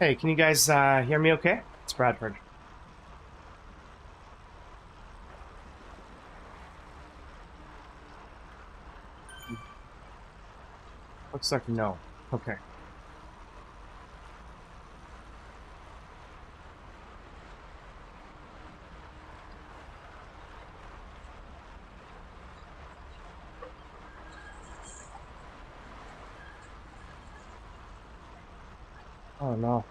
Hey, can you guys hear me okay? It's Bradford. Looks like no. Okay. Oh no.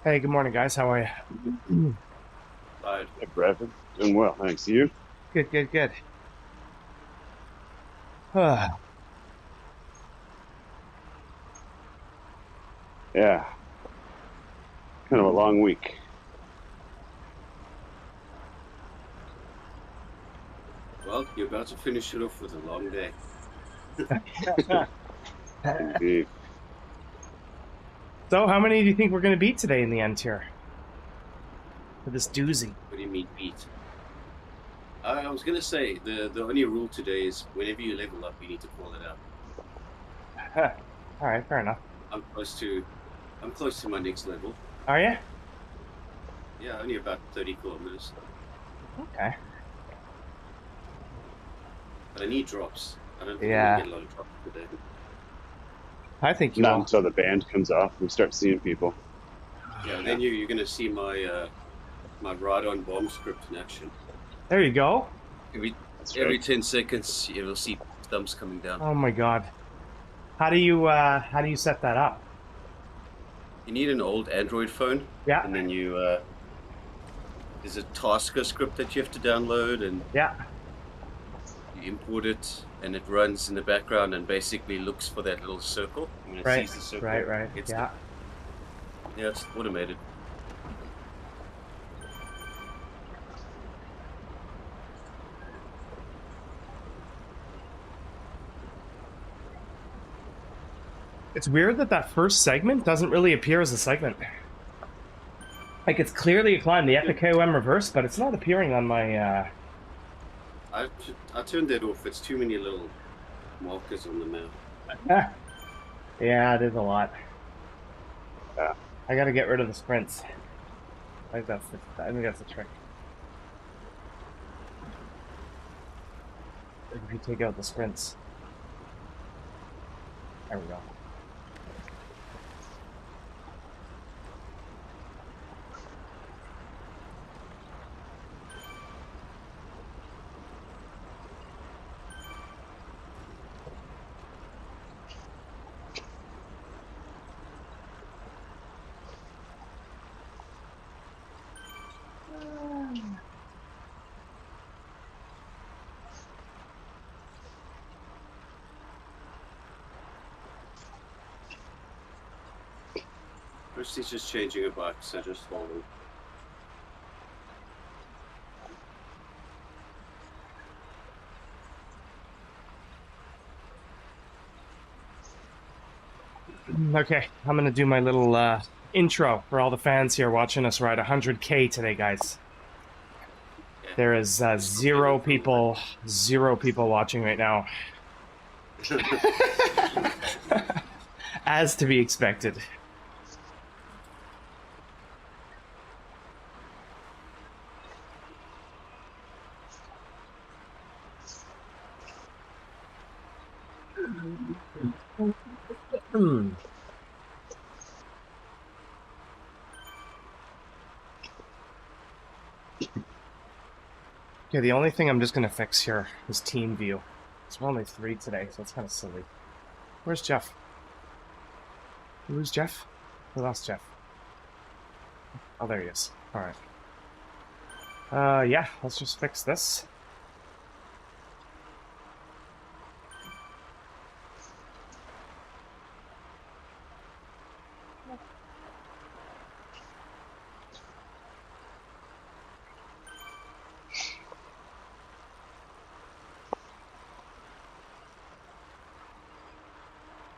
Hey, good morning, guys. How are you? Hey, Bradford. Doing well, thanks. You? Good, good, good. Ah, Yeah, kind of a long week. Well, you're about to finish it off with a long day. Indeed. So, how many do you think we're going to beat today in the end here? For this doozy. What do you mean beat? I was gonna say the only rule today is whenever you level up, you need to call it out. All right, fair enough. I'm close to my next level. Are you? Yeah, only about 30 kilometers. Okay. But I need drops. I don't think I'm Yeah, gonna get a lot of drops today. I think you Not will. until the band comes off, we start seeing people. Yeah, then you're gonna see my my ride-on bomb script in action. There you go. Every That's every right. 10 seconds, you'll see stumps coming down. Oh my God. How do you set that up? You need an old Android phone, Yeah, and then there's a Tasker script that you have to download, and yeah. you import it, and it runs in the background and basically looks for that little circle. When it Right, sees the circle, right. it's Yeah. yeah, it's automated. It's weird that that first segment doesn't really appear as a segment. Like, it's clearly a climb, the epic KOM Reverse, but it's not appearing on my, I turned that off. It's too many little markers on the map. Yeah, it is a lot. Yeah. I gotta get rid of the sprints. I think that's the trick. Like if you take out the sprints. There we go. Kristy's just changing her bike, so just hold on. Okay, I'm gonna do my little intro for all the fans here watching us ride 100K today, guys. Yeah. There is zero people watching right now. As to be expected. Hmm. Okay, the only thing I'm just gonna fix here is team view. So we're only 3 today, so it's kind of silly. Where's Jeff? Who's Jeff? We lost Jeff. Oh, there he is. All right. Yeah, let's just fix this.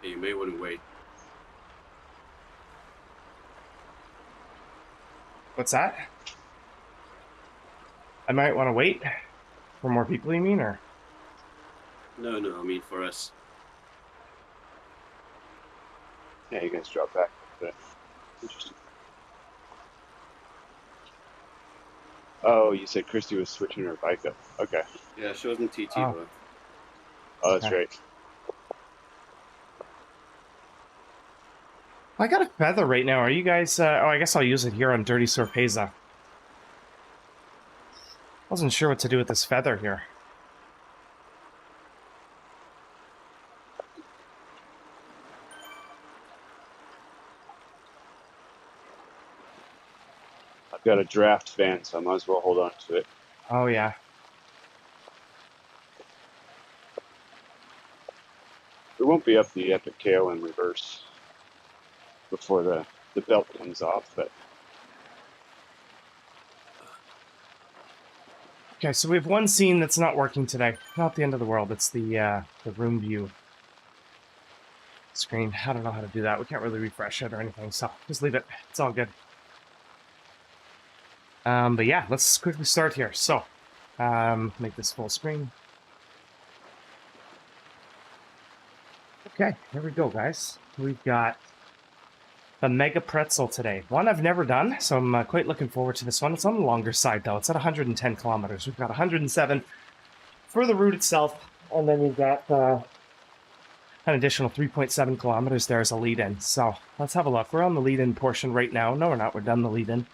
Hey, you may want to wait. What's that? I might want to wait for more people, you mean, or? No, I mean for us. Yeah, you guys drop back. But interesting. Oh, you said Kristy was switching her bike up. Okay. Yeah, she wasn't TT, Oh, but Oh, that's okay. right. I got a feather right now. Are you guys... oh, I guess I'll use it here on Dirty Sorpeza. Wasn't sure what to do with this feather here. I've got a draft van, so I might as well hold on to it. Oh, yeah. We won't be up the epic KOM Reverse before the belt comes off, but Okay, so we have one scene that's not working today. Not the end of the world. It's the room view screen. I don't know how to do that. We can't really refresh it or anything, so just leave it. It's all good. But yeah, let's quickly start here. So, make this full screen. Okay, here we go, guys. We've got the Mega Pretzel today. One I've never done, so I'm quite looking forward to this one. It's on the longer side, though. It's at 110 kilometers. We've got 107 for the route itself, and then we've got an additional 3.7 kilometers there as a lead-in. So let's have a look. We're on the lead-in portion right now. No, we're not. We're done the lead-in.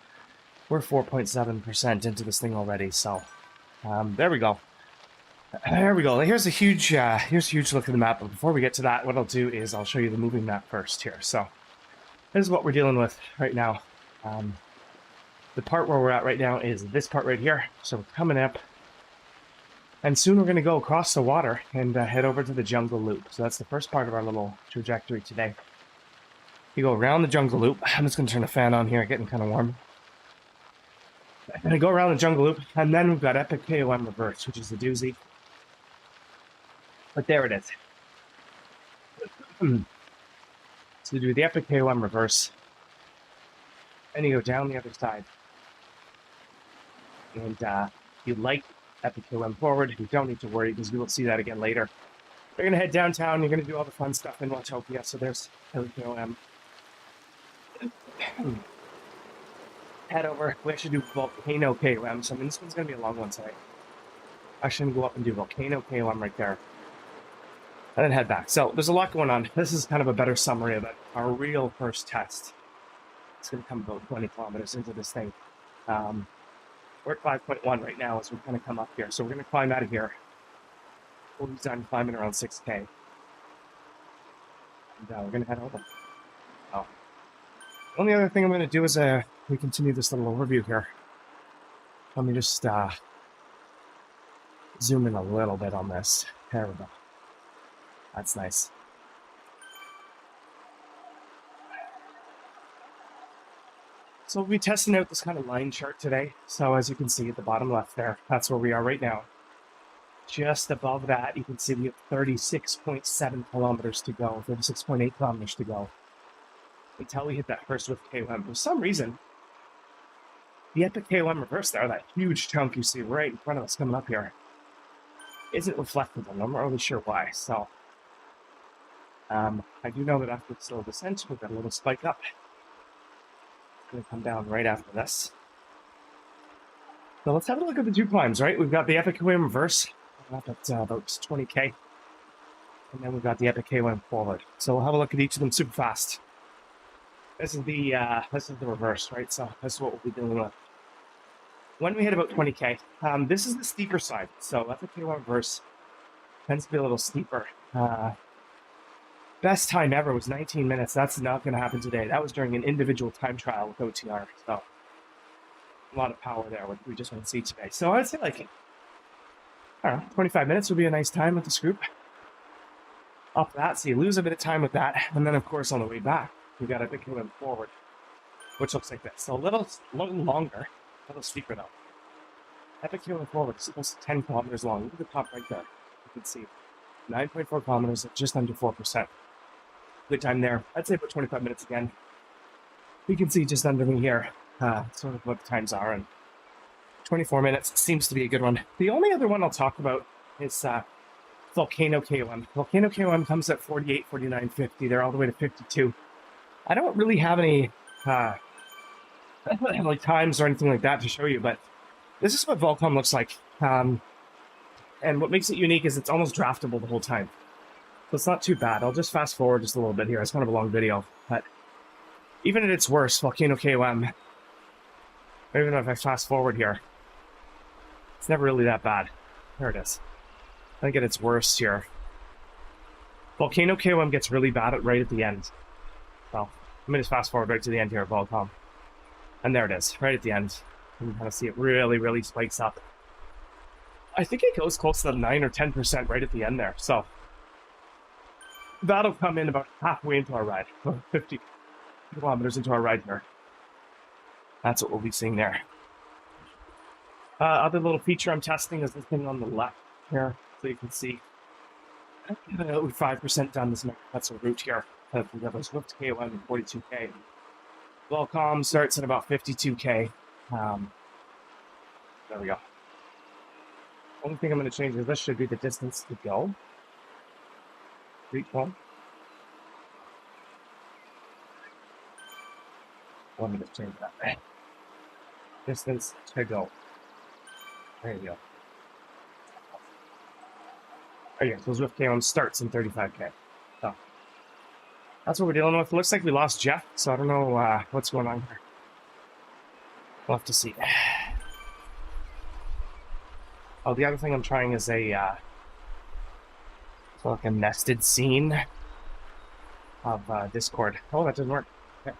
We're 4.7% into this thing already, so there we go. There we go. Here's a huge look at the map. But before we get to that, what I'll do is I'll show you the moving map first here. So this is what we're dealing with right now. The part where we're at right now is this part right here. So we're coming up, and soon we're going to go across the water and head over to the jungle loop. So that's the first part of our little trajectory today. You go around the jungle loop. I'm just going to turn the fan on here, getting kind of warm. And I go around the jungle loop, and then we've got Epic KOM Reverse, which is the doozy. But there it is. So you do the Epic KOM Reverse, and you go down the other side. And you light Epic KOM forward. You don't need to worry, because we will see that again later. You're going to head downtown. You're going to do all the fun stuff in Watopia. So there's Epic KOM. Head over. We actually do Volcano KOM. So I mean, this one's going to be a long one today. Actually, I'm going to go up and do Volcano KOM right there. And then head back. So there's a lot going on. This is kind of a better summary of it. Our real first test. It's going to come about 20 kilometers into this thing. We're at 5.1 right now as we kind of come up here. So we're going to climb out of here. We'll be done climbing around 6K. And we're going to head over. Oh. The only other thing I'm going to do is we continue this little overview here. Let me just zoom in a little bit on this. There we go. That's nice. So we'll be testing out this kind of line chart today. So as you can see at the bottom left there, that's where we are right now. Just above that, you can see we have 36.7 kilometers to go, 36.8 kilometers to go until we hit that first with KOM. For some reason, the Epic KOM Reverse there, that huge chunk you see right in front of us coming up here, isn't reflected, and I'm not really sure why. So I do know that after the slow descent, we've got a little spike up. It's going to come down right after this. So let's have a look at the two climbs, right? We've got the Epic KOM Reverse, up at about 20K. And then we've got the Epic KOM Forward. So we'll have a look at each of them super fast. This is the reverse, right? So this is what we'll be dealing with. When we hit about 20K, this is the steeper side. So Epic KOM Reverse tends to be a little steeper. Best time ever was 19 minutes. That's not going to happen today. That was during an individual time trial with OTR. So a lot of power there, which we just won't see today. So I'd say like, I don't know, 25 minutes would be a nice time with this group. Off that, so you lose a bit of time with that, and then of course on the way back, we got Epic KOM forward, which looks like this. So a little longer, a little steeper though. Epic KOM forward is almost 10 kilometers long. Look at the top right there. You can see 9.4 kilometers at just under 4%. Good time there. I'd say about 25 minutes again. You can see just under me here, sort of what the times are, and 24 minutes seems to be a good one. The only other one I'll talk about is Volcano KOM. Volcano KOM comes at 48, 49, 50. They're all the way to 52. I don't really have any like times or anything like that to show you, but this is what Volcom looks like. And what makes it unique is it's almost draftable the whole time. So it's not too bad. I'll just fast forward just a little bit here. It's kind of a long video, but even at its worst, Volcano KOM, even if I fast forward here, it's never really that bad. There it is. I think at its worst here, Volcano KOM gets really bad right at the end. Well, let me just fast forward right to the end here of Volcom. And there it is, right at the end. You can kind of see it really spikes up. I think it goes close to 9 or 10% right at the end there. So that'll come in about halfway into our ride, 50 kilometers into our ride here. That's what we'll be seeing there. Other little feature I'm testing is this thing on the left here, so you can see 5% down this Pretzel route here. We have a Swift KOM and 42k. Volcom starts at about 52k. There we go. Only thing I'm going to change is this should be the distance to go. Reach one. Let me just change that. Distance to go. There you go. Oh yeah, so Swift KOM starts in 35k. So that's what we're dealing with. Looks like we lost Jeff, so I don't know what's going on here. We'll have to see. Oh, the other thing I'm trying is a like a nested scene of Discord. Oh, that didn't work. Okay.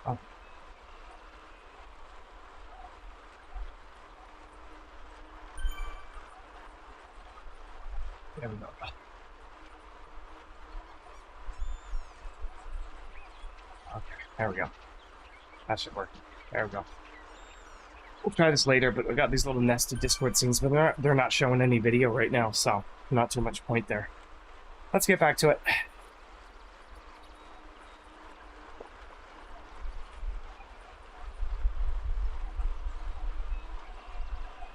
Oh. There we go. Okay, there we go. That should work. There we go. We'll try this later, but we got these little nested Discord scenes, but they're not showing any video right now, so not too much point there. Let's get back to it.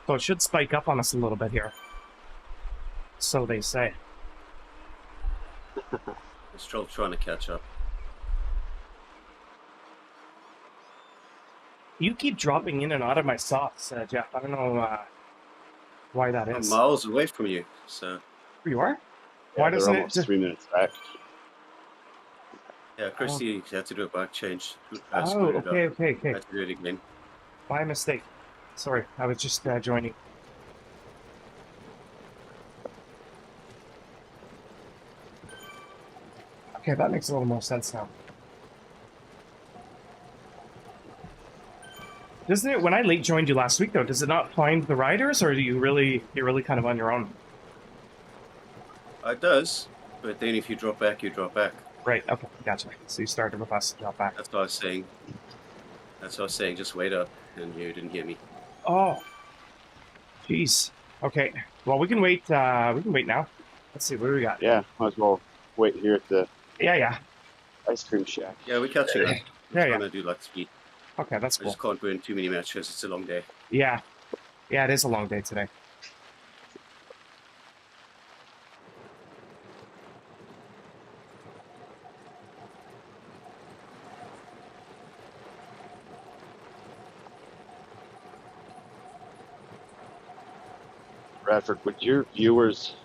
So it should spike up on us a little bit here. So they say. I'm still trying to catch up. You keep dropping in and out of my socks, Jeff. I don't know why that is. I'm miles away from you, so. You are? Yeah, Why they're doesn't it almost just... 3 minutes back. Yeah, Kristy had to do a back change. Oh, okay. Had to do it again. My mistake. Sorry, I was just joining. Okay, that makes a little more sense now. Doesn't it, when I late joined you last week though, does it not find the riders, or you're really kind of on your own? It does, but then if you drop back, you drop back. Right, okay, gotcha. So you started with us, drop back. That's what I was saying. That's what I was saying, just wait up, and you didn't hear me. Oh. Jeez. Okay. Well, we can wait now. Let's see, what do we got? Yeah, might as well wait here at the Yeah. ice cream shack. Yeah, we're catching up. Yeah. Trying to do like speed. Okay, that's I cool. just can't burn too many matches, it's a long day. Yeah, it is a long day today. Bradford, would your viewers,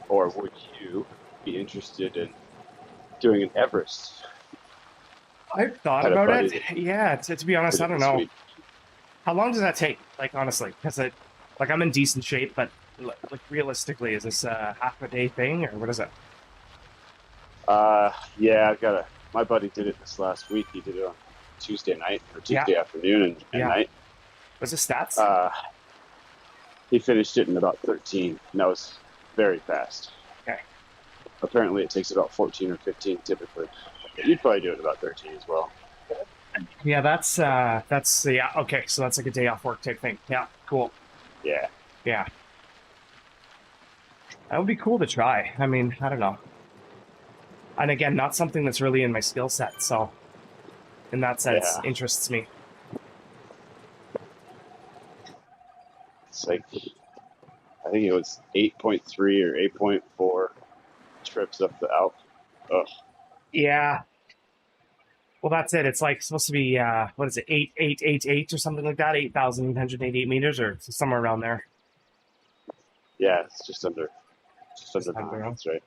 or would you be interested in doing an Everest? I've thought Had a about buddy it. that Yeah, to be honest, I don't this know. week. How long does that take? Like, honestly, because I'm in decent shape, but like realistically, is this a half a day thing, or what is it? Yeah, my buddy did it this last week. He did it on Tuesday night or Yeah. Tuesday afternoon and Yeah. night. What's the stats? He finished it in about 13. And that was very fast. Okay. Apparently, it takes about 14 or 15 typically. You'd probably do it in about 13 as well. Yeah, that's yeah. Okay, so that's like a day off work type thing. Yeah, cool. Yeah. Yeah, that would be cool to try. I mean, I don't know. And again, not something that's really in my skill set, so in that sense, Yeah. interests me. It's like, I think it was 8.3 or 8.4 trips up the Alp. Ugh. Yeah. Well, that's it. It's like supposed to be what is it, 8,888 or something like that, 8,888 meters or somewhere around there. Yeah, it's just under Just 9. under. That's right.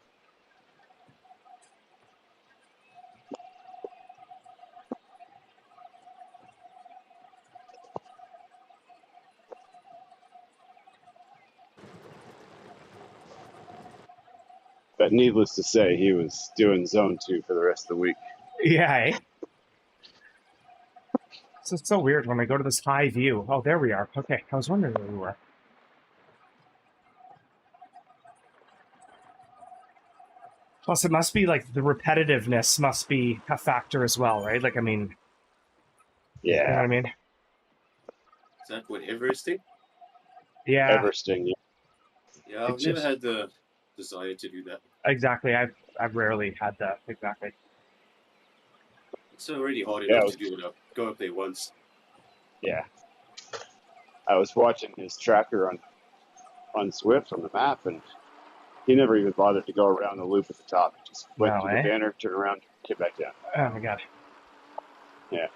But needless to say, he was doing zone 2 for the rest of the week. Yeah. Eh? So it's so weird when I go to this high view. Oh, there we are. Okay, I was wondering where we were. Plus, it must be like the repetitiveness must be a factor as well, right? Like, I mean, you know what Yeah. I mean? Is that what Everesting? Yeah, Everesting. Yeah. Yeah, I've It's never just- had the desire to do that. exactly. I've rarely had that. Exactly. It's already hard Yeah, enough to do it up. Go up there once. Yeah. I was watching his tracker on Swift on the map, and he never even bothered to go around the loop at the top. He just went No, through eh? the banner, turned around, came back down. Oh my god. Yeah.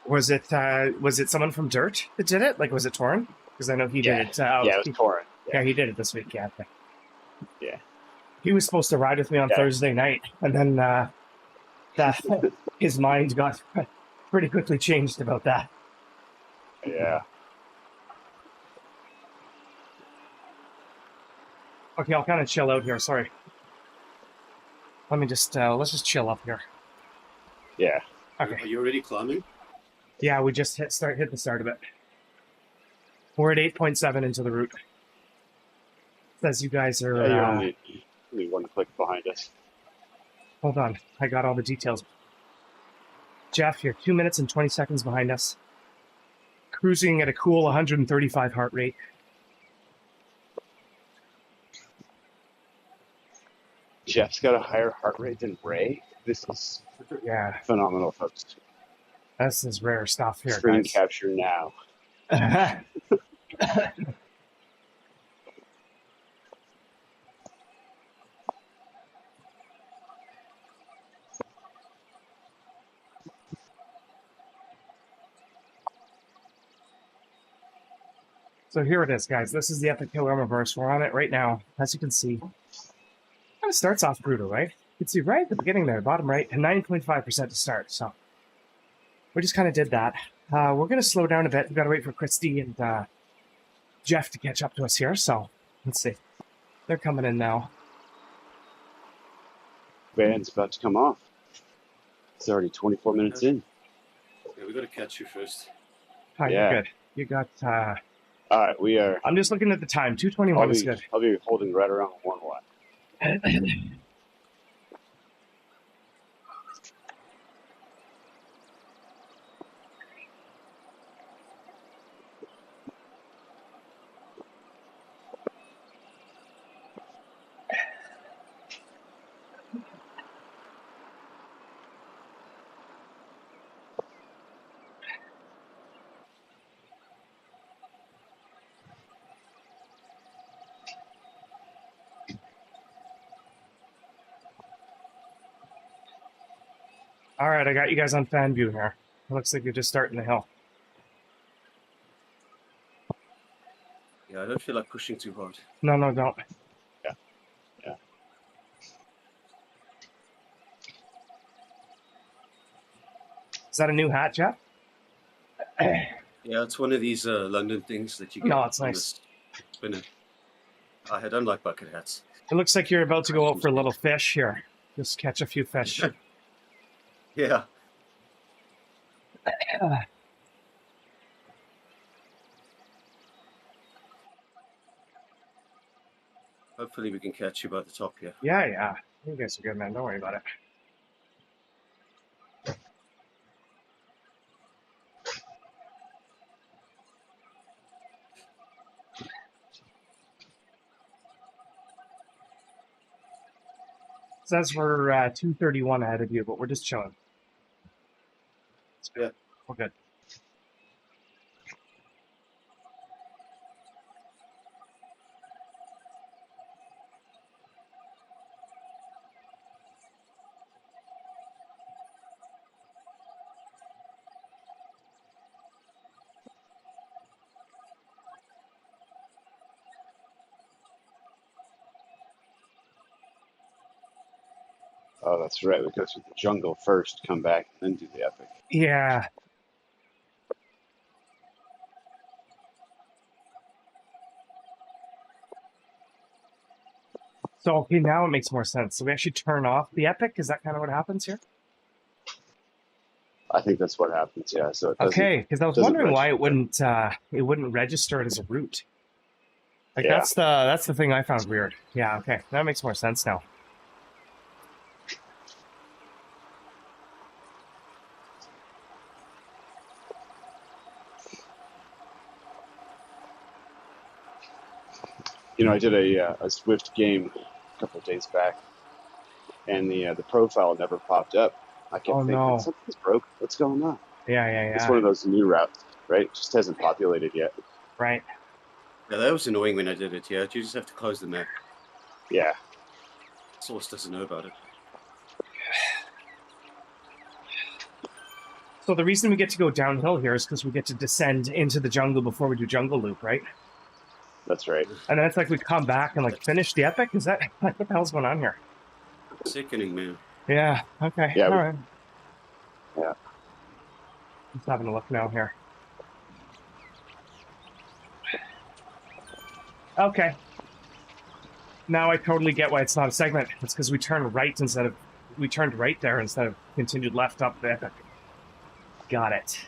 Was it someone from Dirt that did it? Like, was it Torrin? Because I know he Yeah. did it. Yeah, it was Torrin. Yeah, he did it this week. Yeah. Okay. Yeah. He was supposed to ride with me on Yeah. Thursday night, and then that his mind got pretty quickly changed about that. Yeah. Okay, I'll kind of chill out here. Sorry. Let me just let's just chill up here. Yeah. Okay. Are you already climbing? Yeah, we just hit the start of it. We're at 8.7 into the route. Says you guys are. Yeah, you're only one click behind us. Hold on, I got all the details. Jeff, you're 2 minutes and 20 seconds behind us. Cruising at a cool 135 heart rate. Jeff's got a higher heart rate than Ray. This is Yeah, phenomenal, folks. this is rare stuff here, Screen guys. capture now. So here it is, guys. This is the Epic KOM Reverse. We're on it right now. As you can see, kind of starts off brutal, right? You can see right at the beginning there, bottom right, and 9.5% to start. So we just kind of did that. We're going to slow down a bit. We've got to wait for Kristy and Jeff to catch up to us here. So let's see. They're coming in now. Band's about to come off. It's already 24 minutes in. Yeah, we got to catch you first. Hi, Yeah. you're good. You got... All right, we are. I'm just looking at the time. 2:21 is good. I'll be holding right around 1 watt. All right, I got you guys on fan view here. It looks like you're just starting the hill. Yeah, I don't feel like pushing too hard. No, don't. Yeah. Yeah. Is that a new hat, Jeff? Yeah, it's one of these London things that you get. No, it's on nice. the spinner. I don't like bucket hats. It looks like you're about to go out for a little fish here. Just catch a few fish. Yeah. Hopefully we can catch you by the top here. Yeah, yeah. You guys are good, man. Don't worry about it. Says we're 231 ahead of you, but we're just chilling. Yeah. We're good. Oh, that's right. We go through the jungle first, come back, and then do the epic. Yeah. So, okay, now it makes more sense. So we actually turn off the epic? Is that kind of what happens here? I think that's what happens. Yeah. So it doesn't. Okay, because I was doesn't wondering why register. it wouldn't register it as a route. Like Yeah. that's the thing I found weird. Yeah, okay. That makes more sense now. You know, I did a Swift game a couple of days back, and the profile never popped up. I kept Oh thinking no. something's broke. What's going on? Yeah, yeah, It's yeah. one of those new routes, right? It just hasn't populated yet. Right. Yeah, that was annoying when I did it. Yeah, you just have to close the map. Yeah. Source doesn't know about it. So the reason we get to go downhill here is because we get to descend into the jungle before we do jungle loop, right? That's right. And then it's like we come back and like finish the epic. Is that like what the hell's going on here? Sickening, man. Yeah. Okay. Yeah, All right. Yeah. Just having a look now here. Okay. Now I totally get why it's not a segment. It's because we turned right there instead of continued left up the epic. Got it.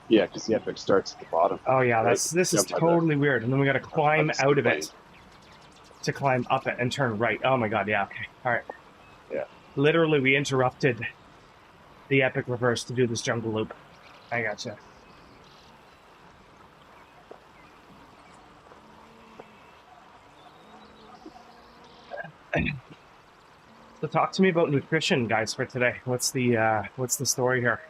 Yeah, because the epic starts at the bottom. Oh yeah, Right. this is Jump by totally weird. And then we got to climb the out of plane. it to climb up it and turn right. Oh my god, yeah. Okay. All right. Yeah. Literally, we interrupted the epic reverse to do this jungle loop. I gotcha. So talk to me about nutrition, guys, for today. What's the story here?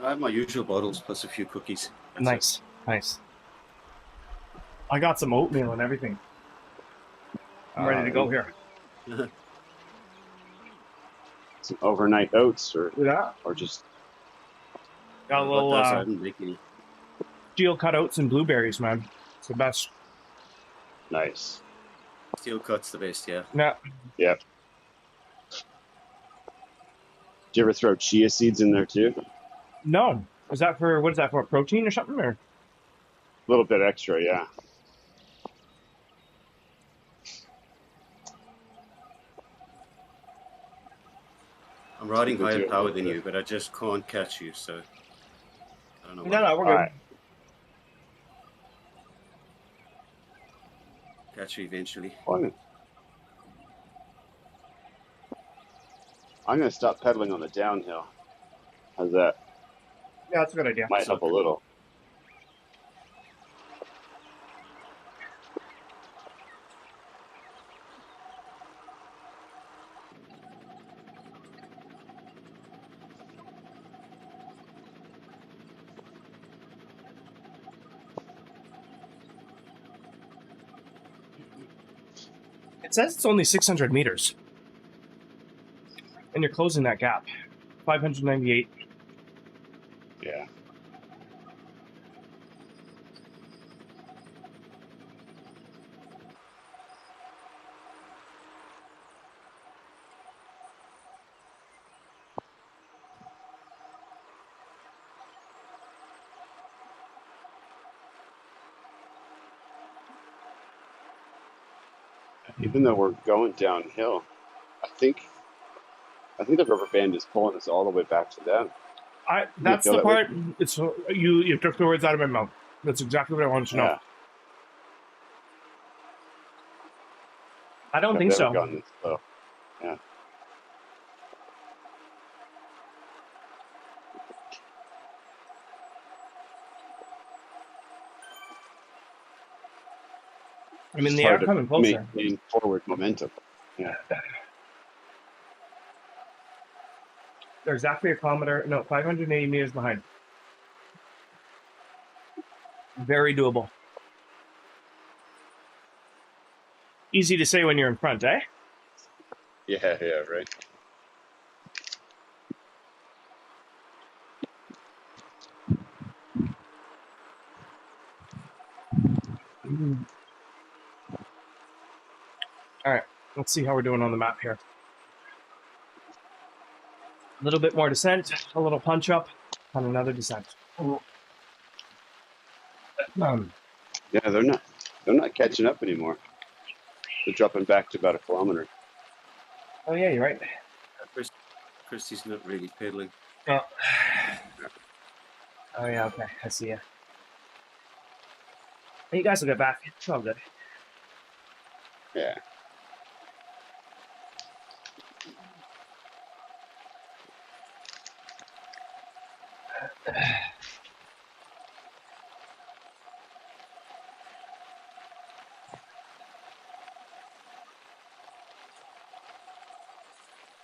I have my usual bottles plus a few cookies. That's Nice, nice. I got some oatmeal and everything. I'm ready to go here. it. Some overnight oats, Yeah. or just Got a But little those I didn't make any. steel cut oats and blueberries, man. It's the best. nice. Steel cut's the best, yeah. Yeah. Yeah. Do you ever throw chia seeds in there too? No. Is that for what is that for? Protein or something? Or A little bit extra, yeah. I'm riding We do higher it power with than the- you, but I just can't catch you, so I don't know why. no, we're All good. right. Catch you eventually. I'm gonna stop pedaling on the downhill. How's that? Yeah, that's a good idea. Might help a little. It says it's only 600 meters. And you're closing that gap. 598. Yeah. Even though we're going downhill, think the rubber band is pulling us all the way back to them. That's feel the that way? part. It's you took the words out of my mouth. That's exactly what I wanted to know. Yeah, I don't I've think never so. gone this slow. Yeah, I mean, it's they are hard to coming closer. maintain forward momentum. Yeah, They're exactly a kilometer, no, 580 meters behind. Very doable. Easy to say when you're in front, eh? yeah, right. All right, let's see how we're doing on the map here. A little bit more descent, a little punch up, and another descent. Yeah, they're not catching up anymore. They're dropping back to about a kilometer. Oh yeah, you're right. Kristy's not really pedaling. Oh, oh yeah, okay, I see you. You guys will get back. It's all good. Yeah.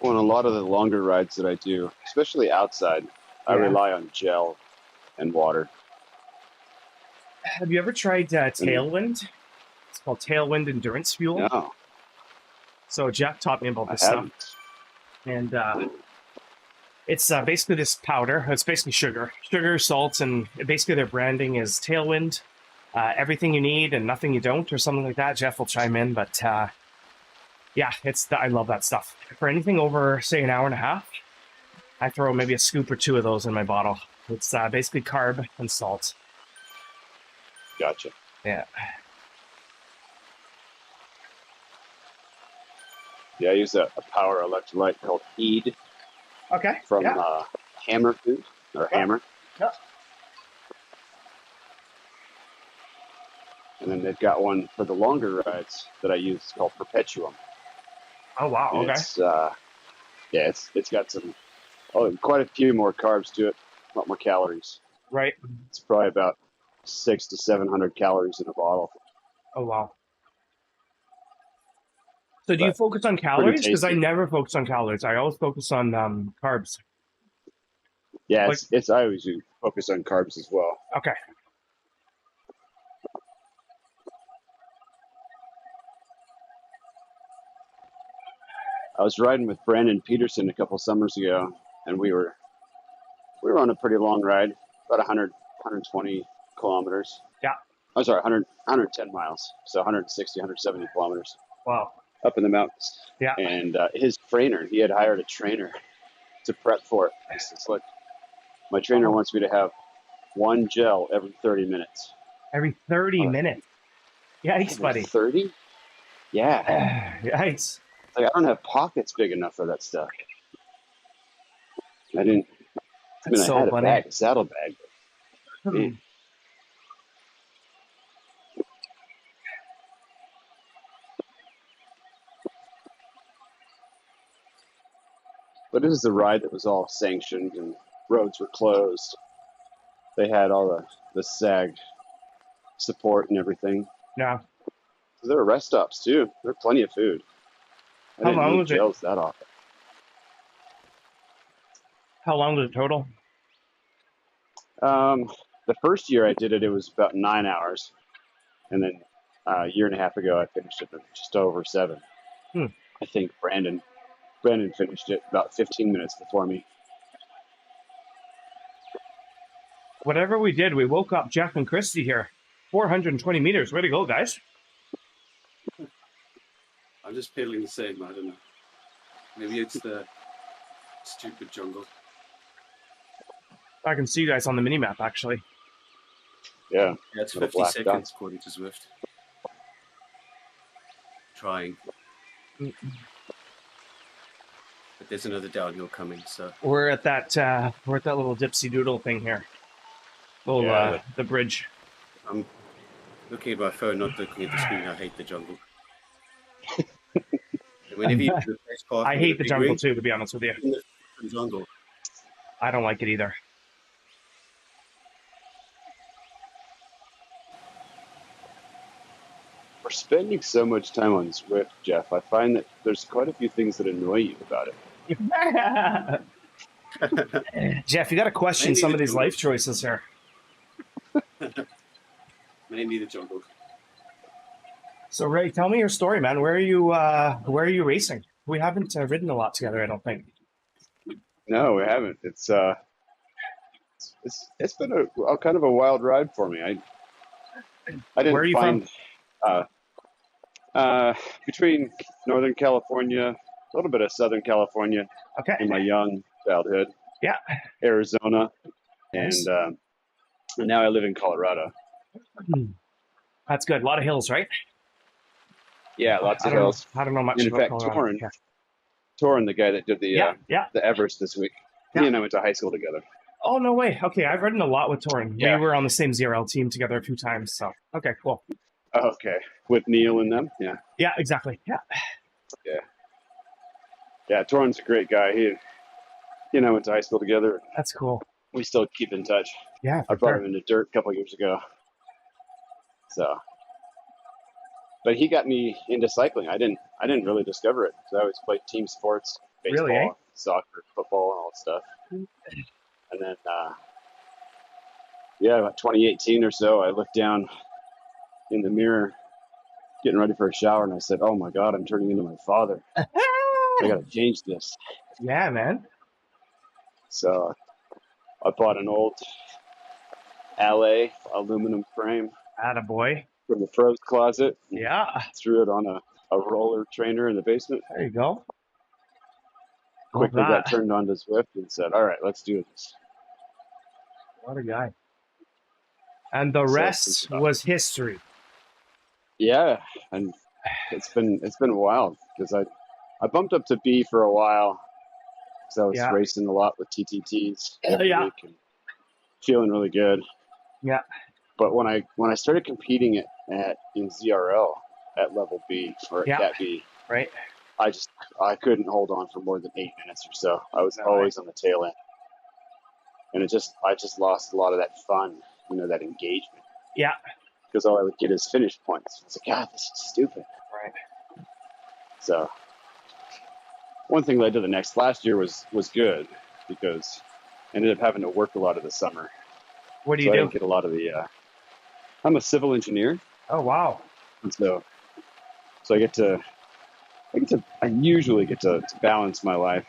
Well, and a lot of the longer rides that I do, especially outside, I Yeah. rely on gel and water. Have you ever tried Tailwind? It's called Tailwind Endurance Fuel. No, So Jeff taught me about I this stuff, haven't. and it's basically this powder. It's basically sugar, salts, and basically their branding is Tailwind. Everything you need and nothing you don't, or something like that. Jeff will chime in, but yeah, I love that stuff. For anything over, say, an hour and a half, I throw maybe a scoop or two of those in my bottle. It's basically carb and salt. Gotcha. Yeah. Yeah, I use a power electrolyte called Heed Okay. from Yeah. Hammer Food, or Yeah. Hammer. Yeah. And then they've got one for the longer rides that I use called Perpetuum. Oh wow. And Okay. it's got some, quite a few more carbs to it, a lot more calories. Right. It's probably about 600 to 700 calories in a bottle. Oh wow. So do you But focus on pretty calories? Because I tasty. never focus on calories. I always focus on carbs. Yeah, Like- I always do focus on carbs as well. Okay. I was riding with Brandon Peterson a couple summers ago, and we were on a pretty long ride, about 100, 120 kilometers. Yeah. I'm sorry, 110 miles, so 160, 170 kilometers Wow. up in the mountains. Yeah. And his trainer, he had hired a trainer to prep for it. He says, look, my trainer wants me to have one gel every 30 minutes. Every 30 minutes. Yikes, buddy. 30? Yeah. Yikes. Like, I don't have pockets big enough for that stuff. I didn't. I mean, That's I had so funny. a saddle bag. Man. But it was the ride that was all sanctioned and roads were closed. They had all the SAG support and everything. Yeah. So there were rest stops too. There were plenty of food. I How didn't long need was it? gels that often. How long was it total? The first year I did it, it was about 9 hours. And then a year and a half ago, I finished it in just over 7. I think Brandon finished it about 15 minutes before me. Whatever we did, we woke up Jeff and Kristy here. 420 meters. Way to go, guys. I'm just pedaling the same. I don't know. Maybe it's the stupid jungle. I can see you guys on the mini map, actually. Yeah. Yeah, it's Little 50 black seconds dots. according to Zwift. Trying. But there's another downhill coming, so We're at that little dipsy doodle thing here. Little Yeah. the bridge. I'm looking at my phone, not looking at the screen. I hate the jungle. And whenever you do the first path, I hate the jungle too, to be honest with you. in the jungle. I don't like it either. We're spending so much time on Swift, Jeff. I find that there's quite a few things that annoy you about it. Jeff, you got to question Mainly some the of these jungle. life choices here. Mainly the jungle. So Ray, tell me your story, man. Where are you racing? We haven't ridden a lot together, I don't think. No, we haven't. It's been a kind of a wild ride for me. I didn't Where are you find between Northern California, a little bit of Southern California Okay. in my young childhood. Yeah. Arizona, Nice. and now I live in Colorado. That's good. A lot of hills, right? Yeah, lots of I don't hills. know. I don't know much And in about fact, Colorado. Torin, the guy that did the the Everest this week, Yeah. he and I went to high school together. Oh, no way. Okay, I've ridden a lot with Torin. Yeah. We were on the same ZRL team together a few times, so okay, cool. Oh, okay, with Neil and them. Yeah. Yeah, exactly. Yeah. Yeah, Torin's a great guy. He and I went to high school together. That's cool. We still keep in touch. Yeah, I for brought sure. him into dirt a couple of years ago. So, but he got me into cycling. I didn't really discover it because I always played team sports, baseball, Really, eh? soccer, football, and all that stuff. And then, about 2018 or so, I looked down in the mirror, getting ready for a shower, and I said, "Oh my God, I'm turning into my father. I got to change this." Yeah, man. So I bought an old LA aluminum frame Attaboy. from the Froze closet. Yeah. Threw it on a roller trainer in the basement. There you go. Quickly got turned on to Zwift and said, "All right, let's do this." What a guy. And the rest was history. Yeah, and it's been wild because I bumped up to B for a while because I was racing a lot with TTTs every week and feeling really good. Yeah. But when I started competing in ZRL at level B or at Cat B, right, I couldn't hold on for more than 8 minutes or so. I was always on the tail end, and I just lost a lot of that fun, that engagement. Yeah. Because all I would get is finish points. I was like, God, this is stupid. Right. So one thing led to the next. Last year was good because I ended up having to work a lot of the summer. What do you I do? didn't get a lot of the. I'm a civil engineer. Oh wow! And so I usually get to balance my life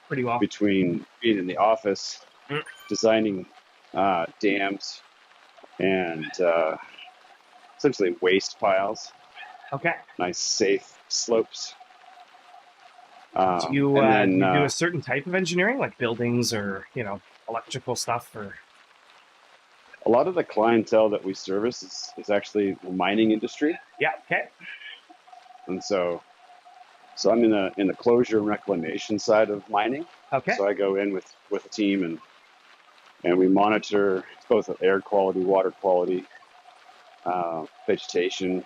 pretty well between being in the office, designing dams, and essentially waste piles. Okay. Nice, safe slopes. Do you do a certain type of engineering, like buildings or electrical stuff, or? A lot of the clientele that we service is actually the mining industry. Yeah. Okay. And so I'm in the closure and reclamation side of mining. Okay. So I go in with a team and we monitor both air quality, water quality, vegetation,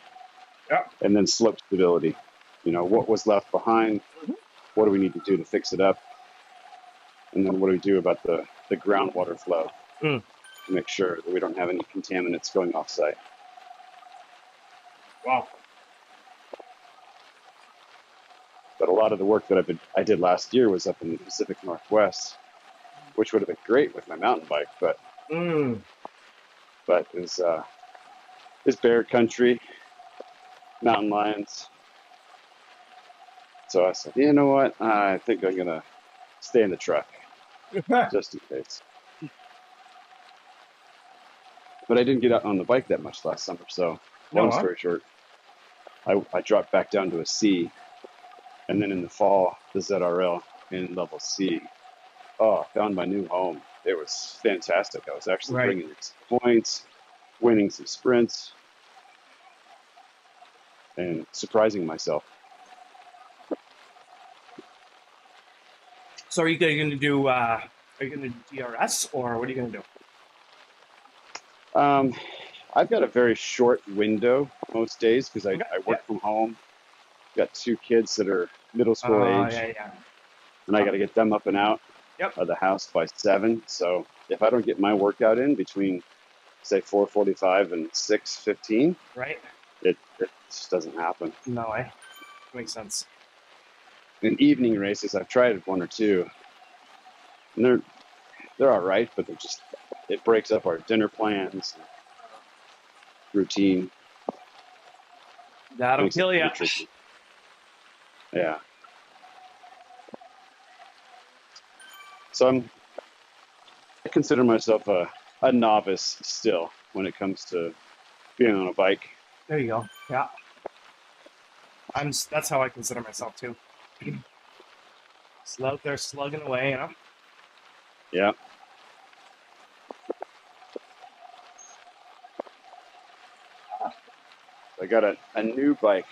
and then slope stability. What was left behind, what do we need to do to fix it up, and then what do we do about the groundwater flow to make sure that we don't have any contaminants going off-site. Wow. But a lot of the work that I did last year was up in the Pacific Northwest, which would have been great with my mountain bike, but it's bear country, mountain lions. So I said, you know what? I think I'm gonna stay in the truck just in case. But I didn't get out on the bike that much last summer, so long story short, I dropped back down to a C. And then in the fall, the ZRL in level C. Oh, I found my new home. It was fantastic. I was actually bringing some points, winning some sprints, and surprising myself. So are you going to do? Are you going to do DRS or what are you going to do? I've got a very short window most days because I work from home. Got 2 kids that are middle school age, Yeah. and I got to get them up and out of the house by 7. So if I don't get my workout in between, say, 4:45 and 6:15, right, it just doesn't happen. No way. Makes sense. In evening races, I've tried 1 or 2, and they're all right, but it breaks up our dinner plans, routine. That'll kill you. Yeah. So I consider myself a novice still when it comes to being on a bike. There you go. Yeah. That's how I consider myself too. Still out there slugging away, you know? Yeah. I got a new bike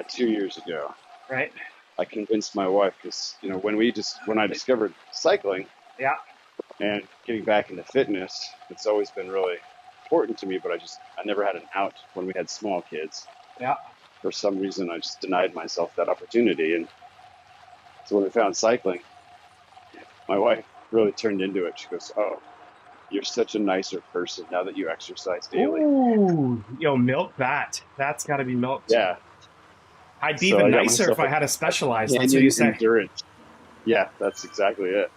2 years ago. Right. I convinced my wife because, you know, when I discovered cycling, yeah, and getting back into fitness, it's always been really important to me, but I never had an out when we had small kids. Yeah. For some reason, I just denied myself that opportunity. And so when we found cycling, my wife really turned into it. She goes, "Oh, you're such a nicer person now that you exercise daily." Ooh, yo, milk that. That's got to be milked. Yeah. I'd be even nicer if I had a Specialized. That's what you say. Endurance. Yeah, that's exactly it.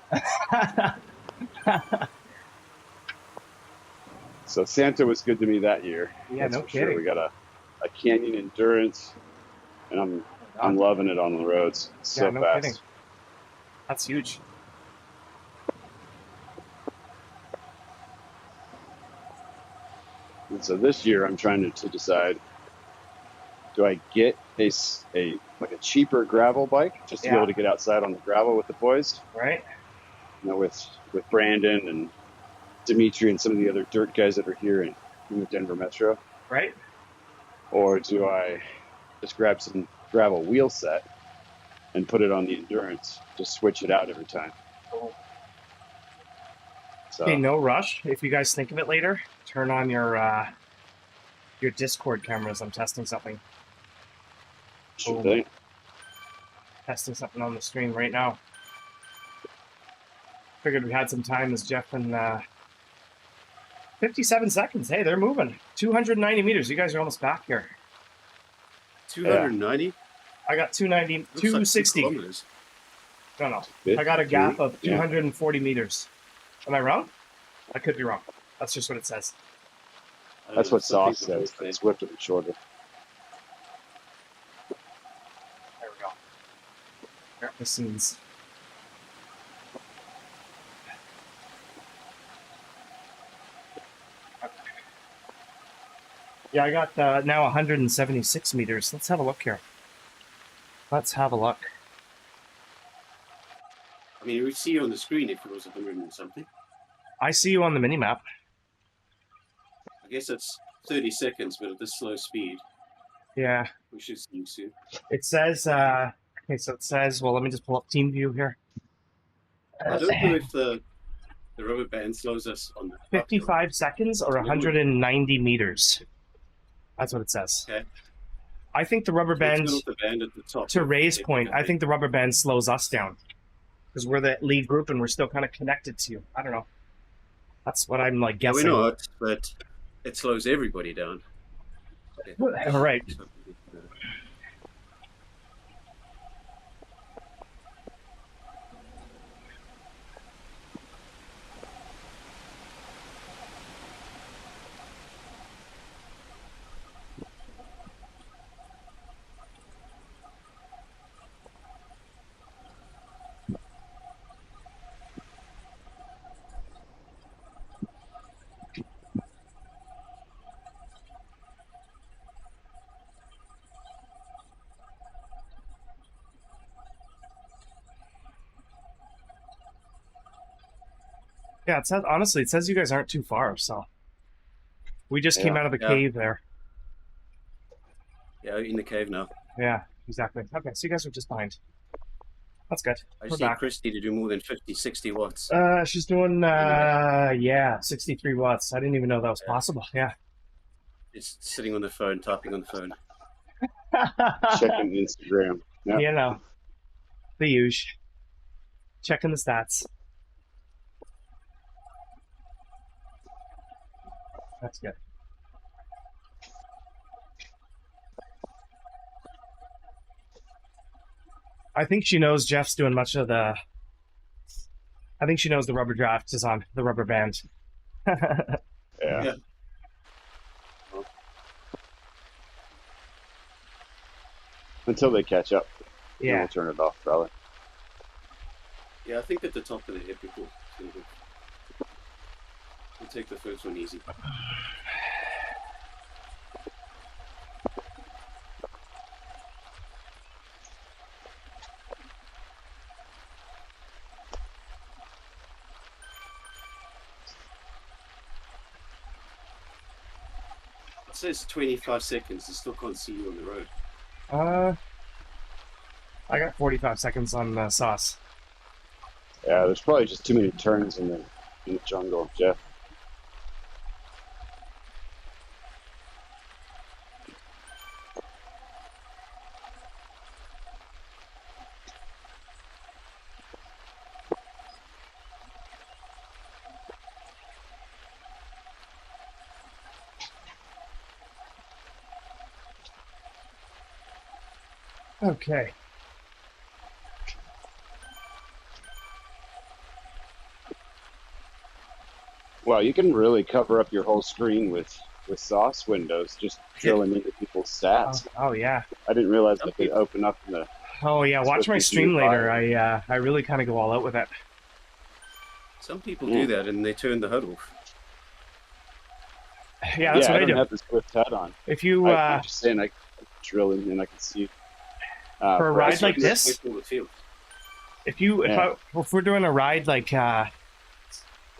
So Santa was good to me that year. Yeah, that's no for kidding. Sure. We got a Canyon Endurance, and I'm loving it on the roads. It's so no fast. Kidding. That's huge. And so this year I'm trying to decide, do I get a cheaper gravel bike just to be able to get outside on the gravel with the boys? Right. You know, with Brandon and Dimitri and some of the other dirt guys that are here in the Denver Metro. Right. Or do I just grab some gravel wheel set and put it on the Endurance, just switch it out every time? Cool. So, okay, no rush. If you guys think of it later, turn on your Discord cameras. I'm testing something. Sure thing. Testing something on the screen right now. Figured we had some time as Jeff and 57 seconds. Hey, they're moving. 290 meters. You guys are almost back here. 290? I got 290, 260. Like no. I got a gap of 240 meters. Am I wrong? I could be wrong. That's just what it says. That's what Sauce says. It's whipped a bit shorter. There we go. Got the scenes. Yeah, I got now 176 meters. Let's have a look here. Let's have a look. I mean, we'd see you on the screen if it was 100 and something. I see you on the minimap. I guess that's 30 seconds, but at this slow speed. Yeah. We should see you soon. It says, okay, so it says, well, let me just pull up team view here. I don't know if the rubber band slows us on the 55 seconds or 190 meters. That's what it says. Okay. I think the rubber band, the band at the top, to Ray's point, I think the rubber band slows us down. Because we're the lead group and we're still kind of connected to you. I don't know. That's what I'm like guessing. No, we're not, but it slows everybody down. Okay. All right. Yeah, it says, honestly, it says you guys aren't too far, so. We just came out of the cave there. Yeah, in the cave now. Yeah, exactly. Okay, so you guys are just behind. That's good. I We're just need back. Kristy to do more than 50, 60 watts. She's doing, 63 watts. I didn't even know that was possible. Yeah. Just sitting on the phone, typing on the phone. Checking Instagram. Yeah. You know, the usual. Checking the stats. That's good. I think she knows Jeff's doing much of the... I think she knows the rubber draft is on, the rubber band. Yeah. Until they catch up. Then Yeah. we'll turn it off, probably. Yeah, I think at the top of the epical. We'll take the first one easy. It says 25 seconds. I still can't see you on the road. I got 45 seconds on sauce. Yeah, there's probably just too many turns in the jungle, Jeff. Okay. Well, you can really cover up your whole screen with sauce windows, just drilling into people's stats. Oh yeah. I didn't realize they could open up in the... Oh yeah, watch my stream later. I really kind of go all out with it. Some people do that and they turn the HUD off. Yeah, that's what I don't do. have the Swift HUD on. If you I'm just saying, I drill in and I can see. for a ride like Just this, wait for the field. if we're doing a ride like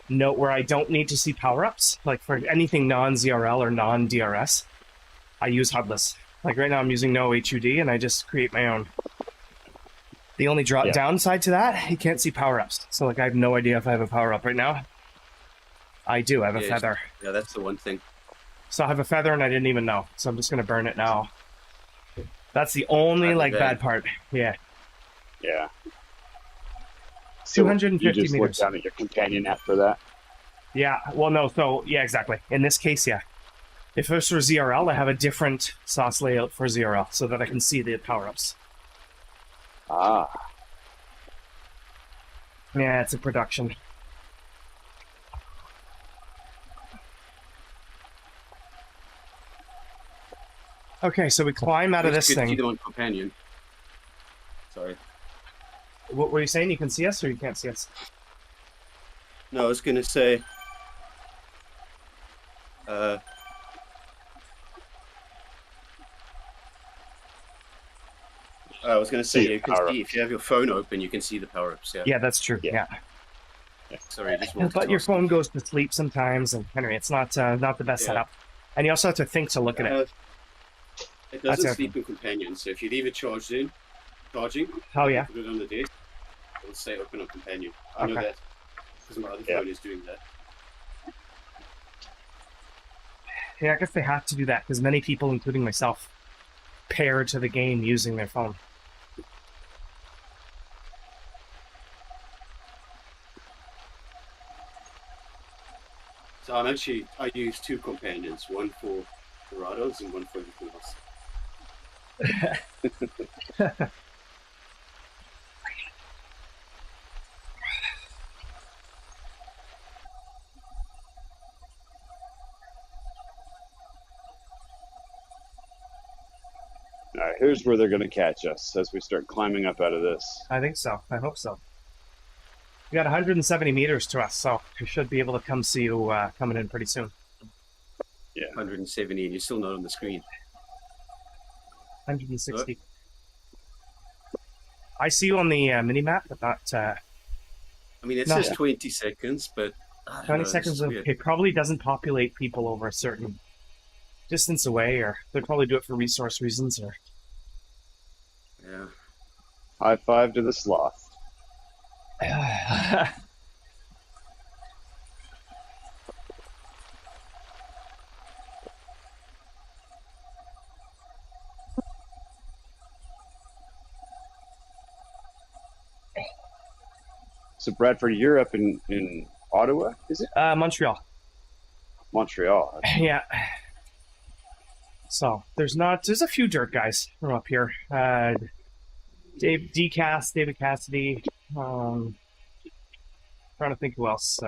note where I don't need to see power-ups, like for anything non-ZRL or non-DRS, I use HUDless. Like right now I'm using no HUD and I just create my own. The only downside to that, you can't see power-ups. So like I have no idea if I have a power-up right now. I do, I have a feather. Yeah, that's the one thing. So I have a feather and I didn't even know. So I'm just gonna burn it now. That's the only bad part. Yeah. Yeah. So 250 you just meters. look down at your companion after that. Yeah, well, no, so, yeah, exactly. In this case, yeah. If it was for ZRL, I have a different sauce layout for ZRL so that I can see the power-ups. Ah. Yeah, it's a production. Okay, so we climb out of this thing. You on companion. Sorry. What were you saying? You can see us or you can't see us? No, I was going to say... I was going to say, you can see, if you have your phone open, you can see the power-ups, yeah. Yeah, that's true, yeah. Sorry, But your phone goes to sleep sometimes, and anyway, it's not the best setup. And you also have to think to look at it. It doesn't sleep in companion, so if you leave it charging, put it on the desk, it'll say open on companion. I know that, because my other phone is doing that. Yeah, I guess they have to do that, because many people, including myself, pair to the game using their phone. So I use two companions, one for Dorados and one for everything else. All right, here's where they're going to catch us as we start climbing up out of this. I think so. I hope so. We got 170 meters to us, so we should be able to come see you coming in pretty soon. Yeah, 170, and you're still not on the screen. 160. I see you on the mini-map, but not... I mean, it says 20 seconds, but... 20 seconds, it probably doesn't populate people over a certain distance away, or they'd probably do it for resource reasons, or... Yeah. High five to the sloth. So, Bradford, you're up in Ottawa, is it? Montreal. Montreal. Yeah. So there's a few dirt guys from up here. David Cassidy. Trying to think who else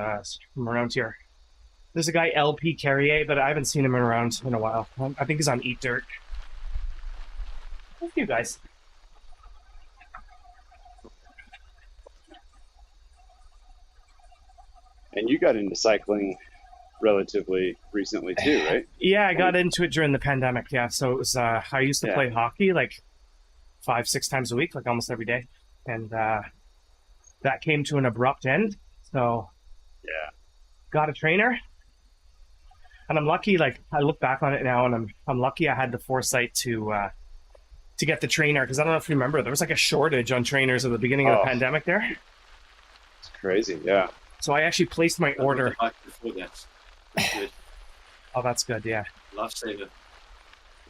from around here. There's a guy LP Carrier, but I haven't seen him around in a while. I think he's on Eat Dirt. A few guys. And you got into cycling relatively recently too, right? Yeah, I got into it during the pandemic. Yeah, so it was. I used to play hockey like 5-6 times a week, like almost every day, and that came to an abrupt end. So got a trainer, and I'm lucky. Like I look back on it now, and I'm lucky I had the foresight to get the trainer, because I don't know if you remember, there was like a shortage on trainers at the beginning of the pandemic. There, it's crazy. Yeah. So I actually placed my order. Before that. Good. Oh, that's good. Yeah. Lifesaver.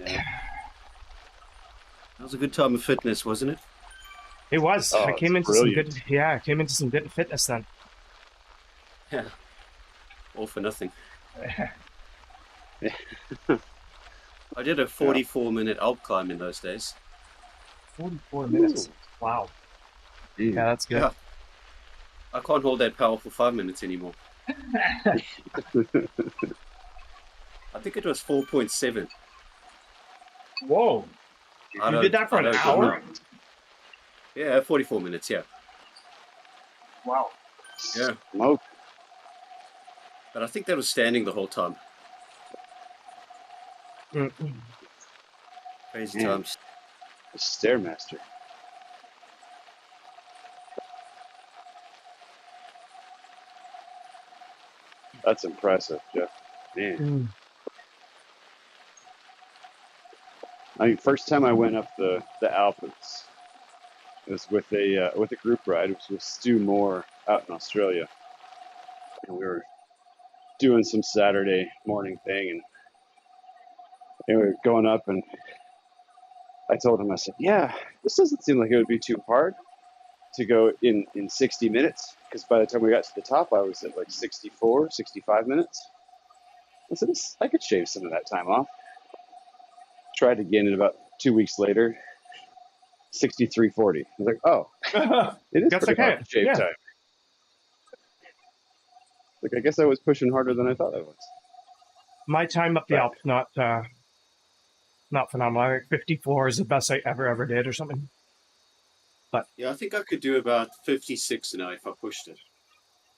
Yeah. That was a good time of fitness, wasn't it? It was. I came into brilliant. some good. Yeah, I came into some good fitness then. Yeah. All for nothing. I did a 44-minute Alp climb in those days. 44 minutes. Ooh. Wow. Yeah, that's good. Yeah. I can't hold that power for 5 minutes anymore. I think it was 4.7. Whoa. You did that for an hour? Yeah, 44 minutes, yeah. Wow. Yeah. Smoke. But I think that was standing the whole time. Crazy times. The Stairmaster. That's impressive, Jeff. Man. I mean, first time I went up the Alps, it was with a group ride. It was with Stu Moore out in Australia, and we were doing some Saturday morning thing, and we were going up, and I told him, I said, "Yeah, this doesn't seem like it would be too hard to go in 60 minutes, because by the time we got to the top, I was at like 64, 65 minutes. I said, I could shave some of that time off." Tried again, and about 2 weeks later, 63:40. I was like, "Oh, it is pretty hard to shave time." Like, I guess I was pushing harder than I thought I was. My time up the Alps, not phenomenal. Like 54 is the best I ever did, or something. But yeah, I think I could do about 56 now if I pushed it.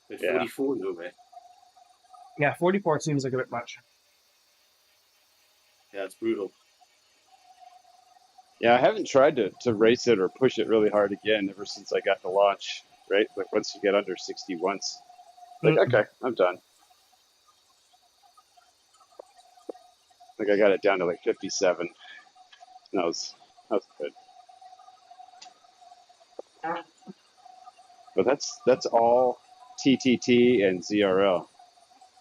But 44, no way. Yeah, 44 seems like a bit much. Yeah, it's brutal. Yeah, I haven't tried to race it or push it really hard again ever since I got to launch, right? Like, once you get under 60 once, like, okay, I'm done. Like, I got it down to like 57. And that was good. But that's all TTT and ZRL.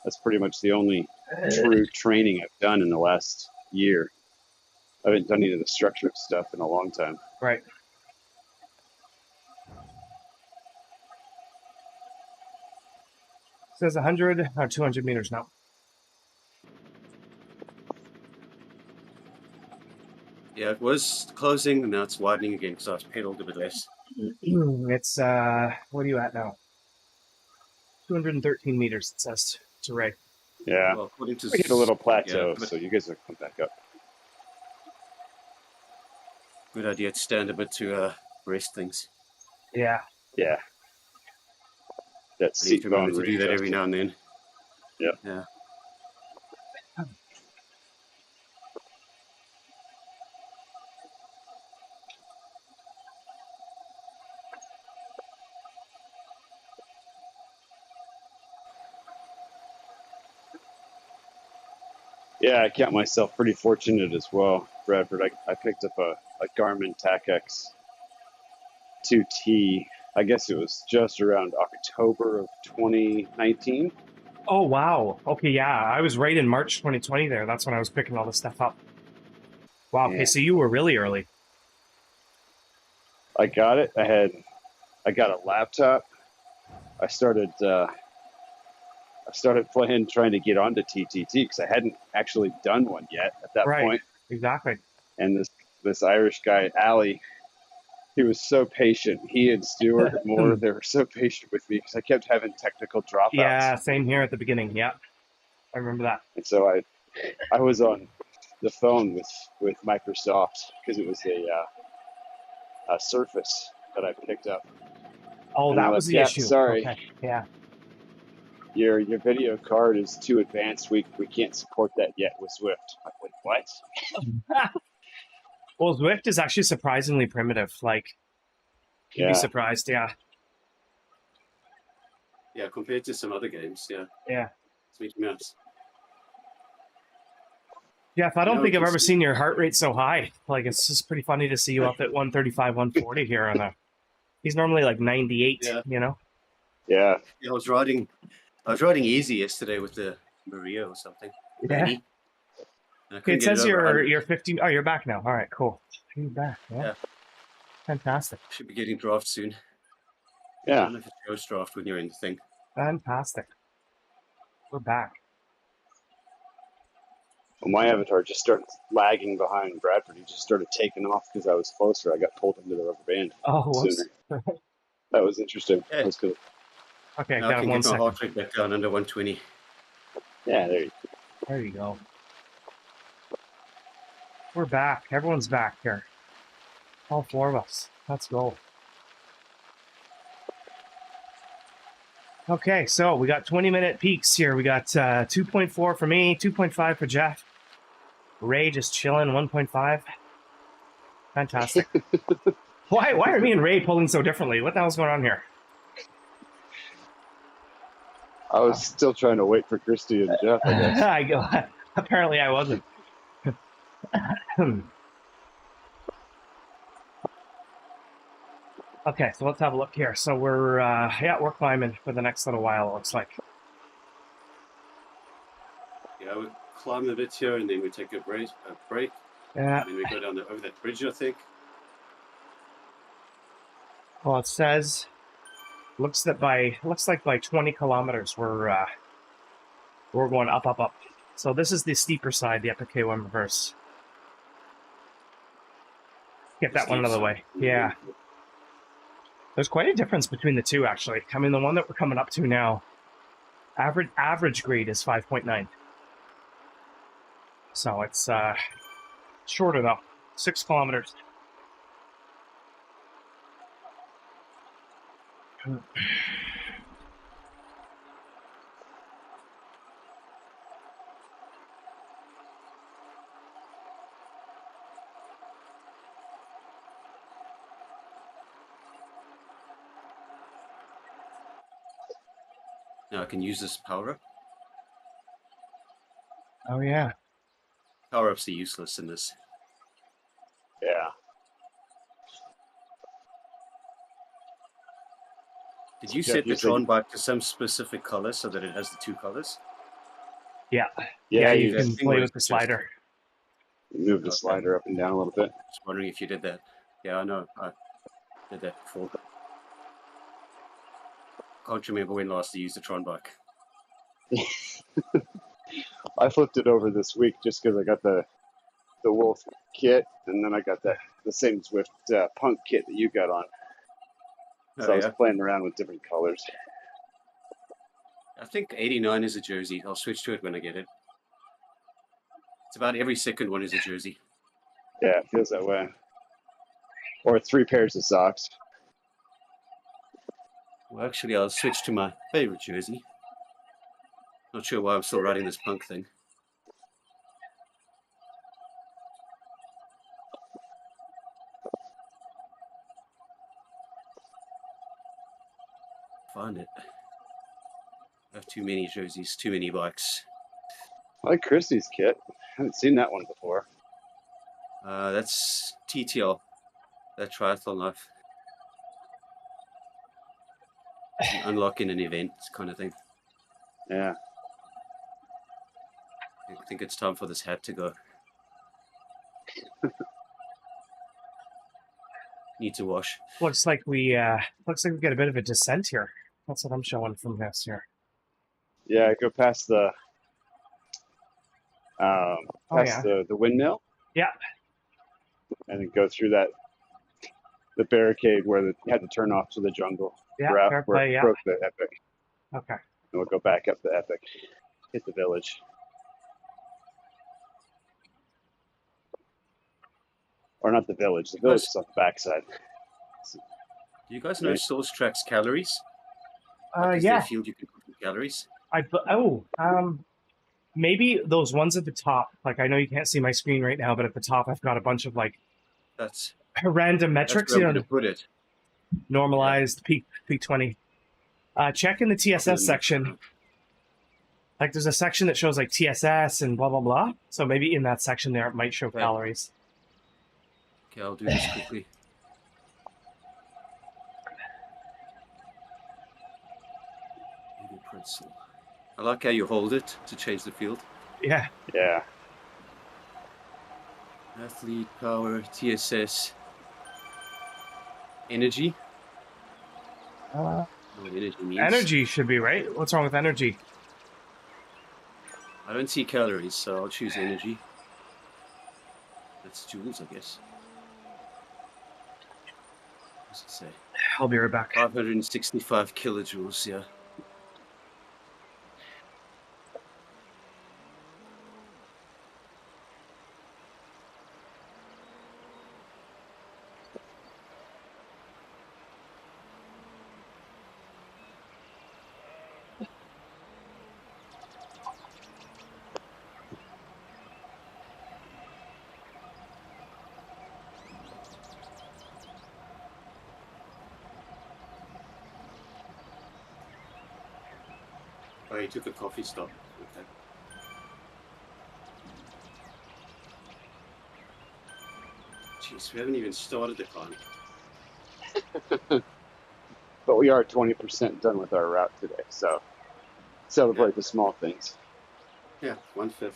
That's pretty much the only true training I've done in the last year. I haven't done any of the structured stuff in a long time. Right. It says 100 or 200 meters now. Yeah, it was closing, and now it's widening again because I've pedaled a bit less. It's, what are you at now? 213 meters, it says, to Ray. Yeah. Well, according to we hit a little plateau, so you guys will come back up. Good idea to stand a bit to rest things. Yeah. Yeah. That seat bone to do that every now and then. Yeah. Yeah. Yeah, I count myself pretty fortunate as well, Bradford. I picked up a Garmin TACX 2T. I guess it was just around October of 2019. Oh, wow. Okay, yeah. I was right in March 2020 there. That's when I was picking all this stuff up. Wow, okay, Yeah. so you were really early. I got it. I got a laptop. I started playing, trying to get onto TTT because I hadn't actually done one yet at that Right, point. exactly. And this Irish guy, Ali, he was so patient. He and Stuart Moore, they were so patient with me because I kept having technical dropouts. Yeah, same here at the beginning. Yeah, I remember that. And so I was on the phone with Microsoft because it was a Surface that I picked up. Oh, And that they're was like, the yeah, issue. sorry, Okay, yeah. your video card is too advanced. We can't support that yet with Swift. I'm like, wait, what? Well, Zwift is actually surprisingly primitive. Like, you'd be surprised. Yeah. Yeah, compared to some other games. Yeah. Yeah. It's making me nuts. Jeff, I don't think I've ever seen your heart rate so high. Like, it's just pretty funny to see you up at 135, 140 here on a. He's normally like 98. Yeah. You know. Yeah. I was riding easy yesterday with the Maria or something. Yeah. It says you're 50. Oh, you're back now. All right, cool. You're back. Yeah. Fantastic. Should be getting draft soon. Yeah. I don't know if it goes draft when you're in the thing. Fantastic. We're back. Well, my avatar just started lagging behind Bradford. He just started taking off because I was closer. I got pulled into the rubber band sooner. That was interesting. Yeah. That was cool. Okay, now I can get my heart rate back down under 120. Yeah, there you go. We're back. Everyone's back here. All four of us. Let's go. Okay, so we got 20-minute peaks here. We got 2.4 for me, 2.5 for Jeff. Ray just chilling, 1.5. Fantastic. Why are me and Ray pulling so differently? What the hell's going on here? I was still trying to wait for Kristy and Jeff, I guess. Apparently I wasn't. Okay, so let's have a look here. So we're climbing for the next little while, it looks like. Yeah, we climb a bit here and then we take a break. Yeah. And then we go down over that bridge, I think. Well, it says looks like by 20 kilometers we're going up. So this is the steeper side, the Epic KOM Reverse. Get that one out of the way. Yeah. There's quite a difference between the two, actually. I mean, the one that we're coming up to now, average grade is 5.9. So it's shorter, though. 6 kilometers. Now I can use this power-up. Oh, yeah. Power-ups are useless in this. Yeah. Did you set the Tron bike to some specific color so that it has the two colors? Yeah. Yeah, you can play with the slider. Move the slider up and down a little bit. Just wondering if you did that. Yeah, I know. I did that before. Can't remember when last I used the Tron bike. I flipped it over this week just because I got the Wolf kit, and then I got the same Swift Punk kit that you got on. So I was playing around with different colors. I think 89 is a jersey. I'll switch to it when I get it. It's about every second one is a jersey. Yeah, it feels that way. Or 3 pairs of socks. Well, actually, I'll switch to my favorite jersey. Not sure why I'm still riding this Punk thing. Find it. I have too many jerseys, too many bikes. I like Kristy's kit. I haven't seen that one before. That's TTL. That triathlon life. unlocking an event kind of thing. Yeah. I think it's time for this hat to go. Need to wash. Looks like we get a bit of a descent here. That's what I'm showing from this here. Yeah, go past the the windmill. Yeah. And then go through the barricade where you had to turn off to the jungle. Yeah, fair where play, yeah. broke the epic. Okay. And we'll go back up the epic. Hit the village. Or not the village. The village is on the backside. Do you guys know Source tracks calories? Is yeah. there a field you can put in calories? Maybe those ones at the top. Like, I know you can't see my screen right now, but at the top I've got a bunch of like that's random metrics. That's where I'm going to put it. Normalized, peak 20. Check in the TSS section. Like, there's a section that shows like TSS and blah blah blah. So maybe in that section there it might show calories. Okay, I'll do this quickly. Pretzel. I like how you hold it to change the field. Yeah. Yeah. Athlete, power, TSS, energy. What energy means. Energy should be right. What's wrong with energy? I don't see calories, so I'll choose energy. That's joules, I guess. What's it say? I'll be right back. 565 kilojoules, yeah. Oh, he took a coffee stop. Okay. Jeez, we haven't even started the climb. But we are 20% done with our route today, so celebrate the small things. Yeah, 1/5.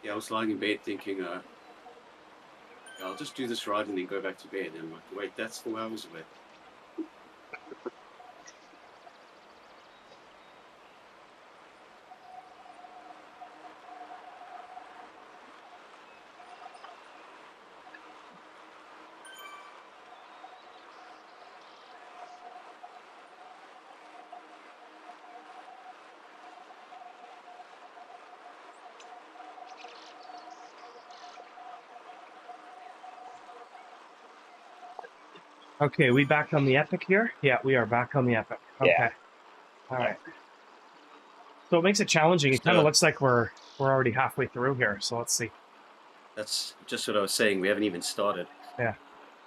Yeah, I was lying in bed thinking, yeah, I'll just do this ride and then go back to bed. And I'm like, wait, that's 4 hours away. Okay, we back on the epic here? Yeah, we are back on the epic. Okay. Yeah. All right. So it makes it challenging. It kind of looks like we're already halfway through here. So let's see. That's just what I was saying. We haven't even started. Yeah.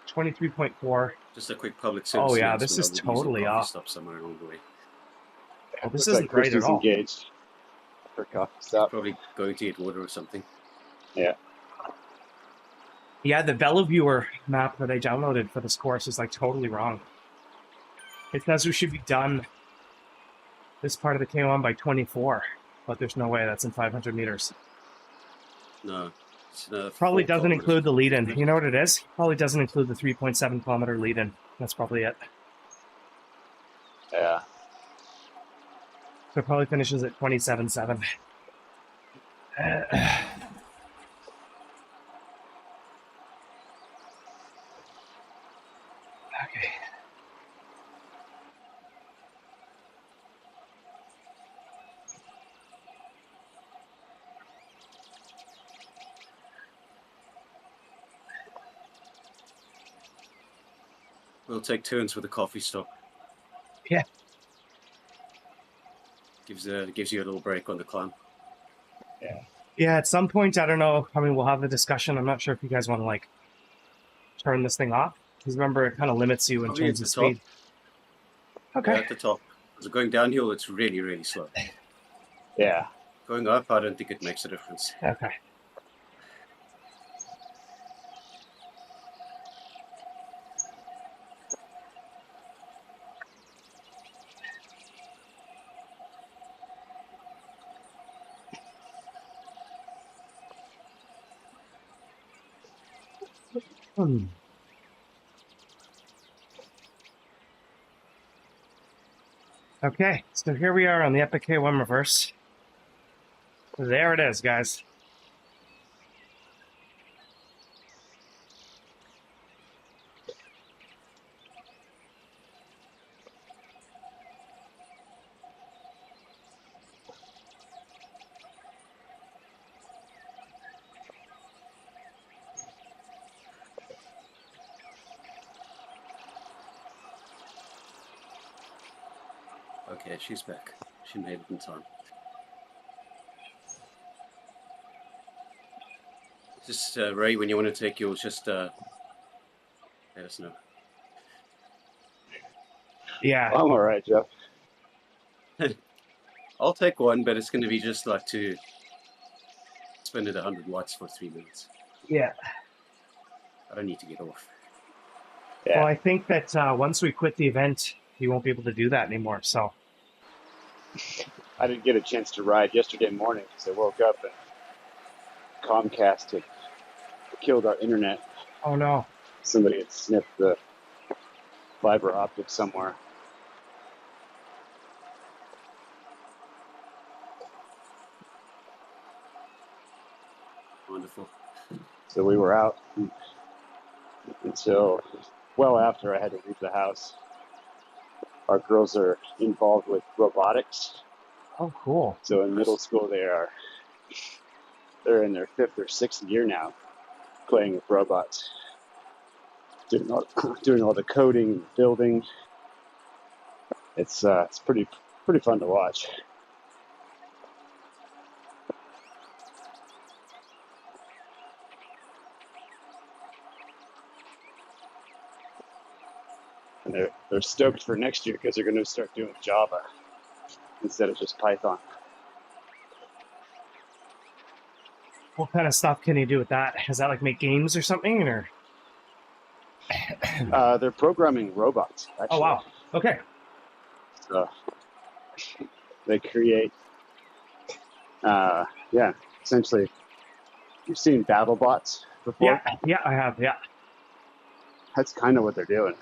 23.4. Just a quick public service. Oh yeah, this is totally off. Stop somewhere along the way. Oh, this isn't right at all. Engaged for coffee stop. Probably going to get water or something. Yeah. Yeah, the Belleviewer map that I downloaded for this course is like totally wrong. It says we should be done this part of the KOM by 24, but there's no way that's in 500 meters. No. Probably doesn't include the lead-in. You know what it is? Probably doesn't include the 3.7 kilometer lead-in. That's probably it. Yeah. So it probably finishes at 27.7. Okay. We'll take turns with the coffee stop. Yeah. Gives you a little break on the climb. Yeah. Yeah, at some point, I don't know. I mean, we'll have the discussion. I'm not sure if you guys want to, like, turn this thing off. Because remember, it kind of limits you in terms of speed. Okay. Yeah, at the top. So going downhill, it's really, really slow. Yeah. Going up, I don't think it makes a difference. Okay. Okay, so here we are on the Epic KOM Reverse. There it is, guys. Okay, she's back. She made it in time. Just, Ray, when you want to take yours, just let us know. Yeah. I'm all right, Jeff. I'll take one, but it's going to be just like to spend it 100 watts for 3 minutes. Yeah. I don't need to get off. Yeah. Well, I think that once we quit the event, you won't be able to do that anymore, so. I didn't get a chance to ride yesterday morning because I woke up and Comcast had killed our internet. Oh, no. Somebody had snipped the fiber optic somewhere. Wonderful. So we were out until well after I had to leave the house. Our girls are involved with robotics. Oh, cool. So in middle school, they're in their 5th or 6th year now, playing with robots, doing all the coding and building. It's pretty fun to watch. And they're stoked for next year because they're going to start doing Java instead of just Python. What kind of stuff can you do with that? Does that like make games or something, or? They're programming robots, actually. Oh, wow. Okay. So they create, essentially, you've seen BattleBots before? Yeah, I have, yeah. That's kind of what they're doing.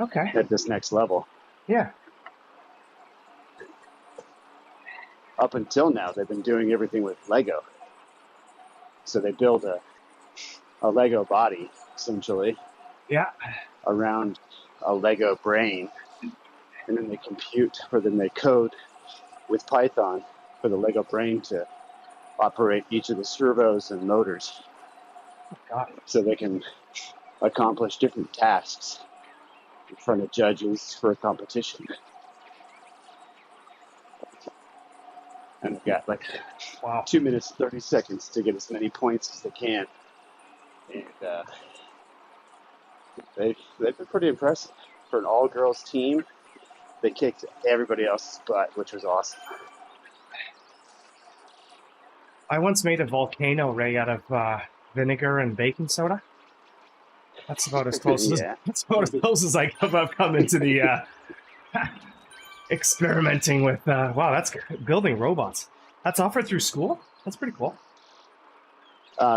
Okay. At this next level. Yeah. Up until now, they've been doing everything with Lego. So they build a Lego body, essentially. Yeah. Around a Lego brain. And then they compute, or then they code with Python for the Lego brain to operate each of the servos and motors. Oh, God. So they can accomplish different tasks in front of judges for a competition. And they've got like 2 minutes, 30 seconds to get as many points as they can. And they've been pretty impressive. For an all-girls team, they kicked everybody else's butt, which was awesome. I once made a volcano, Ray, out of vinegar and baking soda. That's about as close as I've come into the experimenting with. Wow, that's building robots. That's offered through school? That's pretty cool.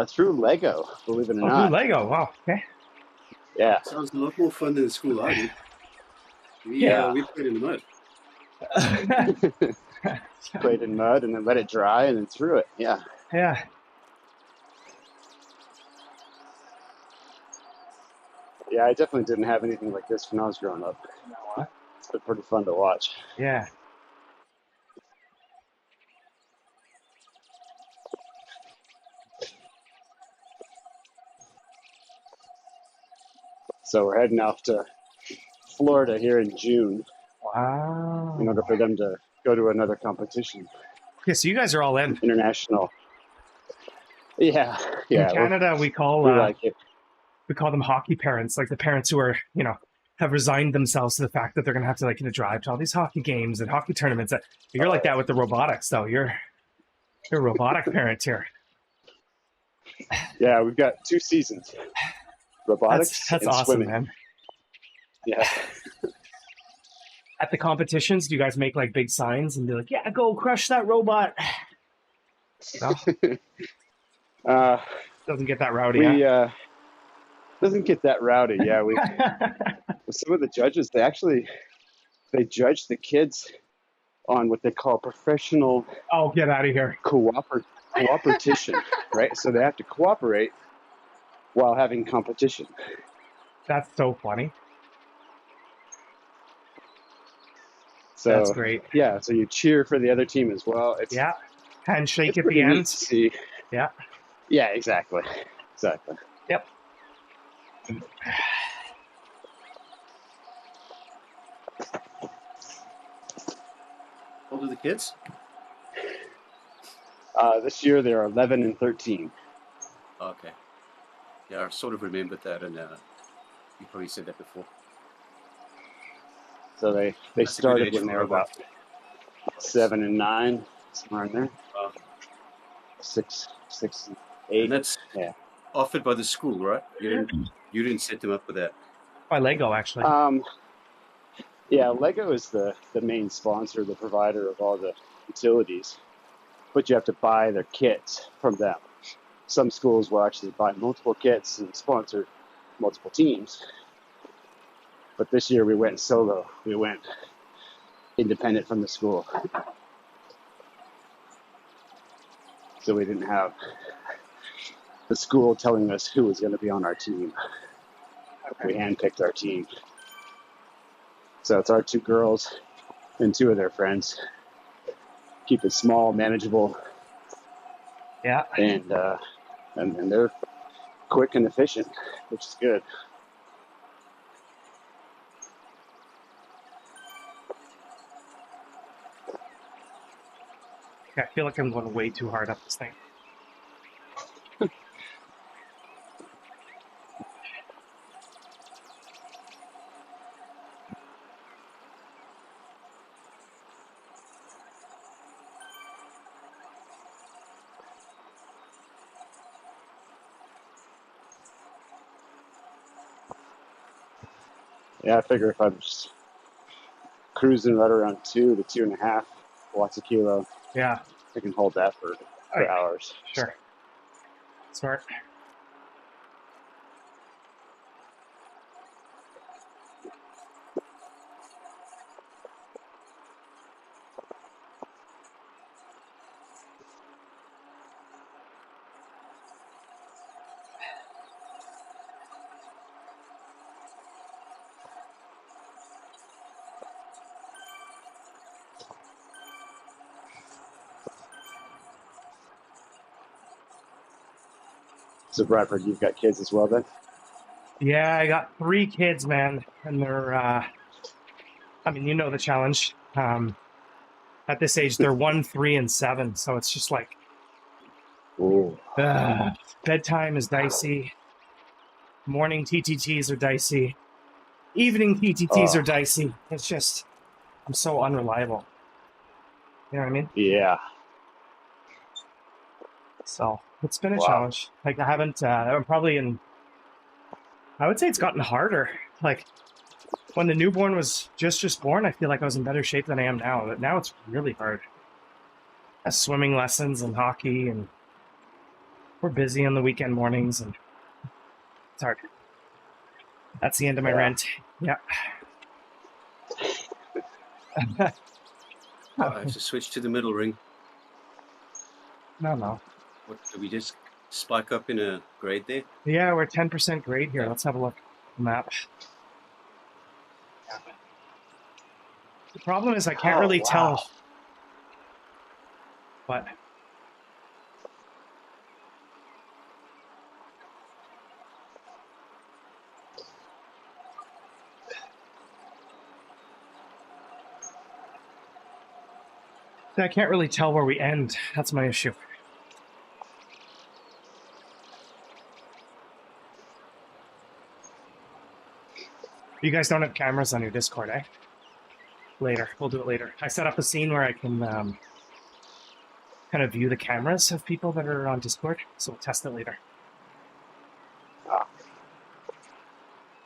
Through Lego, believe it or not. Through Lego, wow, okay. Yeah. Sounds a lot more fun than school I did. We played in the mud. Played in mud and then let it dry and then threw it. Yeah. Yeah. Yeah, I definitely didn't have anything like this when I was growing up. It's been pretty fun to watch. Yeah. So we're heading off to Florida here in June. Wow. In order for them to go to another competition. Okay, so you guys are all in. International. Yeah, In yeah. Canada, we call like it. we call them hockey parents, like the parents who are, have resigned themselves to the fact that they're going to have to drive to all these hockey games and hockey tournaments. You're like that with the robotics, though. You're a robotic parent here. Yeah, we've got 2 seasons: robotics That's and awesome, swimming. man. Yeah. At the competitions, do you guys make like big signs and be like, "Yeah, go crush that robot"? No? Doesn't get that rowdy. Doesn't get that rowdy. Yeah, we. Some of the judges, they judge the kids on what they call professional. Oh, get out of here! Cooperation, right? So they have to cooperate while having competition. That's so funny. So that's great. Yeah, so you cheer for the other team as well. Handshake at the end. See. Yeah. Yeah, exactly. Yep. How old are the kids? This year they're 11 and 13. Okay. Yeah, I sort of remembered that, and you probably said that before. So they started when they were about 7 and 9, somewhere in there. 6, and 8. And that's offered by the school, right? You didn't set them up with that. By Lego, actually. Yeah, Lego is the main sponsor, the provider of all the utilities, but you have to buy their kits from them. Some schools will actually buy multiple kits and sponsor multiple teams. But this year we went solo. We went independent from the school. So we didn't have the school telling us who was going to be on our team. We handpicked our team. So it's our 2 girls and 2 of their friends. Keep it small, manageable. Yeah. And they're quick and efficient, which is good. I feel like I'm going way too hard up this thing. Yeah, I figure if I'm just cruising right around 2 to 2.5 watts a kilo, yeah, I can hold that for hours. Sure. Smart. So Bradford, you've got kids as well then? Yeah, I got 3 kids, man, and they're, the challenge. At this age, they're 1, 3, and 7, so it's just like, bedtime is dicey. Morning TTTs are dicey. Evening TTTs are dicey. It's just, I'm so unreliable. You know what I mean? Yeah. So it's been a challenge. Like I'm probably I would say it's gotten harder. Like when the newborn was just born, I feel like I was in better shape than I am now. But now it's really hard. Swimming lessons and hockey, and we're busy on the weekend mornings, and it's hard. That's the end of my rant. Yeah. I have to switch to the middle ring. No. What, did we just spike up in a grade there? Yeah, we're 10% grade here. Let's have a look at the map. The problem is I can't really tell. What? I can't really tell where we end. That's my issue. You guys don't have cameras on your Discord, eh? Later. We'll do it later. I set up a scene where I can kind of view the cameras of people that are on Discord, so we'll test it later.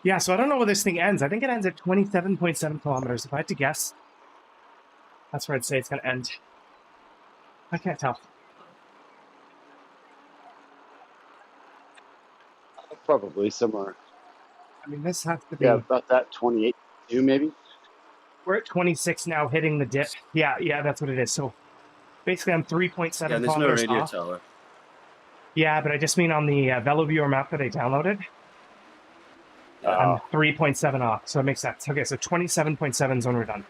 Yeah, so I don't know where this thing ends. I think it ends at 27.7 kilometers. If I had to guess, that's where I'd say it's going to end. I can't tell. Probably somewhere. I mean, this has to be... Yeah, about that 28, maybe? We're at 26 now, hitting the dip. Yeah, that's what it is. So basically, I'm 3.7 there's kilometers no radio off. tower. Yeah, but I just mean on the VeloViewer map that I downloaded, I'm 3.7 off, so it makes sense. Okay, so 27.7 is when we're done.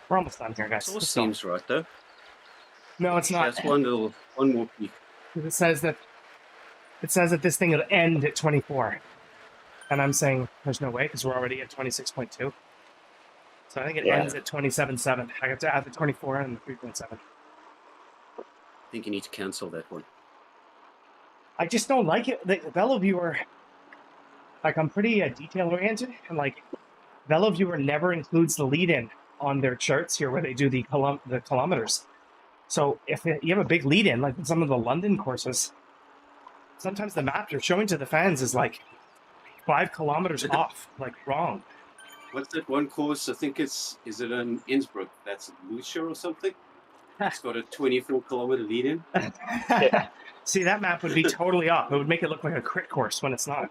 We're almost done here, guys. It all seems right, though. No, it's not. That's one more peak. It says that this thing will end at 24. And I'm saying there's no way, because we're already at 26.2. So I think it ends at 27.7. I have to add the 24 and the 3.7. I think you need to cancel that one. I just don't like it. The VeloViewer, like, I'm pretty detail-oriented, and, like, VeloViewer never includes the lead-in on their charts here where they do the kilometers. So if you have a big lead-in, like in some of the London courses, sometimes the map you're showing to the fans is, like, 5 kilometers off, like, wrong. What's that one course? I think is it in Innsbruck? That's Lucia or something? It's got a 24-kilometer lead-in. Yeah. See, that map would be totally off. It would make it look like a crit course when it's not.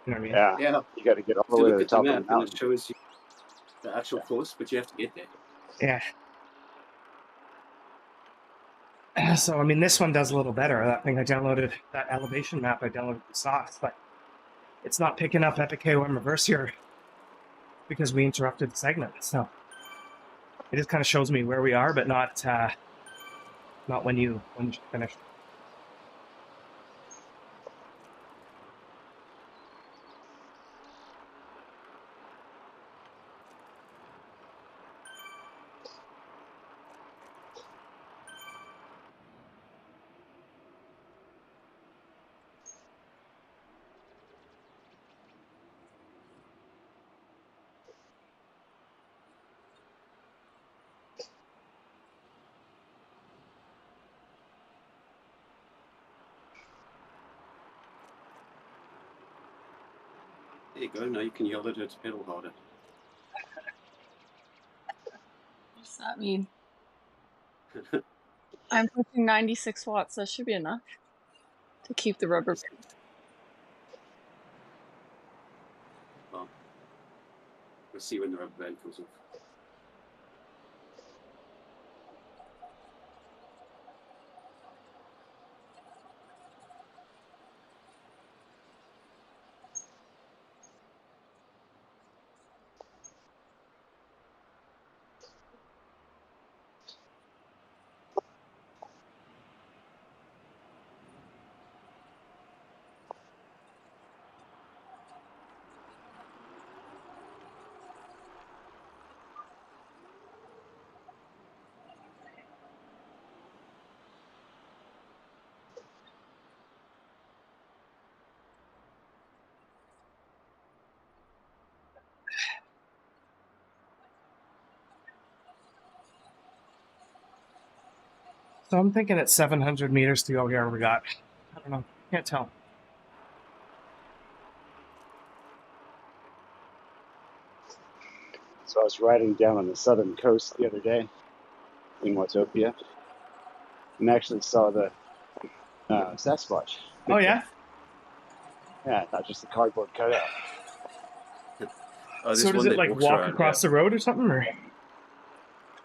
You know what I mean? Yeah. You got to get all the way to the top of the mountain. And it shows you the actual course, but you have to get there. Yeah. So, I mean, this one does a little better. That thing I downloaded, that elevation map I downloaded from Socks, but it's not picking up Epic KOM Reverse here because we interrupted the segment. So it just kind of shows me where we are, but not when you finish. There you go. Now you can yell at it to pedal harder. What does that mean? I'm pushing 96 watts. That should be enough to keep the rubber. Well, we'll see when the rubber band comes off. So I'm thinking it's 700 meters to go here. We got, I don't know, can't tell. So I was riding down on the southern coast the other day in Watopia and actually saw the Sasquatch. Oh, yeah? Yeah, not just the cardboard cutout. So does it, like, walk across the road or something?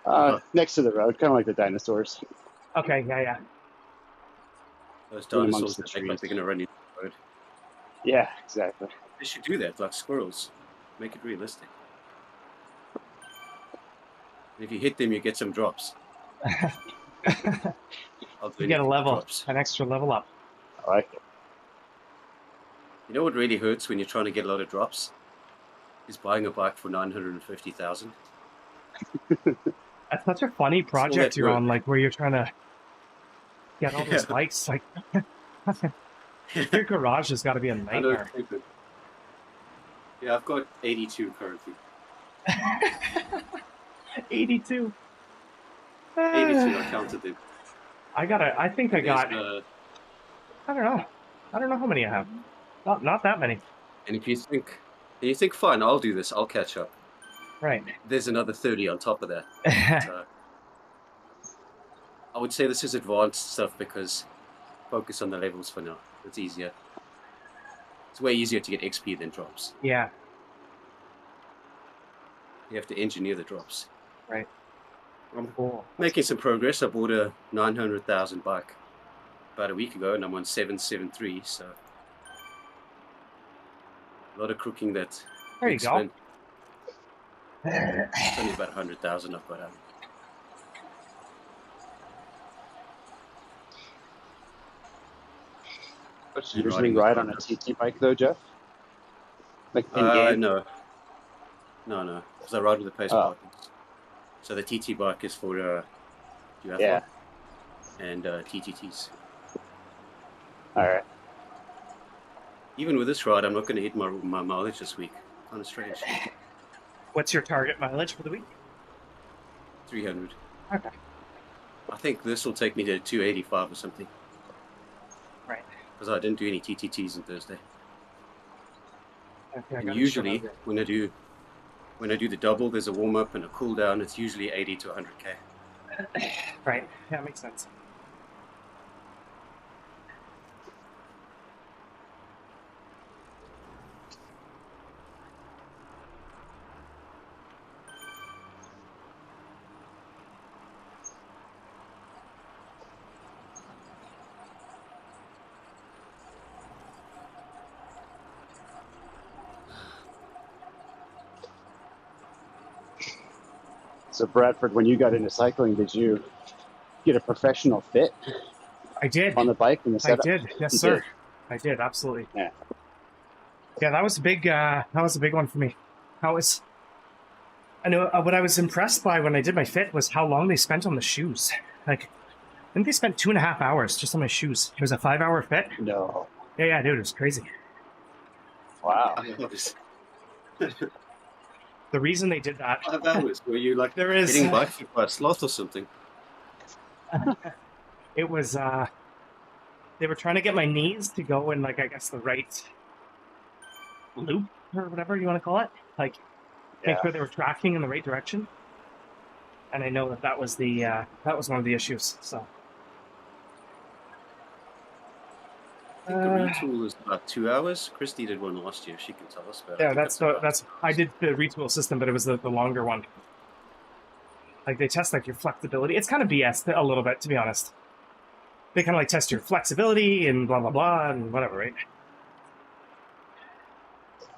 Or? Next to the road, kind of like the dinosaurs. Okay, yeah. Those dinosaurs that look like they're going to run into the road. Yeah, exactly. They should do that, like squirrels. Make it realistic. And if you hit them, you get some drops. You get a level, an extra level up. I like it. You know what really hurts when you're trying to get a lot of drops? Is buying a bike for 950,000. That's such a funny project you're on, like where you're trying to get all those bikes. Like, your garage has got to be a nightmare. Yeah, I've got 82 currently. 82. 82, I counted them. I think I got, I don't know. I don't know how many I have. Not that many. And if you think, fine, I'll do this, I'll catch up. Right. There's another 30 on top of that. So, I would say this is advanced stuff because focus on the levels for now. It's easier. It's way easier to get XP than drops. Yeah. You have to engineer the drops. Right. I'm Cool. making some progress. I bought a 900,000 bike about a week ago, and I'm on 773. So a lot of crooking that. There you go. It's only about 100,000 I've got out. But you usually ride on a TT bike though, Jeff? Like in game? No, because I ride with the pace partners. So the TT bike is for duathlon and TTTs. All right. Even with this ride, I'm not going to hit my mileage this week. Kind of strange. What's your target mileage for the week? 300. Okay. I think this will take me to 285 or something. Right. Because I didn't do any TTTs on Thursday. Okay, and usually, when I do the double, there's a warm up and a cool down. It's usually 80 to 100k. Right. Yeah, makes sense. So Bradford, when you got into cycling, did you get a professional fit? I did. On the bike and the setup? I did. Yes, sir. I did. Absolutely. Yeah. Yeah, that was a big one for me. I know what I was impressed by when I did my fit was how long they spent on the shoes. Like, I think they spent 2.5 hours just on my shoes. It was a 5-hour fit. No. Yeah, dude, it was crazy. Wow. The reason they did that. 5 hours? Were you like getting bike fit by a sloth or something? It was, they were trying to get my knees to go in, like, I guess the right loop or whatever you want to call it. Like, make sure they were tracking in the right direction. And I know that was one of the issues. So. I think the retool is about 2 hours. Kristy did one last year. She can tell us about it. Yeah, I did the retool system, but it was the longer one. Like, they test, like, your flexibility. It's kind of BS a little bit, to be honest. They kind of, like, test your flexibility and blah, blah, blah, and whatever, right?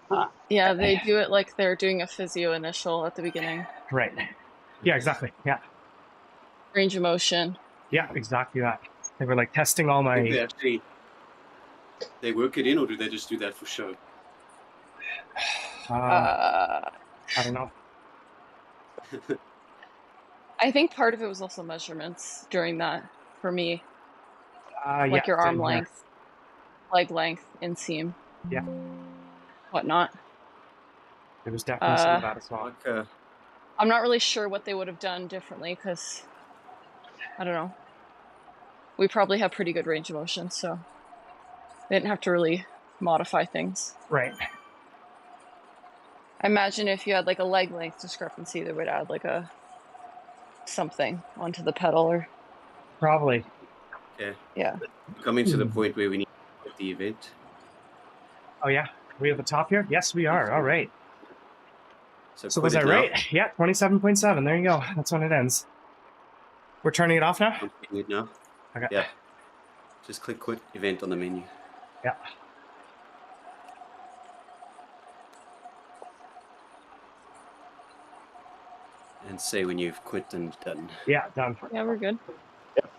Huh. Yeah, they do it like they're doing a physio initial at the beginning. Right. Yeah, exactly. Yeah. Range of motion. Yeah, exactly that. They were, like, testing all my... They work it in, or do they just do that for show? I don't know. I think part of it was also measurements during that for me. Like your arm length, leg length, inseam. Yeah. Whatnot. There was definitely some of that as well. I'm not really sure what they would have done differently because, I don't know. We probably have pretty good range of motion, so they didn't have to really modify things. Right. I imagine if you had like a leg length discrepancy, they would add like a something onto the pedal or... Probably. Yeah. Coming to the point where we need to put the event. Oh, yeah? Are we at the top here? Yes, we are. All right. So was I right? Yeah, 27.7. There you go. That's when it ends. We're turning it off now? I'm clicking it now. Okay. Yeah. Just click quit event on the menu. Yeah. And say when you've quit and done. Yeah, done. Yeah, we're good. Yep.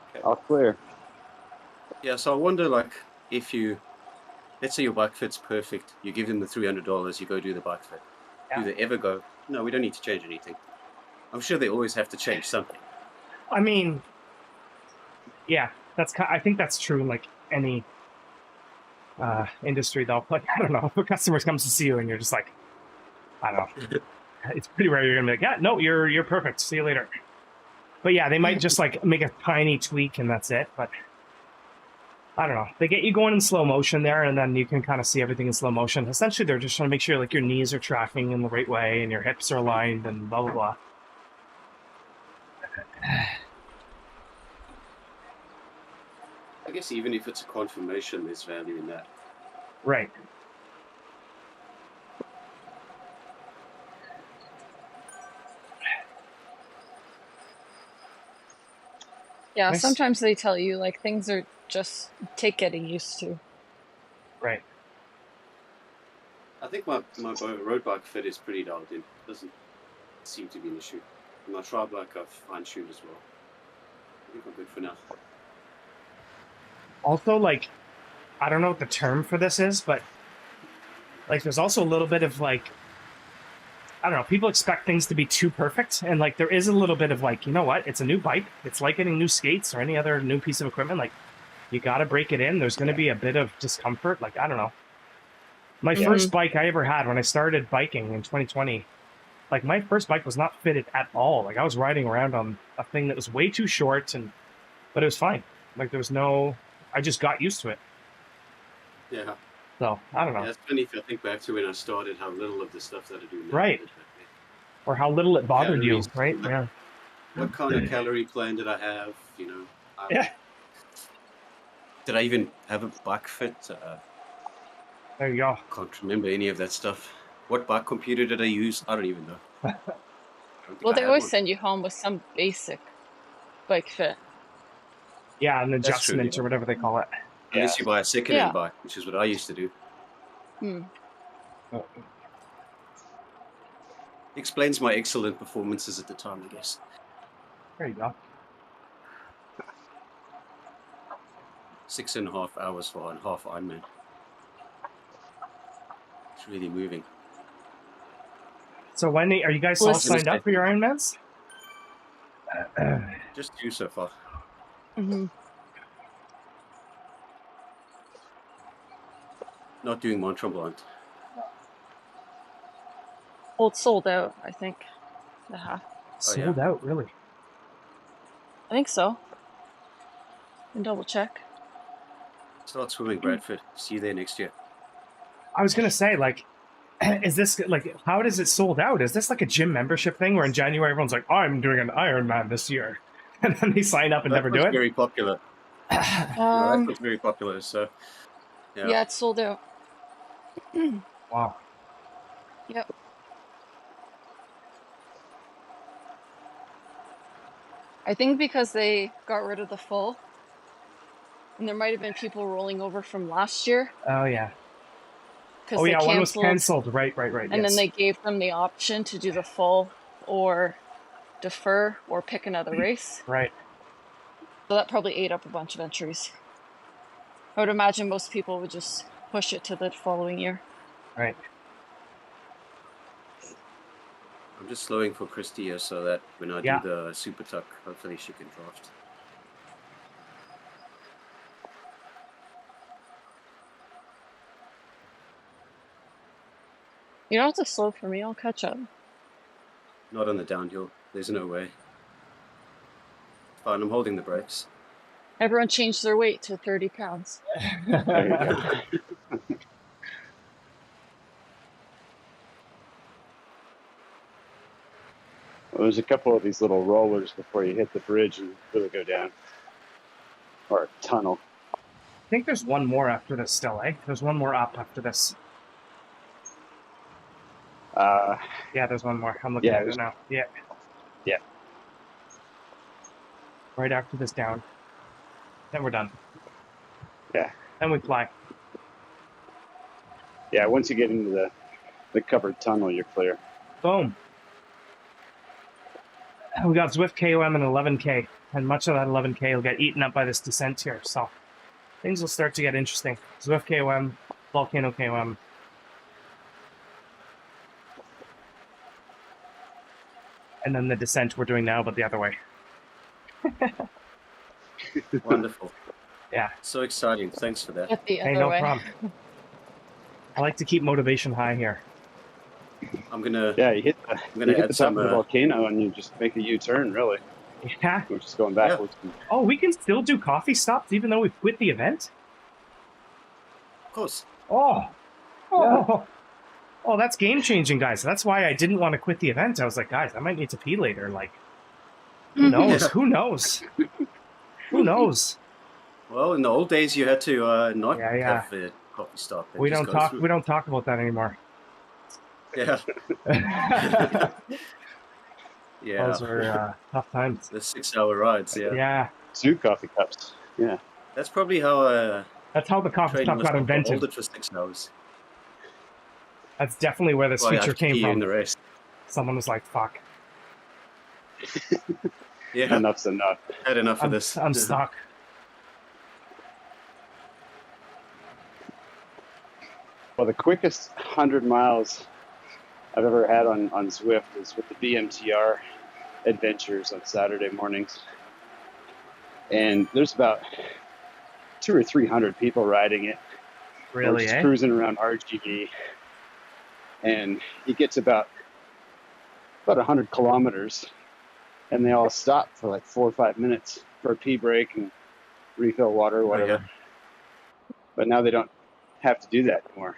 Okay. All clear. Yeah, so I wonder, like, if you, let's say your bike fit's perfect, you give them the $300, you go do the bike fit. Yeah. Do they ever go, no, we don't need to change anything? I'm sure they always have to change something. I mean, yeah, I think that's true in, like, any industry though. Like, I don't know, if a customer comes to see you and you're just like, I don't know. It's pretty rare you're gonna be like, yeah, no, you're perfect. See you later. But yeah, they might just like make a tiny tweak and that's it. But I don't know. They get you going in slow motion there, and then you can kind of see everything in slow motion. Essentially, they're just trying to make sure like your knees are tracking in the right way and your hips are aligned and blah blah blah. I guess even if it's a confirmation, there's value in that. Right. Yeah, Nice. sometimes they tell you like things are just take getting used to. Right. I think my road bike fit is pretty dialed in. Doesn't seem to be an issue. My tri bike I've fine-tuned as well. I think I'm good for now. Also, like, I don't know what the term for this is, but like, there's also a little bit of like, I don't know, people expect things to be too perfect, and like, there is a little bit of like, you know what? It's a new bike. It's like getting new skates or any other new piece of equipment. Like, you got to break it in. There's going to be a bit of discomfort. Like, I don't know. My first bike I ever had when I started biking in 2020, like my first bike was not fitted at all. Like I was riding around on a thing that was way too short, but it was fine. Like there was no, I just got used to it. Yeah. So I don't know. Yeah, it's funny if I think back to when I started, how little of the stuff that I do now. Right. Or how little it bothered you, right? Yeah. What kind of calorie plan did I have? You know. Yeah. Did I even have a bike fit? There you go. Can't remember any of that stuff. What bike computer did I use? I don't even know. Well, they always send you home with some basic bike fit. Yeah, an adjustment or whatever they call it. Unless you buy a second-hand bike, which is what I used to do. Explains my excellent performances at the time, I guess. There you go. 6.5 hours for a half Ironman. It's really moving. So when are you guys all signed up for your Ironmans? Just 2 so far. Not doing Mont Tremblant. Well, it's sold out, I think. The half. Sold out, really? I think so. Can double check. Start swimming, Bradford. See you there next year. I was gonna say, like, is this like how does it sold out? Is this like a gym membership thing where in January everyone's like, oh, I'm doing an Ironman this year, and then they sign up and never do it? Very popular. That was very popular. So yeah, it's sold out. Wow. Yep. I think because they got rid of the full, and there might have been people rolling over from last year. Oh yeah. Oh yeah, one was canceled. Right. And then they gave them the option to do the full or defer or pick another race. Right. So that probably ate up a bunch of entries. I would imagine most people would just push it to the following year. Right. I'm just slowing for Kristy here so that when I do the super tuck, hopefully she can draft. You don't have to slow for me, I'll catch up. Not on the downhill. There's no way. Fine, I'm holding the brakes. Everyone changed their weight to 30 pounds. There you go. Well, there's a couple of these little rollers before you hit the bridge and really go down. Or a tunnel. I think there's one more after this still, eh? There's one more up after this. Yeah, there's one more. I'm looking at it now. Yeah. Right after this down. Then we're done. Yeah. Then we fly. Yeah, once you get into the covered tunnel, you're clear. Boom. We got Zwift KOM and 11K, and much of that 11K will get eaten up by this descent here, so things will start to get interesting. Zwift KOM, Volcano KOM. And then the descent we're doing now, but the other way. Wonderful. Yeah. So exciting. Thanks for that. Get the Hey, other no way. problem. I like to keep motivation high here. I'm gonna Yeah, you hit gonna the add top some. of the volcano and you just make a U-turn. Really, Yeah. we're just going Yeah. backwards. Oh, we can still do coffee stops even though we quit the event? Of course. Oh. Oh. Oh, that's game-changing, guys. That's why I didn't want to quit the event. I was like, guys, I might need to pee later. Like, who knows? Yeah. Who knows? Who knows? Well, in the old days, you had to not Yeah. have a coffee stop and We just don't go talk. through. We don't talk about that anymore. Yeah. Yeah. Those were tough times. The 6-hour rides. Yeah. Yeah, 2 coffee cups. Yeah. That's probably how that's how the coffee training stuff got myself to hold invented. it for 6 hours. That's definitely where this Well, I feature have to came pee in from. the rest. Someone was like, "Fuck, Yeah. Enough's enough. Had enough of this. I'm stuck." Well, the quickest 100 miles I've ever had on Zwift is with the BMTR adventures on Saturday mornings. And there's about 200 or 300 people riding it. We're Really, just eh? cruising around RGV. And it gets about 100 kilometers. And they all stop for like 4 or 5 minutes for a pee break and refill water or whatever. Oh, yeah. But now they don't have to do that anymore.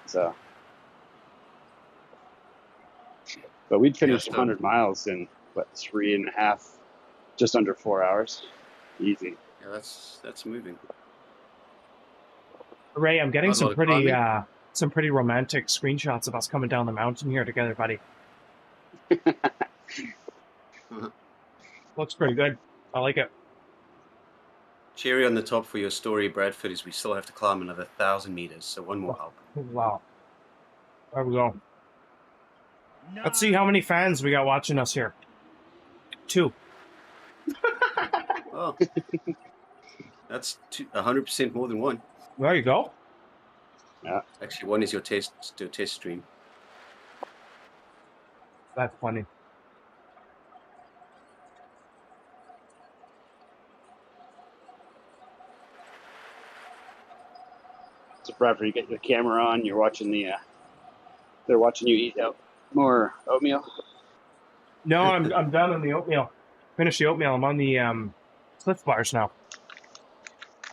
So, but we'd finished 100 miles in what, 3.5, just under 4 hours, easy. Yeah, that's moving. Ray, I'm getting Not a lot of some pretty romantic screenshots of us coming down the mountain here together, buddy. Looks pretty good. I like it. Cherry on the top for your story, Bradford, is we still have to climb another 1,000 meters, so one more up. Wow. There we go. Let's see how many fans we got watching us here. 2. Oh, that's 100% more than one. There you go. Yeah. Actually, one is your test stream. That's funny. So Bradford, you get the camera on, you're watching they're watching you eat more oatmeal. No, I'm done on the oatmeal. Finished the oatmeal. I'm on the Cliff bars now.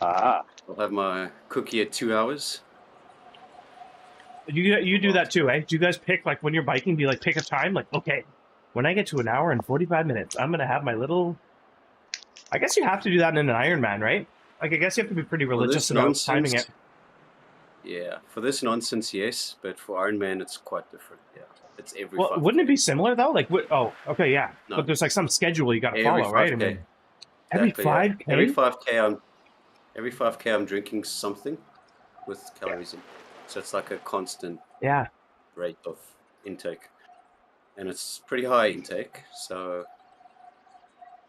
Ah. I'll have my cookie at 2 hours. You do that too, eh? Do you guys pick, like, when you're biking, do you, like, pick a time? Like, okay, when I get to 1 hour and 45 minutes, I'm going to have my little... I guess you have to do that in an Ironman, right? Like, I guess you have to be pretty religious about timing it. Yeah, for this nonsense, yes, but for Ironman, it's quite different. Yeah, it's every. Well, 5K. wouldn't it be similar though? Like, oh, okay, yeah, No. but there's like some schedule you got to Every follow, right? I 5K. mean, every Exactly, yeah. 5K. Every 5K, I'm drinking something with calories in, so it's like a constant rate of intake, and it's pretty high intake. So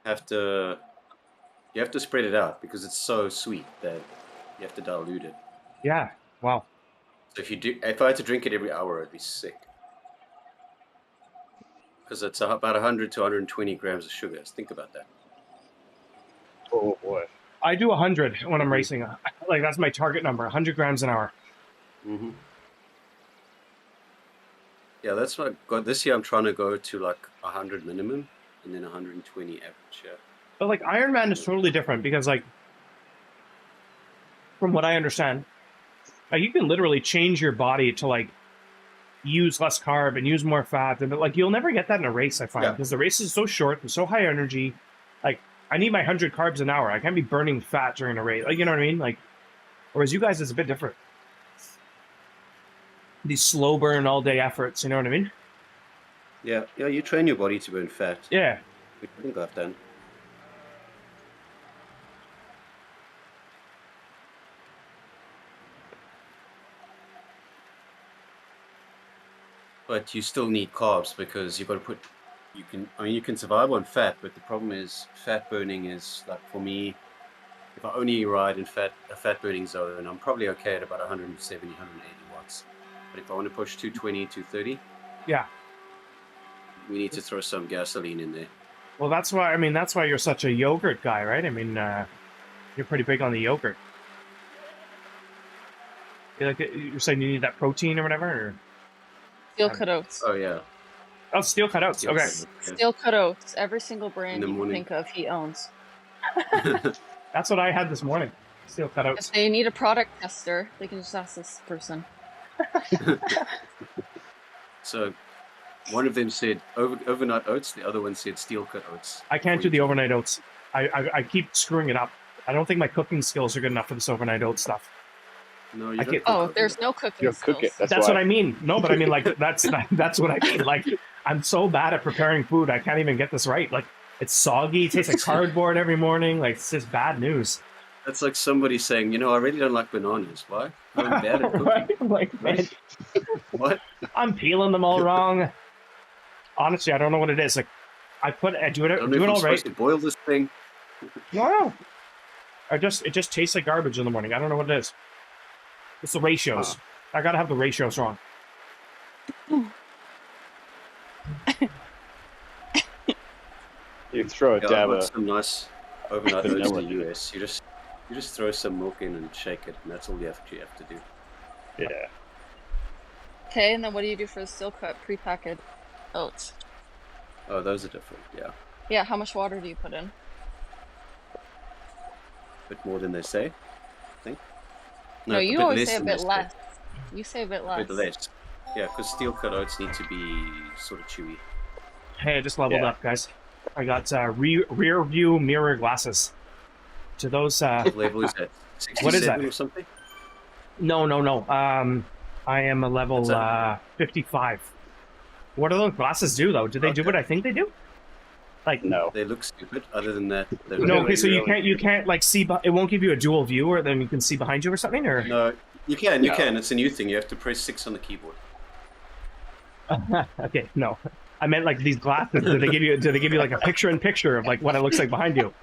you have to spread it out because it's so sweet that you have to dilute it. Yeah. Wow. So if I had to drink it every hour, I'd be sick. Because it's about 100 to 120 grams of sugar. Think about that. Oh boy. I do 100 when I'm racing. Like, that's my target number, 100 grams an hour. Mm-hmm. Yeah, that's what I got. This year I'm trying to go to like 100 minimum and then 120 average. Yeah. But like Ironman is totally different because, like, from what I understand, like, you can literally change your body to, like, use less carb and use more fat, and like, you'll never get that in a race, I find, because the race is so short and so high energy. Like, I need my 100 carbs an hour. I can't be burning fat during a race. Like, you know what I mean? Like, whereas you guys, it's a bit different. These slow burn all day efforts, you know what I mean? Yeah, you train your body to burn fat. Yeah. Which I think I've done. But you still need carbs because you've got to put. You can survive on fat, but the problem is fat burning is, like, for me, if I only ride in a fat burning zone, I'm probably okay at about 170, 180 watts. But if I want to push 220, 230, we need to throw some gasoline in there. Well, that's why you're such a yogurt guy, right? I mean, You're pretty big on the yogurt. You're saying you need that protein or whatever? Or? Steel cut oats. Oh yeah. Oh, steel cutouts. Steel Okay. cut oats, yeah. Steel cut oats. Every single In brand the you can morning. think of, he owns. That's what I had this morning. Steel If cutouts. they need a product tester, they can just ask this person. So, one of them said overnight oats. The other one said steel cut oats. I can't do the overnight oats. I keep screwing it up. I don't think my cooking skills are good enough for this overnight oat stuff. No, you I don't. can't- Oh, there's no cooking You'll skills. cook it. That's what I mean. No, but I mean, like, that's what I mean. Like, I'm so bad at preparing food, I can't even get this right. Like, it's soggy, it tastes like cardboard every morning. Like, it's just bad news. That's like somebody saying, I really don't like bananas. Why? I'm bad at cooking. Right? Like, man, What? I'm peeling them all wrong. Honestly, I don't know what it is. Like, I do I it don't know if all I'm right. supposed to boil this thing. No. It just tastes like garbage in the morning. I don't know what it is. It's the ratios. I gotta have the ratios wrong. You throw a Yeah, dab I've got of some nice overnight oats in vanilla. the US. You just throw some milk in and shake it, and that's all you have to do. Yeah. Okay, and then what do you do for the steel cut prepackaged oats? Oh, those are different. Yeah, Yeah, how much water do you put in? a bit more than they say. I think. No, a you bit always less say a than bit they less. You say a bit A less. bit less. Yeah, because steel cut oats need to be sort of chewy. Hey, I just leveled Yeah. up, guys. I got rear view mirror glasses. To those What level is that? 67 What is that? or something? no. I am a level What's that? 55. What do those glasses do though? Do they do Okay. what I think they do? Like No. They look stupid. Other than that, they're no, really, okay, so really you can't like see. It won't give you a dual view, or then you can see behind you or something, or No, you can. You No. can. It's a new thing. You have to press 6 on the keyboard. okay, no. I meant like these glasses. Do they give you like a picture in picture of like what it looks like behind you?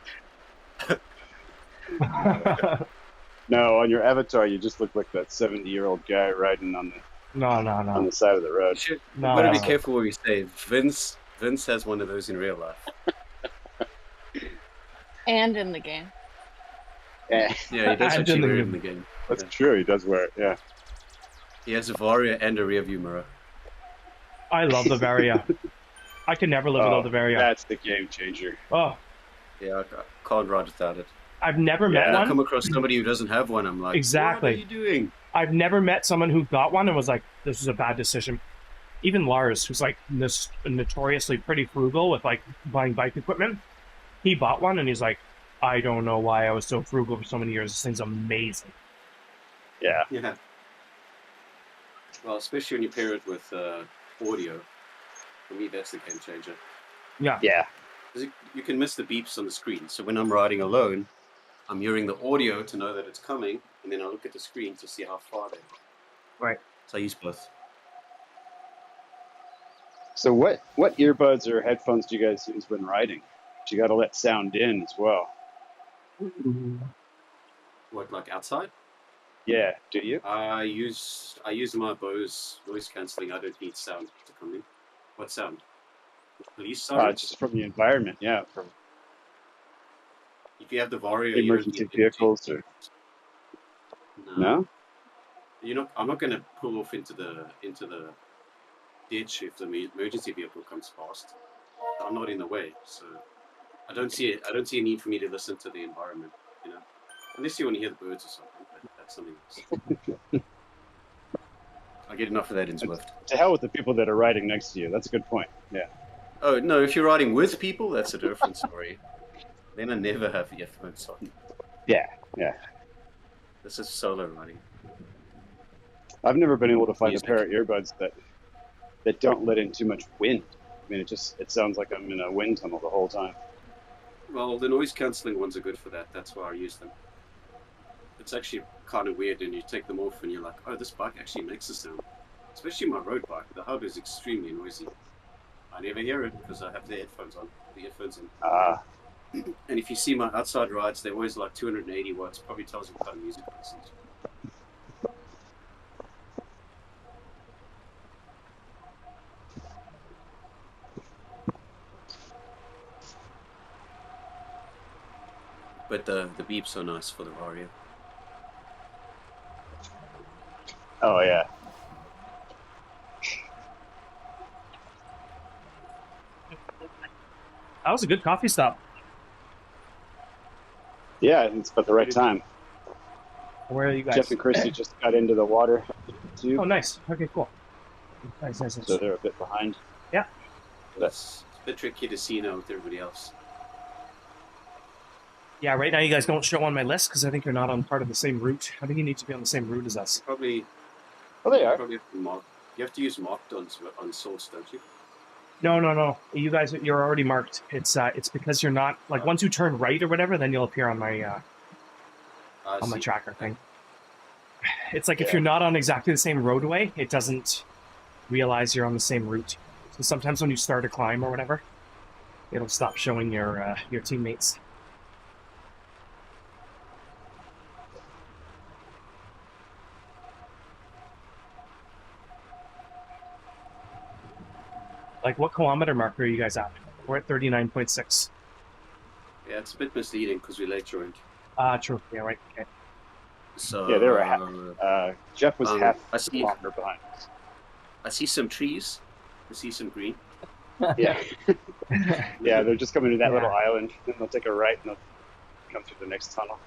No, on your avatar, you just look like that 70-year-old guy riding on No. the side of the You road. should. No, You gotta no, be no. careful what you say. Vince has one of those in real life. And in the game. Eh, Yeah, he does And actually in the wear it game. in the game. that's Yeah. true. He does wear it. Yeah. He has a Varia and a rear view mirror. I love the Varia. I can never live without the Varia. That's the game changer. Oh, Yeah, I can't ride without it. I've never Yeah. met When I one. come across somebody who doesn't have one, I'm like, Exactly. What are you doing? I've never met someone who got one and was like, "This is a bad decision." Even Lars, who's like notoriously pretty frugal with like buying bike equipment, he bought one and he's like, "I don't know why I was so frugal for so many years. This thing's amazing." Yeah. Yeah. Well, especially when you pair it with audio. For me, that's the game changer. Yeah, Yeah. 'Cause you can miss the beeps on the screen. So when I'm riding alone, I'm hearing the audio to know that it's coming, and then I look at the screen to see how far they are. right. So I use both. So what earbuds or headphones do you guys use when riding? You got to let sound in as well. What, like outside? Yeah. Do you? I use my Bose noise cancelling. I don't need sound to come in. What sound? Police sirens? Just from the environment. Yeah. From If you have the Vario, you don't emergency need vehicles or no? I'm not going to pull off into the ditch if the emergency vehicle comes past. I'm not in the way, so I don't see a need for me to listen to the environment. Unless you want to hear the birds or something, but that's something else. I get enough of that in Zwift. To hell with the people that are riding next to you. That's a good point. Yeah. Oh no, if you're riding with people, that's a different story. Then I never have earphones on. Yeah. Yeah. This is solo riding. I've never been able to find Music. a pair of earbuds that don't let in too much wind. I mean, it sounds like I'm in a wind tunnel the whole time. Well, the noise cancelling ones are good for that. That's why I use them. It's actually kind of weird, and you take them off, and you're like, "Oh, this bike actually makes a sound." Especially my road bike. The hub is extremely noisy. I never hear it because I have the earphones in. And if you see my outside rides, they're always like 280 watts. Probably tells you what kind of music I listen to. But the beeps are nice for the Vario. Oh yeah. That was a good coffee stop. Yeah, it's about the right time. Where are you guys? Jeff and Kristy just got into the water too. Oh, nice. Okay, cool. Nice, nice, nice. So they're a bit behind. Yeah. It's a bit tricky to see now with everybody else. Yeah, right now you guys don't show on my list because I think you're not on part of the same route. I think you need to be on the same route as us. Probably. Oh, they are. Probably have to mark. You have to use marked on source, don't you? No. You guys, you're already marked. It's because you're not like once you turn right or whatever, then you'll appear on my my tracker thing. It's like if you're not on exactly the same roadway, it doesn't realize you're on the same route. So sometimes when you start a climb or whatever, it'll stop showing your teammates. Like, what kilometer marker are you guys at? We're at 39.6. Yeah, it's a bit misleading because we late joined. True. Yeah, right. Okay. So Yeah, they were half. Jeff was half I see. kilometer behind. I see some trees. I see some green. Yeah. Yeah, they're just coming to that Yeah. little island, then they'll take a right and they'll come through the next tunnel.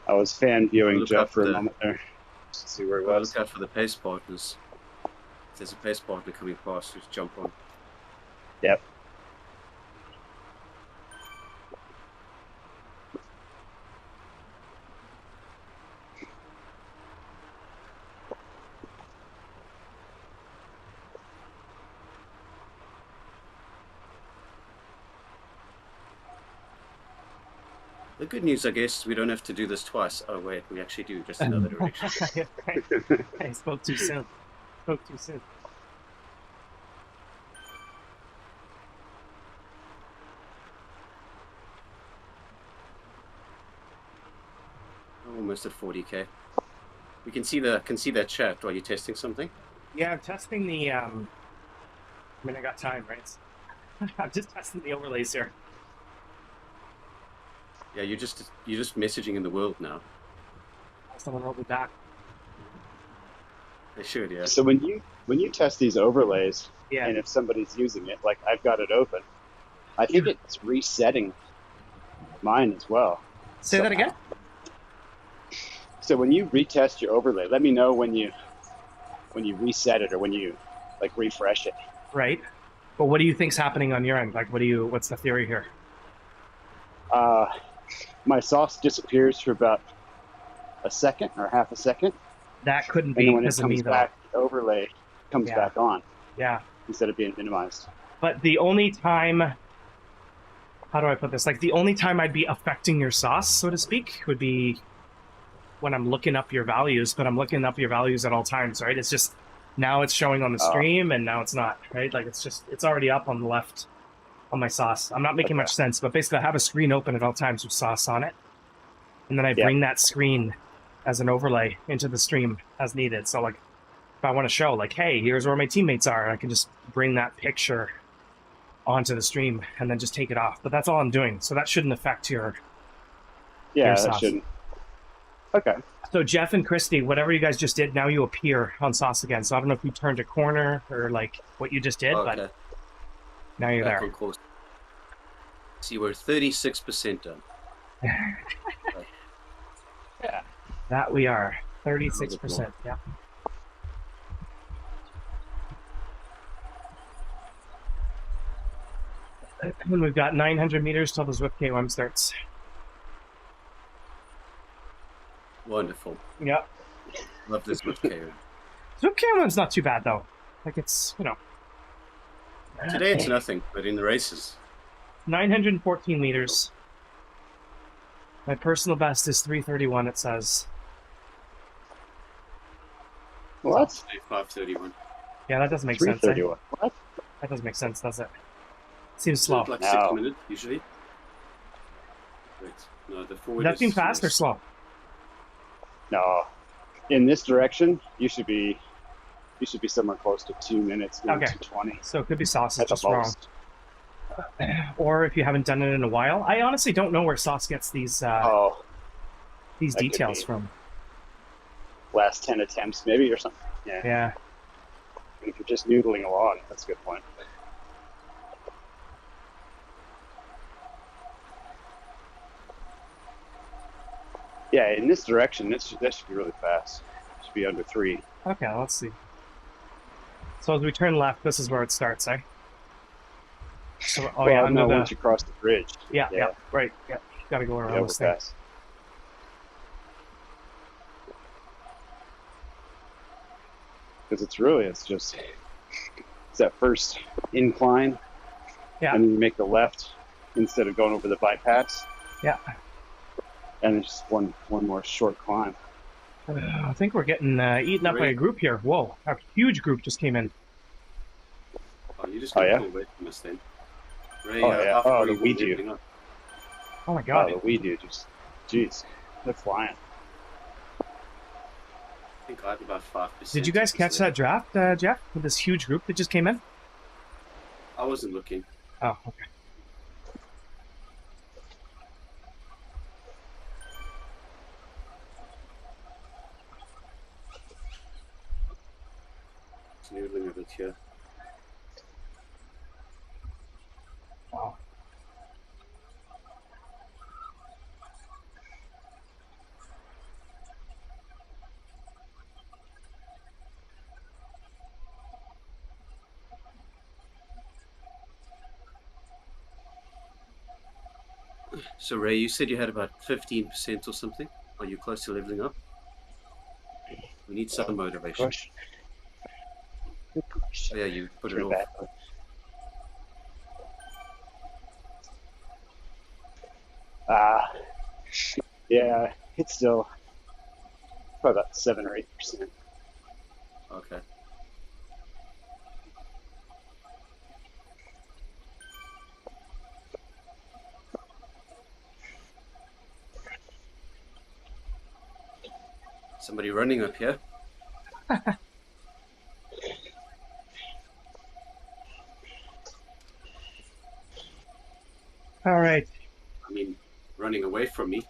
I was fan viewing Look Jeff up for a the- moment there, just to see where he Well, was. look out for the pace partners. If there's a pace partner coming past, just jump on. Yep. The good news, I guess, is we don't have to do this twice. Oh wait, we actually do, just in other directions. Yeah, right. I spoke too soon. Spoke too soon. Almost at 40k. We can see that chat while you're testing something. Yeah, I'm testing the. I mean, I got time, right? I'm just testing the overlays here. Yeah, you're just messaging in the world now. Someone wrote me back. They should, yeah. So when you test these overlays, Yeah. and if somebody's using it, like I've got it open, I think it's resetting mine as well. Say that again. So when you retest your overlay, let me know when you reset it or when you like refresh it. Right. But what do you think's happening on your end? Like, what's the theory here? My sauce disappears for about a second or half a second, That couldn't and be then when it because of me, comes though. back, the overlay comes Yeah. back on Yeah. instead of being minimized. But the only time, how do I put this? Like, the only time I'd be affecting your sauce, so to speak, would be when I'm looking up your values, but I'm looking up your values at all times, right? It's just, now it's showing on the stream and now it's not, right? Like, it's already up on the left on my sauce. I'm not making much sense, but basically I have a screen open at all times with sauce on it. And then I bring that screen as an overlay into the stream as needed. So, like, if I want to show, like, hey, here's where my teammates are, I can just bring that picture onto the stream and then just take it off. But that's all I'm doing. So that shouldn't affect your Yeah, that sauce. shouldn't. Okay. So Jeff and Kristy, whatever you guys just did, now you appear on sauce again. So I don't know if you turned a corner or like what you just did, but now you're Back there. on course. See, we're 36% done. Yeah. That we are. 36%. Yeah. And we've got 900 meters till the Zwift KOM starts. Wonderful. Yep. Love this with KO. Zwift KOM's not too bad though. Like it's, Today it's nothing, but in the races. 914 meters. My personal best is 331, it says. What? 531. Yeah, that doesn't make sense. 331. What? That doesn't make sense, does it? Seems slow. Like No. 6 minutes usually. Wait, no, the forward Does that is seem fast or slow? No. In this direction, you should be You should be somewhere close to 2 minutes, maybe Okay. 2:20 So it could be sauce is at the just wrong. most. Or if you haven't done it in a while. I honestly don't know where sauce gets these Oh, that could details be from. last 10 attempts maybe or something. Yeah. Yeah. And if you're just noodling along, that's a good point. Yeah, in this direction, that should be really fast. It should be under 3. Okay, let's see. So as we turn left, this is where it starts, eh? So, oh well, yeah, under no, the... once you cross the bridge. Yeah, right. Yeah, gotta go around Yeah, we're this thing. fast. Because it's that first incline. Yeah. And you make the left instead of going over the bypass. Yeah. And it's just one more short climb. I think we're getting eaten up by a group here. Whoa, a huge group just came in. Oh, you just got to pull away from this thing. Ray, yeah. how Oh, far the are you weed leveling you. up? Oh my god. Oh, the weed dude. Jeez. They're flying. I think I have about 5%. Did you guys catch that draft, Jeff? With this huge group that just came in? I wasn't looking. Oh, okay. It's noodling a bit here. Wow. So Ray, you said you had about 15% or something. Are you close to leveling up? We need some motivation. Push. Good push. Oh, yeah, you put it Turn off. back. Yeah, it's still probably about 7 or 8%. Okay. Somebody running up here. All right. I mean, running away from me.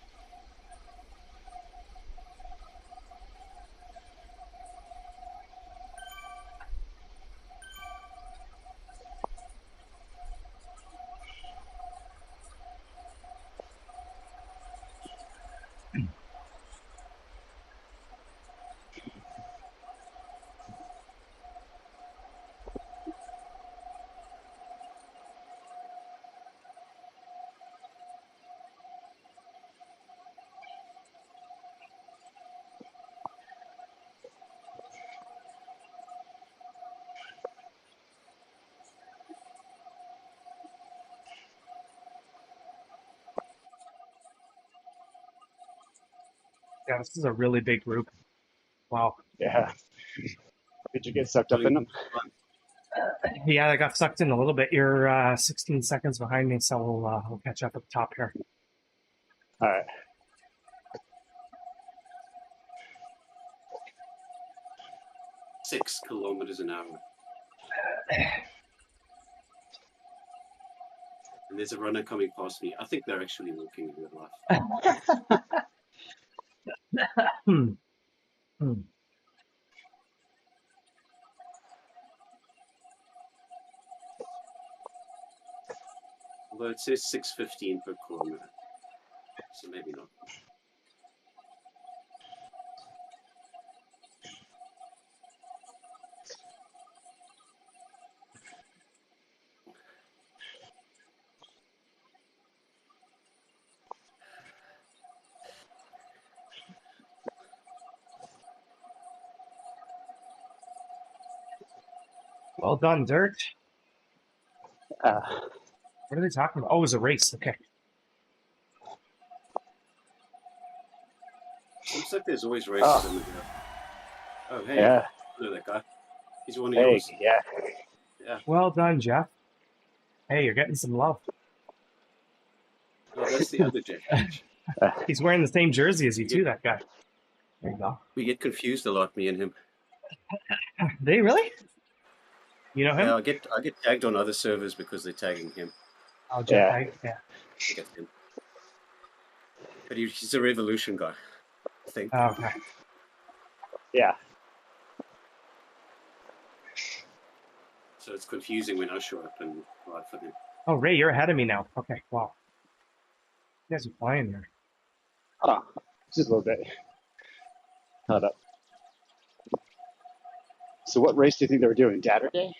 Yeah, this is a really big group. Wow. Yeah. Did you get sucked up in them? Yeah, I got sucked in a little bit. You're 16 seconds behind me, so we'll catch up at the top here. All right. Six kilometers an hour. And there's a runner coming past me. I think they're actually walking in real life. Although it says 6:15 per kilometer. So maybe not. Well done, Dirt. Uh, What are they talking about? Oh, it was a race. Okay. Looks like there's always races in the here. Oh, hey. yeah. Look at that guy. He's one of Hey, yours. yeah. Yeah. Well done, Jeff. Hey, you're getting some love. Oh, that's the other Jeff. He's wearing the same jersey as you too, that guy. There you go. We get confused a lot, me and him. They really? You know him? Yeah, I get tagged on other servers because they're tagging him. Oh, Jeff. Yeah. I get him. But he's a Revolution guy, I think. Oh, okay. Yeah. So it's confusing when I show up and ride for them. Oh, Ray, you're ahead of me now. Okay, wow. You guys are flying there. Oh, just a little bit. Caught up. So what race do you think they were doing? Saturday?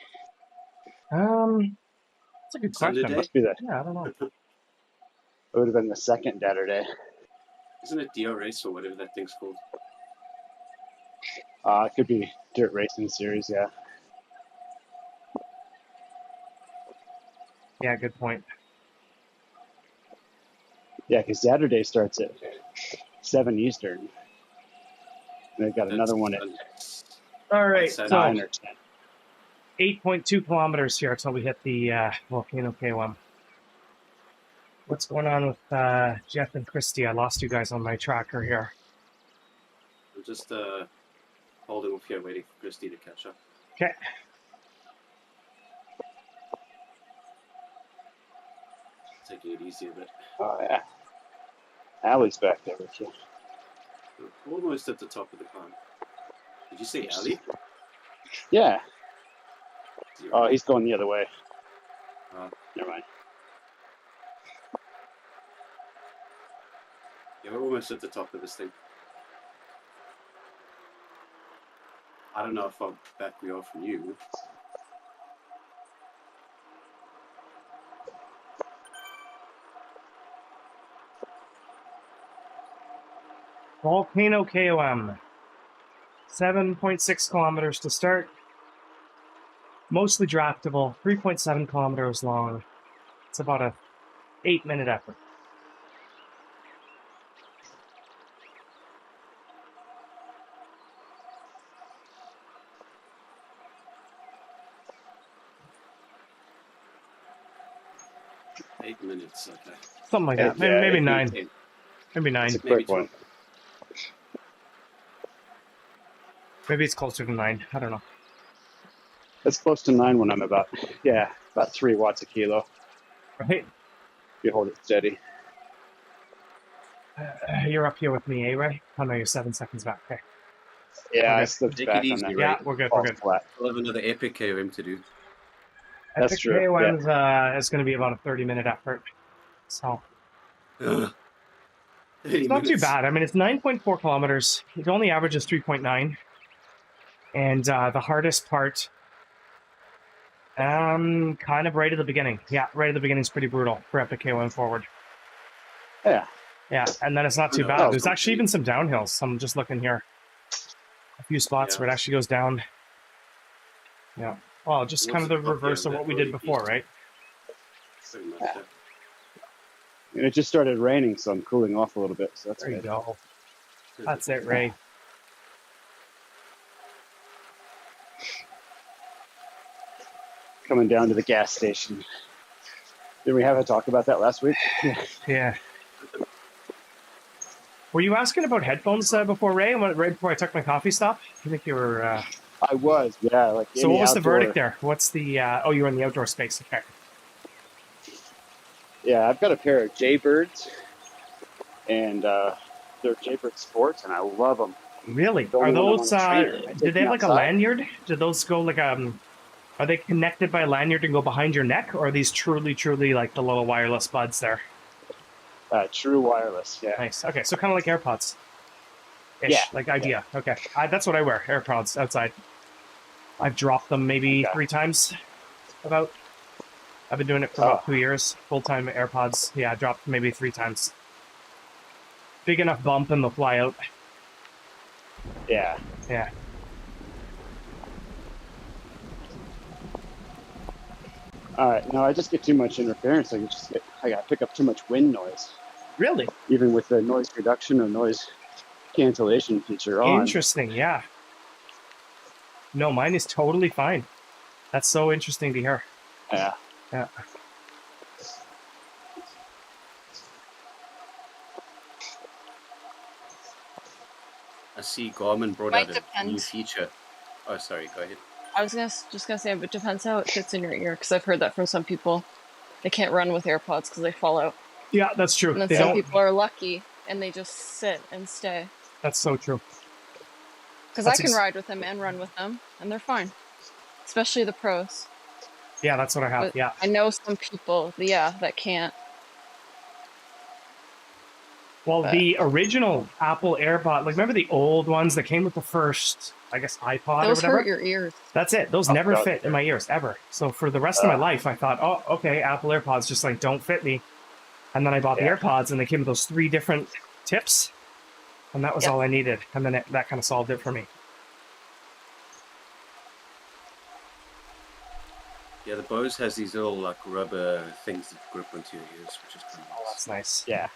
That's a good Sunday question. day? Must be that. Yeah, I don't know. It would have been the second Saturday. Isn't it DRS or whatever that thing's called? It could be dirt racing series, yeah. Yeah, good point. Yeah, because Saturday starts at 7 Eastern. And they've got another one at All right, That's 9 or 10. 8.2 kilometers here until we hit the volcano KOM. What's going on with Jeff and Kristy? I lost you guys on my tracker here. I'm just holding off here waiting for Kristy to catch up. Okay. Taking it easy a bit. Oh, yeah. Allie's back there with you. We're almost at the top of the climb. Did you say Ali? Yeah. Zero. Oh, he's going the other way. Never mind. Yeah, we're almost at the top of this thing. I don't know if how back we are from you. Volcano KOM. 7.6 kilometers to start. Mostly draftable. 3.7 kilometers long. It's about a 8-minute effort. Eight minutes, okay. Something like Yeah, that. Maybe yeah, 9. 10. Maybe 9. It's a Maybe quick one. 12. Maybe it's closer to 9. I don't know. That's close to 9 when I'm about 3 watts a kilo. Right? You hold it steady. You're up here with me, eh, Ray? Oh, no, you're 7 seconds back. Okay. Yeah, Okay. I slipped Take back it on easy, that. Ray. Yeah, we're good. We're good. Flat. We'll have another epic KOM to do. That's Epic true, KOM's is going to be about a 30-minute effort. So Ugh. 30 it's not too minutes. bad. I mean, it's 9.4 kilometers. It only averages 3.9. And the hardest part, kind of right at the beginning. Yeah, right at the beginning is pretty brutal for Epic KOM forward. Yeah. Yeah, and then it's not too No, bad. oh, There's actually even some downhills. I'm just looking here. A few spots Yeah. where it actually goes down. Yeah. Well, just kind of the What's up reverse here? of what we That did road before, piece. right? Pretty much, Yeah. And it just started raining, so I'm cooling off a little bit. So that's There you good. go. That's it, Ray. Coming down to the gas station. Did we have a talk about that last week? Yeah. Were you asking about headphones before, Ray? Right before I took my coffee stop? I think you were. I was, yeah. Like So what was the verdict there? What's the? Oh, you were in the outdoor space. Okay. Yeah, I've got a pair of Jaybirds, and they're Jaybird Sports, and I love them. Really? The Are only one those? I'm on the trainer. I Did take they have them like a outside. lanyard? Did those go like Are they connected by a lanyard and go behind your neck, or are these truly like the little wireless buds there? True wireless, yeah. Nice. Okay, so kind of like AirPods. Ish, Yeah, like idea. Okay, that's what I wear. AirPods outside. I've dropped them maybe 3 times. About. I've been doing it for about 2 years. Full-time AirPods. Yeah, I dropped maybe 3 times. Big enough bump and they'll fly out. Yeah. Yeah. All right. No, I just get too much interference. I got to pick up too much wind noise, Really? even with the noise reduction or noise cancellation feature on. Interesting. Yeah. No, mine is totally fine. That's so interesting to hear. Yeah. Yeah. I see Garmin brought Might out a depend. new feature Oh, sorry. Go ahead. I was just gonna say, but it depends how it fits in your ear, because I've heard that from some people. They can't run with AirPods because they fall out. Yeah, that's true. And then They some don't. people are lucky and they just sit and stay. That's so true. Because I That's can ride with them and run with them, and they're fine. Especially the pros. Yeah, that's what I have. But Yeah. I know some people, that can't. Well, But the original Apple AirPod, like remember the old ones that came with the first, I guess, iPod or those whatever? hurt your ears. That's it. Those Oh, never God. fit in my ears, ever. So for the rest of my life, I thought, oh, okay, Apple AirPods just like don't fit me. And then I bought the Yeah. AirPods and they came with those 3 different tips. And that was Yep. all I needed. And then that kind of solved it for me. Yeah, the Bose has these little like rubber things that grip onto your ears, which is kind of Oh, nice. that's nice. Yeah.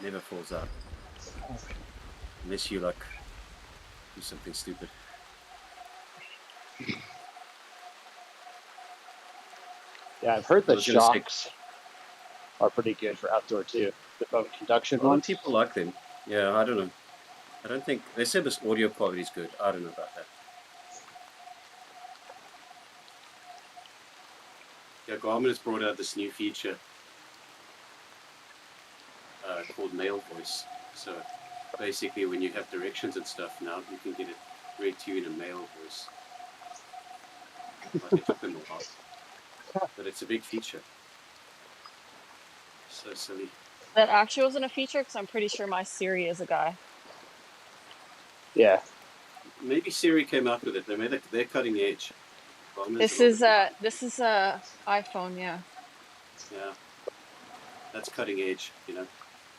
Never falls out. Unless you like do something stupid. Yeah, I've heard I the was gonna say- shocks are pretty good for outdoor too. The bone conduction A lot of ones. people like them. Yeah, I don't know. I don't think they said this audio quality is good. I don't know about that. Yeah, Garmin has brought out this new feature called Male Voice. So basically, when you have directions and stuff now, you can get it read to you in a male voice. Like it took them a while, but it's a big feature. So silly. That actually wasn't a feature, because I'm pretty sure my Siri is a guy. Yeah. Maybe Siri came out with it. They're cutting edge. Garmin's This a is little bit iPhone, yeah. Yeah, that's cutting edge, you know.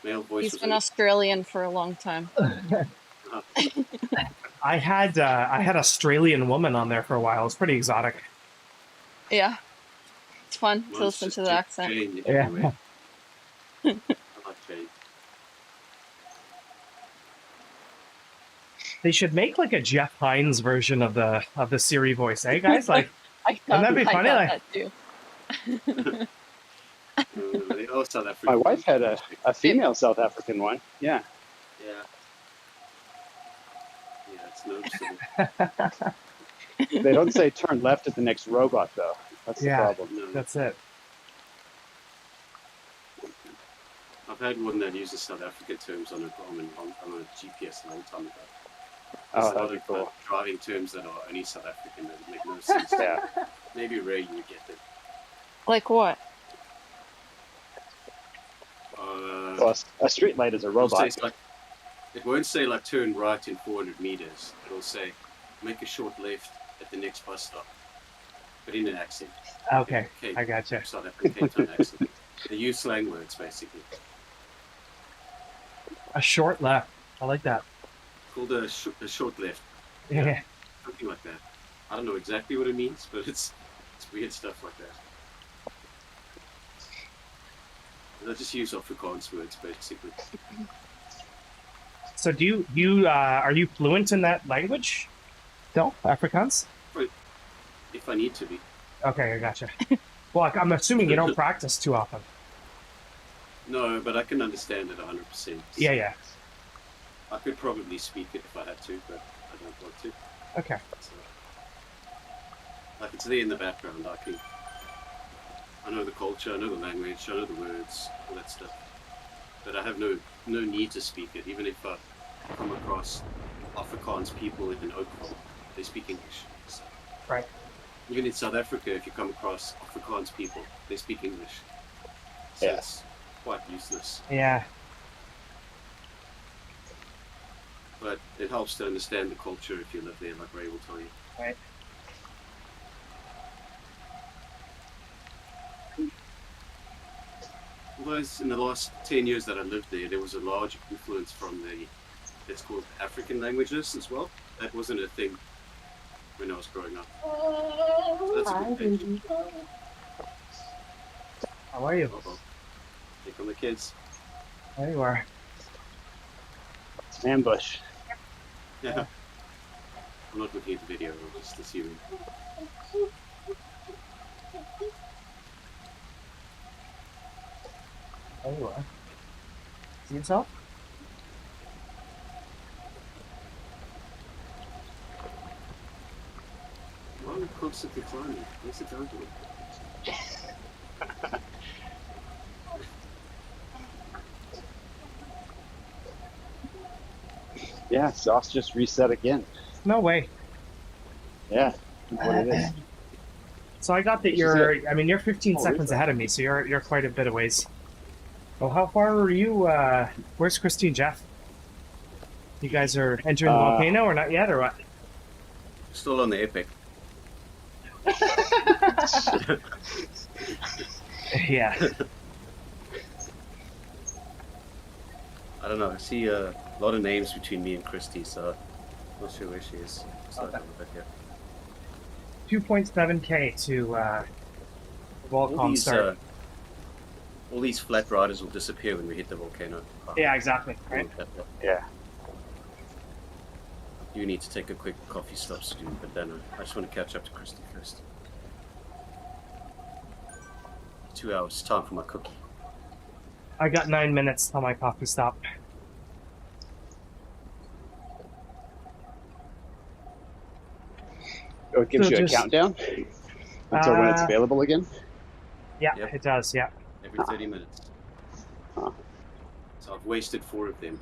Male voice He's was been really- Australian for a long time. I had Australian woman on there for a while. It's pretty exotic. Yeah. It's fun to Mine's listen just to the accent. Jane Yeah. everywhere. I like Jane. They should make like a Jeff Hines version of the Siri voice, eh, guys? Like, I Wouldn't that be funny? thought Like- that too. They all South African. My wife had a female South African one. Yeah. Yeah. Yeah, it's noticeable. They don't say turn left at the next robot though. That's Yeah. the problem. No, that's it. I've had one that uses South African terms on a GPS a long time ago. Oh, There's a lot that'd be of cool. driving terms that are only South African that make no sense. Yeah. Maybe Ray, you would get them. Like what? Well, a street light is a It'll say robot. it's like, it won't say like turn right in 400 meters. It'll say make a short left at the next bus stop, but in an accent. Okay, Okay. I gotcha. South African Cape Town accent. They use slang words basically. A short left. I like that. Called a short left, Yeah. something like that. I don't know exactly what it means, but it's weird stuff like that. And I just use Afrikaans words basically. So do you are you fluent in that language? No, Afrikaans. If I need to be. Okay, I gotcha. Well, I'm assuming you don't practice too often. No, but I can understand it 100%. Yeah. I could probably speak it if I had to, but I don't want to. Okay. So, like it's there in the background. I know the culture, I know the language, I know the words, all that stuff. But I have no need to speak it. Even if I come across Afrikaans people in Oakville, they speak English. So, Right. even in South Africa, if you come across Afrikaans people, they speak English. So Yeah. it's quite useless. Yeah. But it helps to understand the culture if you live there, like Ray will tell you. Right. Although in the last 10 years that I lived there was a large influence from it's called African languages as well. That wasn't a thing when I was growing up. So that's a good page. How are you? Uh-oh. Here come the kids. There you are. It's an ambush. Yeah. I'm not looking at the video, I'm just assuming. There you are. See yourself? constantly climbing. Where's it down to? Yeah, sauce just reset again. No way. Yeah, that's what it is. So I got that This is you're. I mean, you're 15 Oh, seconds refresh. ahead of me, so you're quite a bit of ways. Well, how far are you? Where's Kristy and Jeff? You guys are entering the volcano or not yet, or what? Still on the epic. Yeah. I don't know. I see a lot of names between me and Kristy, so I'm not sure where she is. Slide Okay. down a bit here. 2.7K to Volcom start. All these flat riders will disappear when we hit the volcano. Yeah, exactly. Right. Yeah. You need to take a quick coffee stop soon, but then I just want to catch up to Kristy first. 2 hours, time for my cookie. I got 9 minutes till my coffee stop. Oh, it gives So you just- a countdown until when it's available again? Yeah, Yep. it does. Yeah. Every 30 minutes. Huh. So I've wasted 4 of them.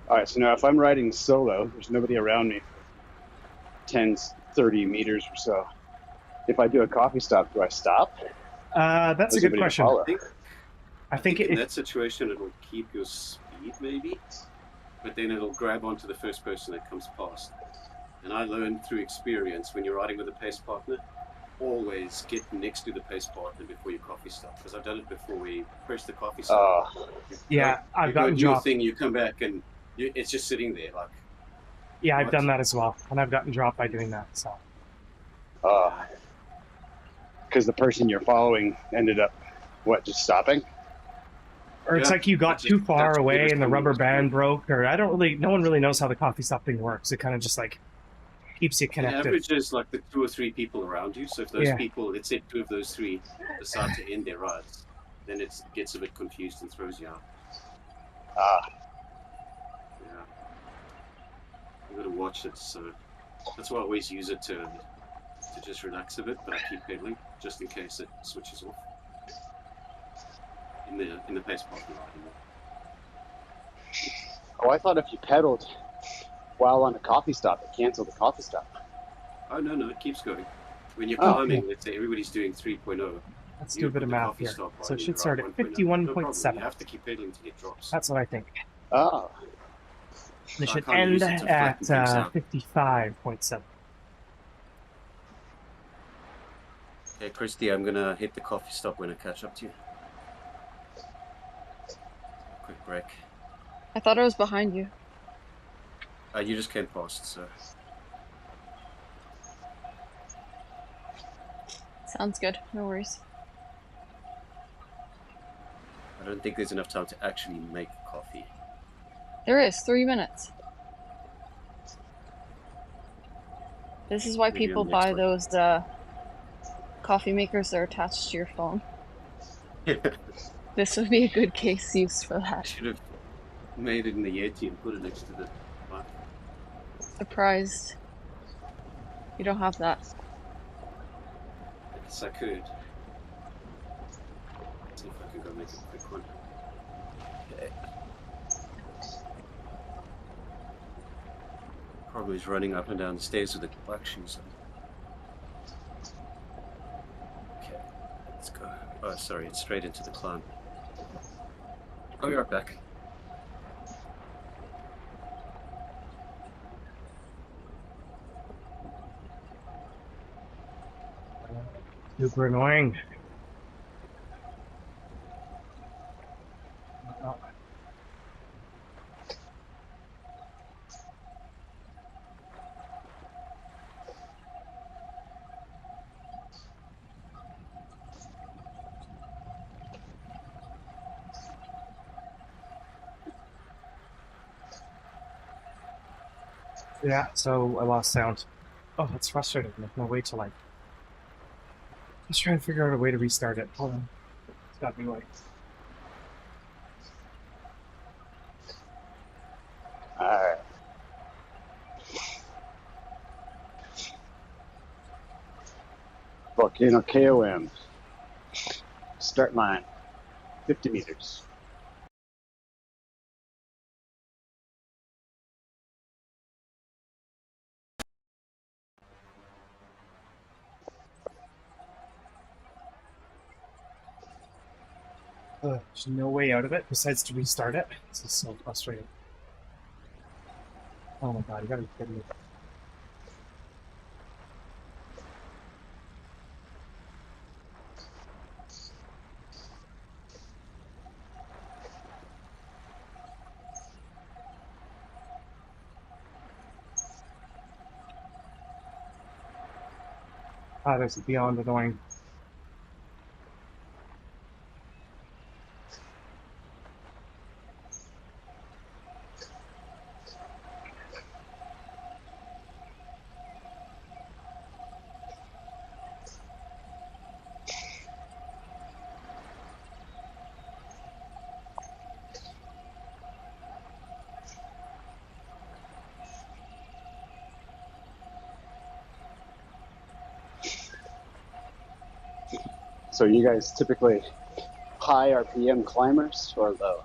All right, so now if I'm riding solo, there's nobody around me, 10, 30 meters or so. If I do a coffee stop, do I stop? That's a There's good nobody to question. follow. I think in it, that situation it'll keep your speed maybe, but then it'll grab onto the first person that comes past. And I learned through experience, when you're riding with a pace partner, always get next to the pace partner before your coffee stop, because I've done it before. We press the coffee stop. yeah, I've you go gotten do your dropped. thing, you come back and it's just sitting there like. Yeah, I've What? done that as well, and I've gotten dropped by doing that. So Because the person you're following ended up, just stopping? or it's Yeah, like you got that's too just- far that's away pretty and the much rubber what it band is. broke, or no one really knows how the coffee stop thing works. It kind of just like keeps you The connected. average is like the 2 or 3 people around you. So if those Yeah. people, let's say 2 of those 3, decide to end their rides, then it gets a bit confused and throws you out. Yeah. You got to watch it. So that's why I always use it to just relax a bit, but I keep pedaling just in case it switches off. In the pace partner riding. Oh, I thought if you pedaled while on a coffee stop, it canceled the coffee stop. Oh no, it keeps going. When you're Oh, climbing, let's say everybody's doing 3.0. Let's you do a bit put of the math coffee here. stop So it riding should at start at 1.0. No problem. 51.7. You have to keep pedaling to get drops. That's what I think. Oh. It So I should can't end use it to at flatten things out. 55.7. Hey, Kristy, I'm gonna hit the coffee stop when I catch up to you. Quick break. I thought I was behind you. You just came past, so. Sounds good. No worries. I don't think there's enough time to actually make coffee. There is 3 minutes. This is why Maybe people on the next buy one. those coffee makers that are attached to your phone. This would be a good case use for I that. should have made it in the Yeti and put it next to the mic. Surprised you don't have that. I guess I could. See if I can go make a quick one. Okay. Probably is running up and down the stairs with the black shoes on. Okay, let's go. Oh, sorry, it's straight into the climb. Oh, you're right back. Super annoying. Yeah, so I lost sound. Oh, that's frustrating. There's no way to like. Just trying to figure out a way to restart it. Hold on. It's got me like. Volcano KOM. Start line, 50 meters. There's no way out of it besides to restart it. This is so frustrating. Oh my god, you gotta be kidding me. Ah, this is beyond annoying. So you guys typically high RPM climbers or low?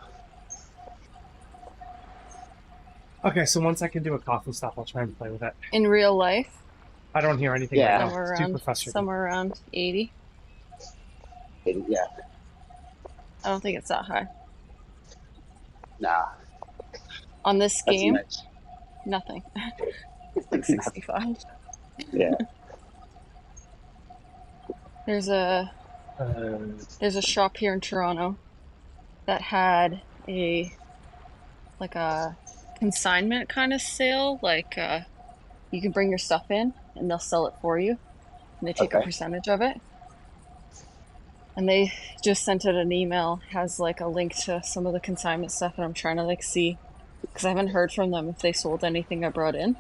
Okay, so once I can do a coffee stop, I'll try and play with it. In real life, I don't hear anything Yeah. right now. Super frustrating. somewhere around 80. Yeah. I don't think it's that high. Nah. On this That's game, nice. nothing. It's like 65. Yeah. There's a shop here in Toronto that had a consignment kind of sale, you can bring your stuff in and they'll sell it for you and they take a Okay. percentage of it. And they just sent out an email, has like a link to some of the consignment stuff, and I'm trying to like see, because I haven't heard from them if they sold anything I brought in,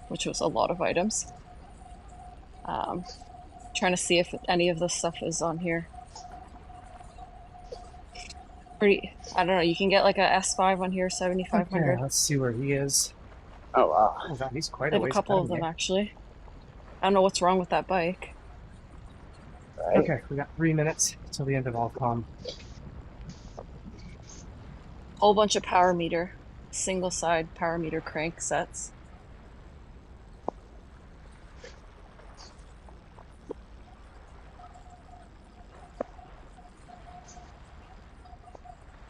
which was a lot of items. Trying to see if any of this stuff is on here. I don't know, you can get like a S5 on here, 7500. Okay, let's see where he is. Oh, wow. Oh god, he's quite They a have a ways couple ahead of them me. actually. I don't know what's wrong with that bike. Right. Okay, we got 3 minutes till the end of all com. Whole bunch of power meter, single side power meter crank sets.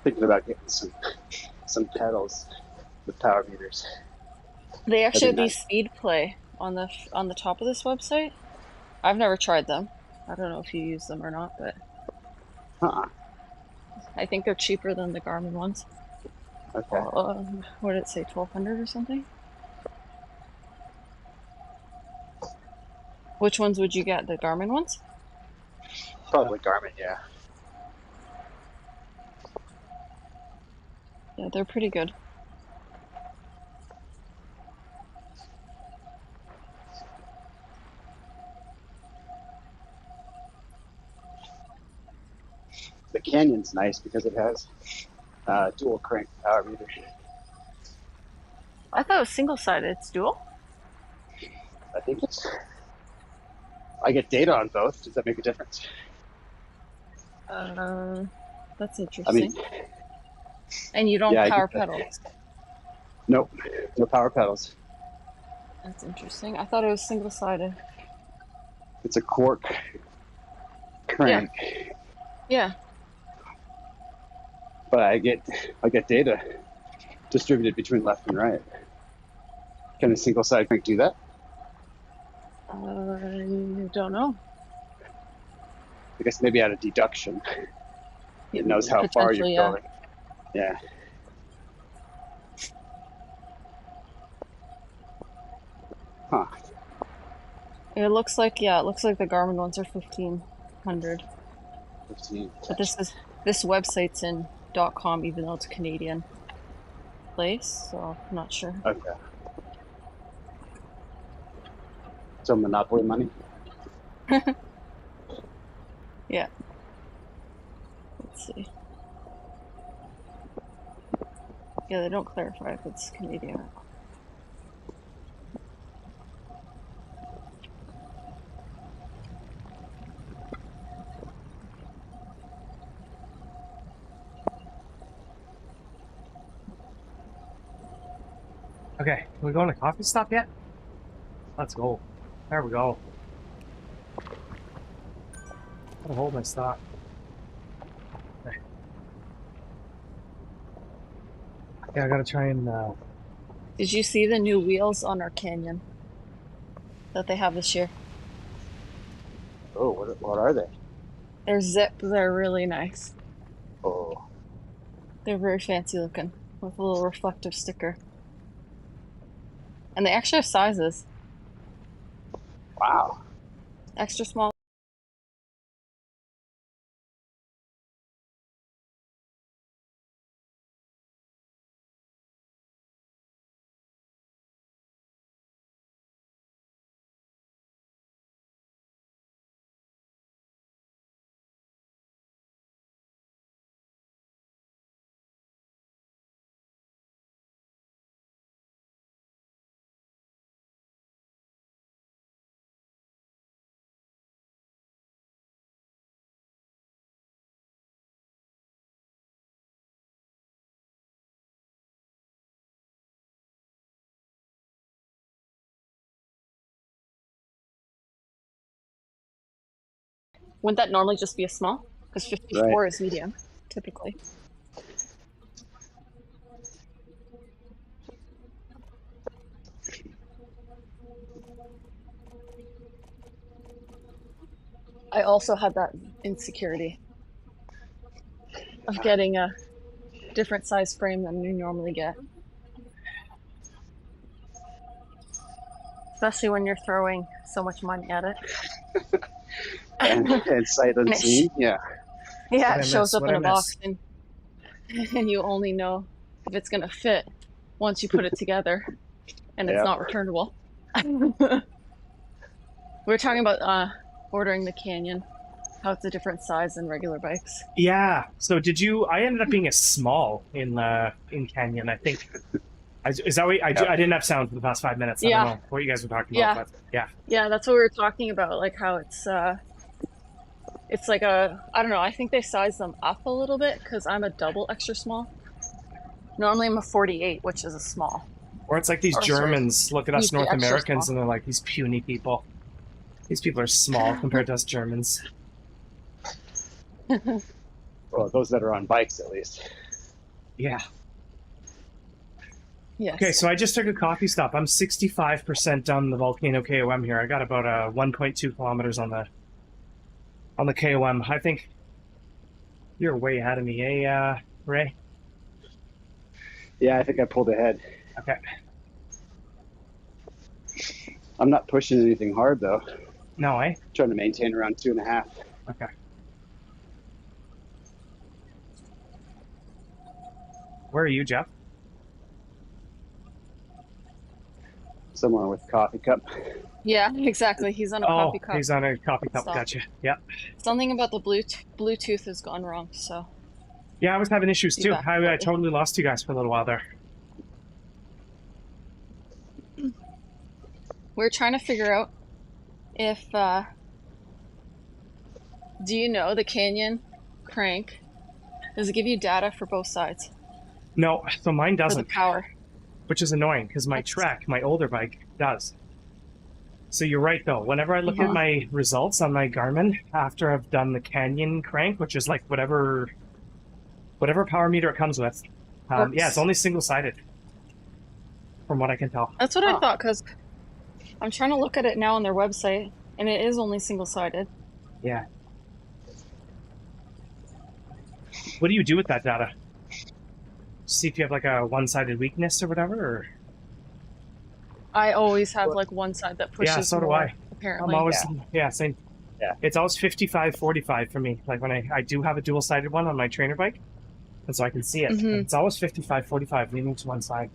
Thinking about getting some pedals with power meters. They actually have That'd be these speed play on the top of this website. I've never tried them. I don't know if you use them or not, but Huh. I think they're cheaper than the Garmin ones. Okay. What did it say, 1200 or something? Which ones would you get? The Garmin ones? Probably Garmin, yeah. Yeah, they're pretty good. The Canyon's nice because it has dual crank power meter. I thought it was single-sided. It's dual? I think I get data on both. Does that make a difference? That's interesting. I mean, and you don't yeah, power pedals. Nope, no power pedals. That's interesting. I thought it was single-sided. It's a cork crank. Yeah. But I get data distributed between left and right. Can a single side crank do that? I don't know. I guess maybe out of deduction. It knows how far you're going. Yeah. Huh. It looks like the Garmin ones are 1500. 15. But this website's in .com, even though it's a Canadian place, so I'm not sure. Okay. So monopoly money? Yeah. Let's see. Yeah, they don't clarify if it's Canadian or not. Okay, can we go on a coffee stop yet? Let's go. There we go. Gotta hold my stock. Okay. Yeah, I gotta try and, Did you see the new wheels on our canyon that they have this year? Oh, what are they? They're Zip. They're really nice. Oh, They're very fancy looking with a little reflective sticker. And they actually have sizes. wow. Extra small. Wouldn't that normally just be a small? Because 54 Right. is medium, typically. I also had that insecurity of getting a different size frame than you normally get. Especially when you're throwing so much money at it. And sight And unseen. Yeah. yeah, What I it shows miss, up what in I a box miss. and you only know if it's gonna fit once you put it together and it's Yeah. not returnable. We were talking about ordering the Canyon, how it's a different size than regular bikes. Yeah, so did you... I ended up being a small in Canyon, I think. Is that what... I Yep. didn't have sound for the past 5 minutes. I don't Yeah. know what you guys were talking Yeah. about, but yeah. Yeah, that's what we were talking about, like how it's like a, I don't know, I think they size them up a little bit because I'm a double extra small. Normally I'm a 48, which is a small. Or it's like these Or, sorry, Germans look at us usually North extra Americans small. and they're like, these puny people. These people are small compared to us Germans. Well, those that are on bikes, at least. Yeah. Yes. Okay, so I just took a coffee stop. I'm 65% done the Volcano KOM here. I got about 1.2 kilometers on the KOM. I think you're way ahead of me, eh, Ray? Yeah, I think I pulled ahead. Okay. I'm not pushing anything hard though. No, eh? Trying to maintain around 2.5. Okay. Where are you, Jeff? Somewhere with a coffee cup. Yeah, exactly. He's on a coffee cup. He's on a coffee cup. Stop. Gotcha. Yeah. Something about the Bluetooth has gone wrong, so. Yeah, I was having issues Be too. back I shortly. totally lost you guys for a little while there. We're trying to figure out if, do you know the Canyon crank, does it give you data for both sides? No, so mine For the doesn't, power? which is annoying because my Trek, my older bike, does. So you're right though. Whenever I look at my results on my Garmin after I've done the Canyon crank, which is like whatever power meter it comes with, yeah, it's only single-sided, from what I can tell. That's what I thought, because I'm trying to look at it now on their website, and it is only single-sided. Yeah. What do you do with that data? See if you have like a one-sided weakness or whatever, or... I always have like one side that pushes Yeah, so do more, I. apparently. I'm always, yeah, same. Yeah. It's always 55-45 for me. Like when I do have a dual-sided one on my trainer bike, and so I can see it. Mhm. It's always 55-45, leaning to one side.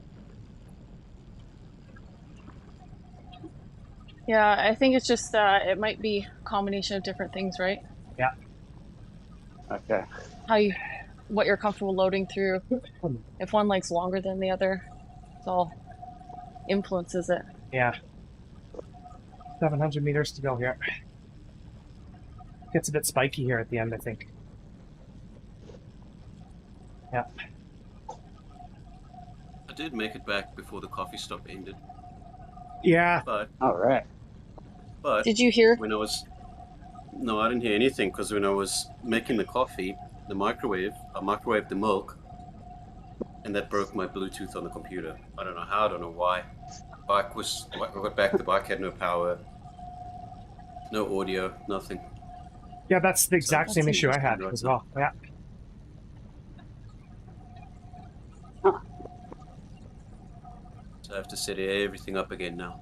Yeah, I think it's just, it might be a combination of different things, right? Yeah. Okay. What you're comfortable loading through. If one leg's longer than the other, it's all influences it. Yeah. 700 meters to go here. Gets a bit spiky here at the end, I think. Yeah. did make it back before the coffee stop ended. Yeah. But All right. Did you hear? when I was... No, I didn't hear anything because when I was making the coffee, I microwaved the milk, and that broke my Bluetooth on the computer. I don't know how, I don't know why. I got back, the bike had no power, no audio, nothing. Yeah, that's the exact same issue I had Right as now. well. Yeah. So I have to set everything up again now.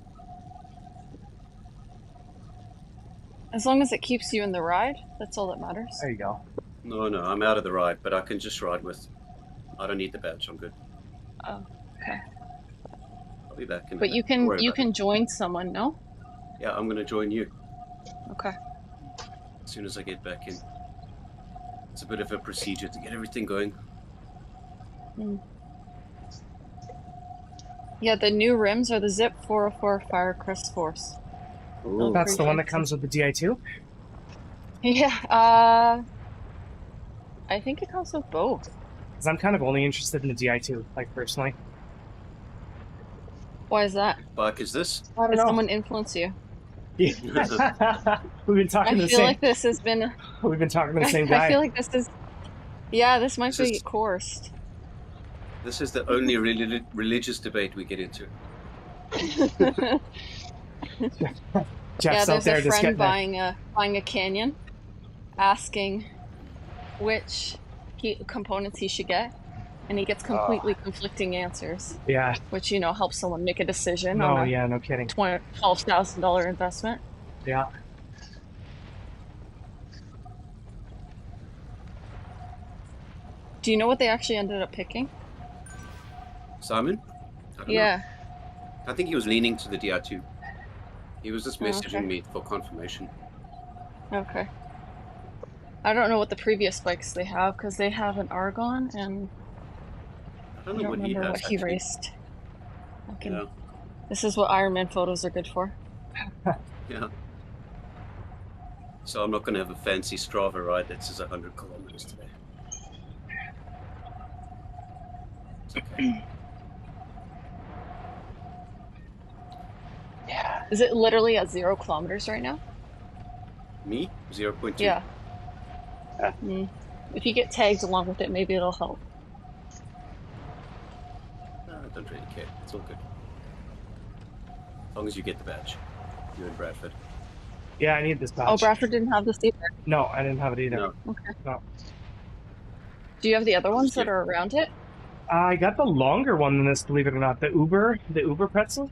As long as it keeps you in the ride, that's all that matters. There you go. No, I'm out of the ride, but I can just ride with. I don't need the badge. I'm good. Oh, okay. I'll be back in a But bit. you Don't worry can about it. join someone, no? Yeah, I'm gonna join you Okay. as soon as I get back in. It's a bit of a procedure to get everything going. Yeah, the new rims are the Zip 404 Firecrest Force. Ooh. That's the one that Fancy. comes with the Di2? Yeah, I think it comes with both. Because I'm kind of only interested in the Di2, like, personally. Why is that? Bike is this? I don't Did know. someone influence you? We've been talking I to the feel same. like this has been. We've been talking to the same guy. I feel like this is. Yeah, this might This be is- coursed. This is the only religious debate we get into. Jeff's Yeah, out there's there a just friend getting buying a Canyon, asking which components he should get, and he gets completely conflicting answers, Yeah. which helps someone make a decision No, on a yeah, no kidding. $12,000 investment. Yeah. Do you know what they actually ended up picking? Simon? I don't know. Yeah. I think he was leaning to the Di2. He was just Oh, messaging okay. me for confirmation. Okay. I don't know what the previous bikes they have because they have an Argon and I I don't know don't what he remember has. what he actually. raced. Yeah. This is what Ironman photos are good for. Yeah. So I'm not going to have a fancy Strava ride that says 100 kilometers today. It's okay. Yeah. Is it literally at 0 kilometers right now? Me? 0.2. Yeah. Yeah. If you get tagged along with it, maybe it'll help. I don't really care. It's all good. As long as you get the badge. You and Bradford. Yeah, I need this badge. Oh, Bradford didn't have this either. No, I didn't have it either. No. Okay. No. Do you have the other ones Yeah. that are around it? I got the longer one than this, believe it or not. The Uber Pretzel.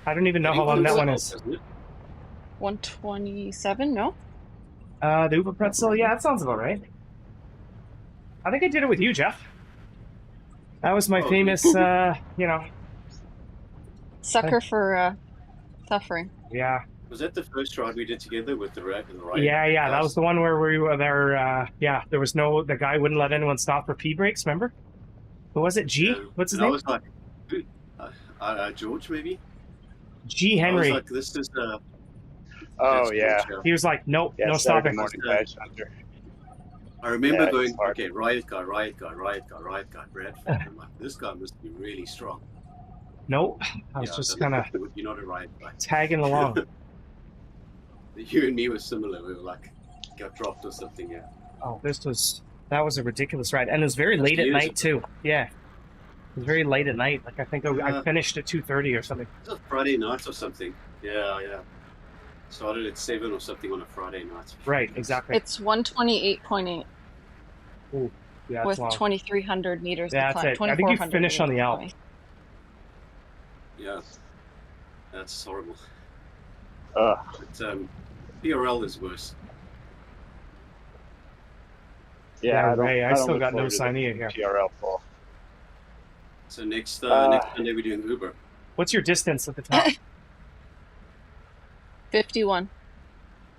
I don't even know how long that one is. 127? No. The Uber Pretzel, yeah, that sounds about right. I think I did it with you, Jeff. That was my Oh, famous, Sucker for suffering. yeah. Was that the first ride we did together with the red and the right? Yeah, that was the one where we were there, there was the guy wouldn't let anyone stop for pee breaks, remember? Who was it, G? Yeah. What's his And I name? was like, who? George, maybe? G. I Henry. was like, this is Oh, that's yeah. George, He was like, nope, Yeah, no Saturday stopping. morning badge hunter. I remember Yeah, going, it's hard. okay, riot guy, Bradford. I'm like, this guy must be really strong. Nope. I was Yeah, just then kind of you're not a riot guy. tagging along. You and me were similar. We were like, got dropped or something, yeah. Oh, that was a ridiculous ride. And it was very late at years night, ago. too. Yeah. It was very late at night. Like, I think I Yeah. finished at 2:30 or something. It was a Friday night or something. Yeah. Started at 7 or something on a Friday night. Right, exactly. It's 128.8 Yeah, with that's long. 2,300 meters. Yeah, to that's climb, it. I think you 2,400 finish on the meters to Alp. climb. Yeah. That's horrible. Ugh. But PRL is worse. Yeah, I don't, Ray, I don't still look got no forward to the Signea here. PRL full. So next Sunday we're doing Uber. What's your distance at the top? 51.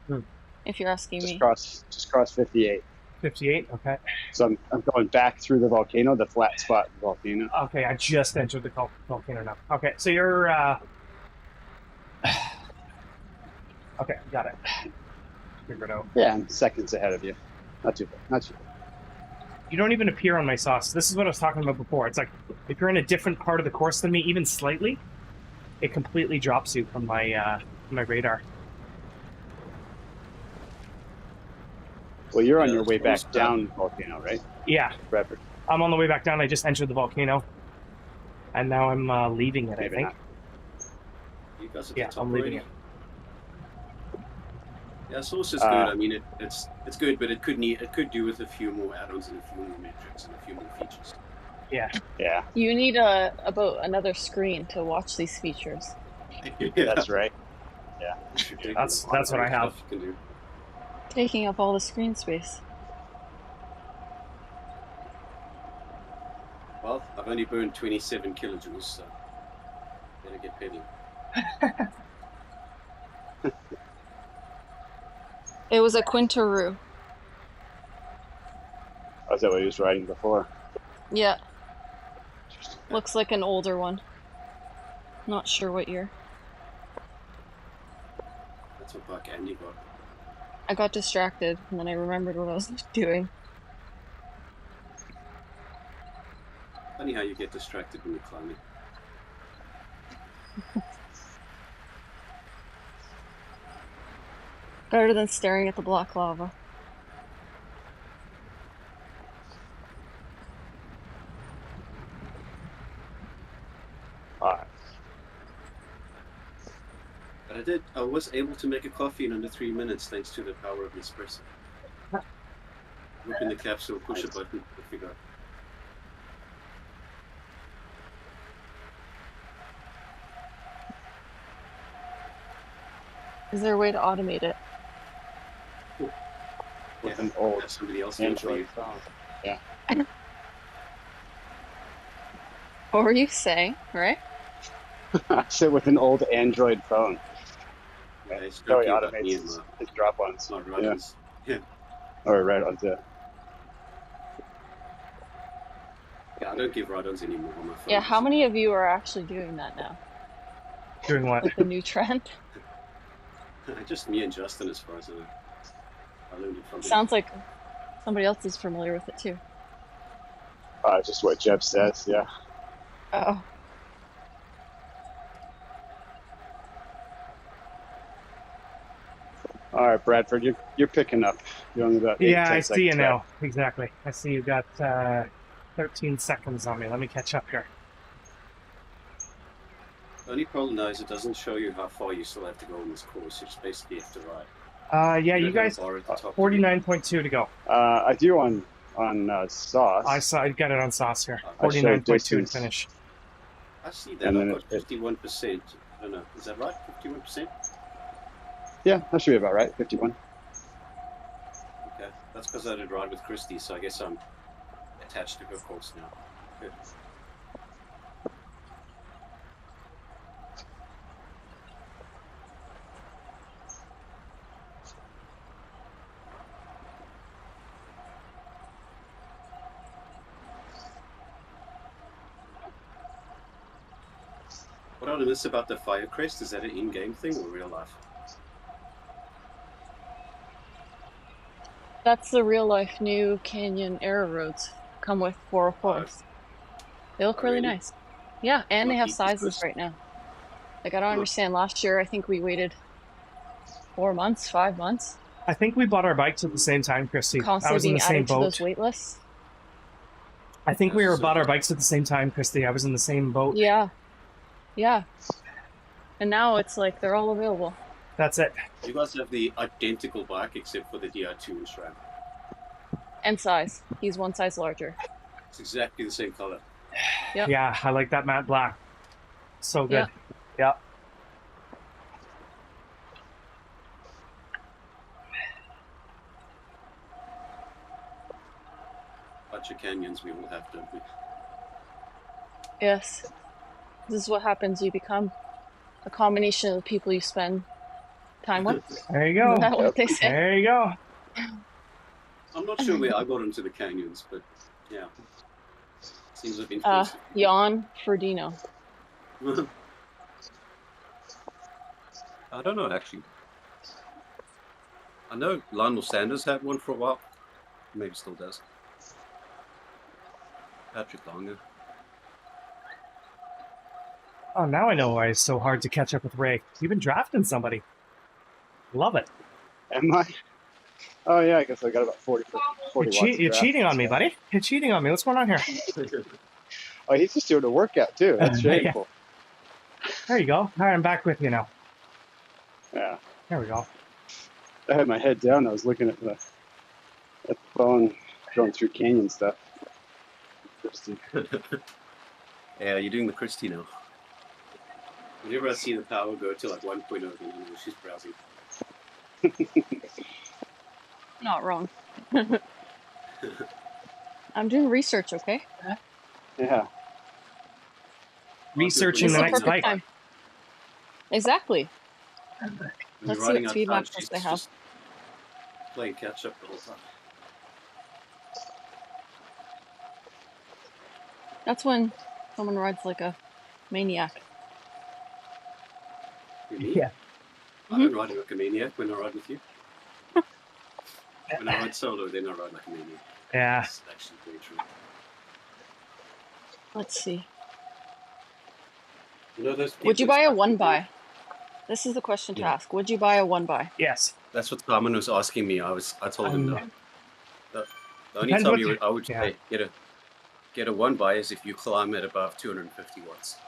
Hmm. If you're asking Just me. cross 58. 58? Okay. So I'm going back through the volcano, the flat spot in the volcano. Okay, I just entered the volcano now. Okay, so you're, okay, got it. Figure it out. Yeah, I'm seconds ahead of you. Not too bad. You don't even appear on my sauce. This is what I was talking about before. It's like, if you're in a different part of the course than me, even slightly, it completely drops you from my radar. Well, you're on Yeah, your way back almost down Volcano, right? Yeah, Bradford? I'm on the way back down. I just entered the volcano. And now I'm leaving it, Maybe I think. not. You guys at Yeah, the top I'm leaving already? it. Yeah, sauce is good. I mean, it's good, but it could do with a few more add-ons and a few more metrics and a few more features. Yeah. Yeah, You need about another screen to watch these features. Yeah, that's right. Yeah. it's ridiculous. That's what I have. Stuff you can do. Taking up all the screen space. Well, I've only burned 27 kilojoules, so better get petty. It was a Quintaroo. Oh, is that what he was riding before? Yeah. Looks like an older one. Not sure what year. That's what Buck Andy got. I got distracted and then I remembered what I was doing. Funny how you get distracted when you're climbing. Better than staring at the black lava. But I was able to make a coffee in under 3 minutes thanks to the power of an espresso. Open the capsule, push a button, off you go. Is there a way to automate it? With an old Have somebody else do it for Android you. phone. Yeah. What were you saying, right? I said with an old Android phone. Yeah, it's So he joking about me automates and his drop-ons. my runners. Yeah. Or right-ons, yeah. Yeah, I don't give ride-ons anymore on my phone. Yeah, how many of you are actually doing that now? Doing what? Like the new trend? Just me and Justin, as far as I know. I learned it from him. Sounds like somebody else is familiar with it too. Just what Jeb says, yeah. Oh. All right, Bradford, you're picking up. You're only about 8 Yeah, 10 I see you seconds now. back. Exactly. I see you got 13 seconds on me. Let me catch up here. The only problem now is it doesn't show you how far you still have to go on this course. You just basically have to ride. Yeah, you don't have guys, a bar at the top. 49.2 to go. I do on Sauce. I got it on sauce here. I showed 49.2 to distance. finish. I see that. And I've then got 51%. I don't know. Is that right? 51%? Yeah, that should be about right. 51. Okay. That's because I did ride with Kristy, so I guess I'm attached to her course now. Good. What I miss about the Fire Crest, is that an in-game thing or real life? That's the real life new Canyon Aero roads. Come with 404s. They look really nice. Yeah, and they have sizes right now. Like, I don't understand. Last year, I think we waited 4 months, 5 months. I think we bought our bikes at the same time, Kristy. I Constantly was in being the same added to boat. those wait lists. I think we That's bought so our good. bikes at the same time, Kristy. I was in the same boat. Yeah. Yeah. And now it's like they're all available. That's it. You guys have the identical bike except for the DR2 and SRAM. And size. He's one size larger. It's exactly the same color. Yep. Yeah, I like that matte black. So good. Yeah. Bunch of canyons we all have, don't we? Yes. This is what happens. You become a combination of the people you spend time with. There you go. Isn't that what they say? There you go. I'm not sure where I got into the canyons, but yeah. Seems like influence. Jan Ferdino. I don't know, actually. I know Lionel Sanders had one for a while. Maybe still does. Patrick Longer. Oh, now I know why it's so hard to catch up with Ray. You've been drafting somebody. Love it. Am I? Oh yeah, I guess I got about 40 watts. You're cheating on me, buddy. You're cheating on me. What's going on here? Oh, he's just doing a workout too. That's Yeah. shameful. There you go. All right, I'm back with you now. Yeah. There we go. I had my head down. I was looking at the phone, going through canyon stuff. Kristy. Yeah, you're doing the Kristy now. Whenever I see the power go to like 1.0, then I know she's browsing. Not wrong. I'm doing research, okay? Yeah. Researching This the is the next perfect bike. time. Exactly. When Let's you're see riding what speed outside, max she's they have. just playing catch up the whole time. That's when someone rides like a maniac. You mean? Yeah. I don't ride like a maniac when I ride with you. When I ride solo, then I ride like a maniac. Yeah. That's actually very true. Let's see. You know those Would you people buy a stuck one with by? This is the question to Yeah. ask. Would you buy a one by? Yes. That's what Simon was asking me. I told him no. The only Depends time what I would yeah. say get a one by is if you climb at above 250 watts.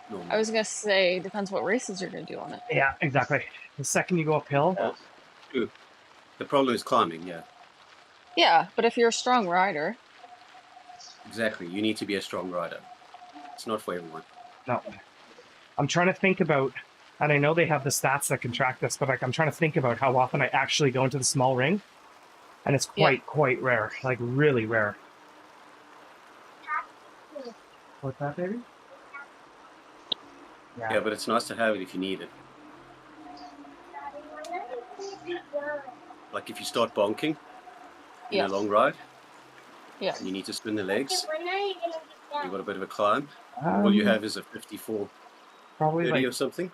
Normally. I was gonna say depends what races you're gonna do on it. Yeah, exactly. The second you go uphill, Well, true. The problem is climbing. Yeah, Yeah, but if you're a strong rider, exactly. You need to be a strong rider. It's not for everyone. no. I'm trying to think about, and I know they have the stats that can track this, but like I'm trying to think about how often I actually go into the small ring, and it's quite rare, like really rare. What's that, baby? Yeah, but it's nice to have it if you need it. Like if you start bonking in a long ride, yeah. and you need to spin the legs, you've got a bit of a climb. All you have is a 54, probably 30 like or something.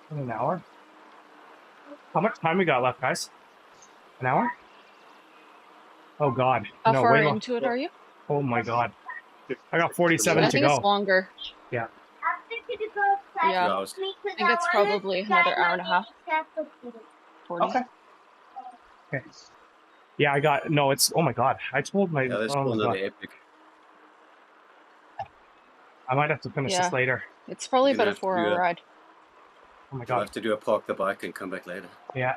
in an hour. How much time we got left, guys? An hour? Oh God! How no, far way into it are you? Oh my God! I got 47 I to think go. it's longer. Yeah. Yeah. I I think it's probably another hour and a half. 40. Okay. Okay. Yeah, I got no. It's oh my God! I told my. Yeah, that's oh my another God. epic. I might have to finish this later. It's probably You're gonna about a have to do 4-hour ride. Oh my You'll God! have to do a park the bike and come back later. Yeah.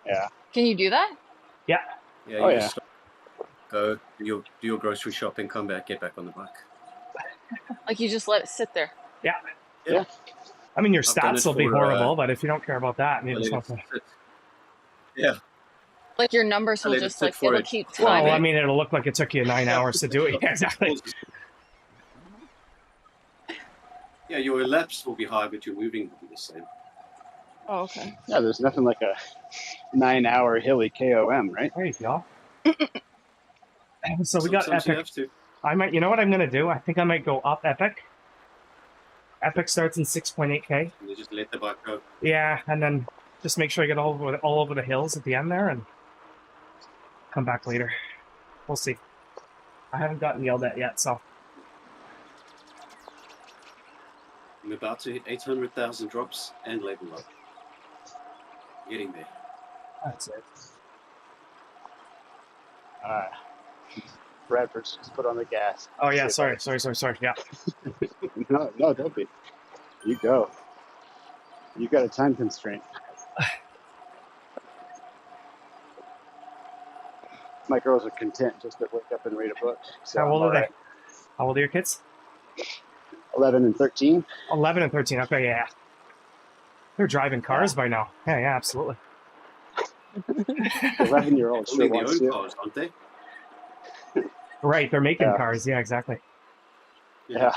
Yeah. Can you do that? Yeah. Yeah, Oh, you yeah. just go do your grocery shopping, come back, get back on the bike. Like you just let it sit there? Yeah. Yeah. I mean, your I've done stats it will be for, horrible, but if you don't care about that, and you I just let want it to. sit. Yeah, Like your numbers I will let it just sit like for it'll it. keep Well, timing. I mean, it'll look like it took you 9 hours to do it. Yeah, exactly. Yeah, your elapsed will be high, but your moving will be the same. Oh, okay. Yeah, there's nothing like a 9-hour hilly KOM, right? There you go. So we got Sometimes you Epic. have to. I might. You know what I'm gonna do? I think I might go up Epic. Epic starts in 6.8K. And you just let the bike go. Yeah, and then just make sure I get all over the hills at the end there, and come back later. We'll see. I haven't gotten yelled at yet, so. I'm about to hit 800,000 drops and level up. Getting there. That's it. Bradford's just put on the gas. Oh yeah, sorry. Yeah. No, don't be. You go. You got a time constraint. My girls are content just to wake up and read a book. So How old I'm are they? alright. How old are your kids? 11 and 13. 11 and 13. Okay, yeah. They're driving cars by now. Yeah, absolutely. 11-year-old sure Owning their wants own to. cars, aren't they? Right, they're making Yeah. cars. Yeah, exactly. Yeah.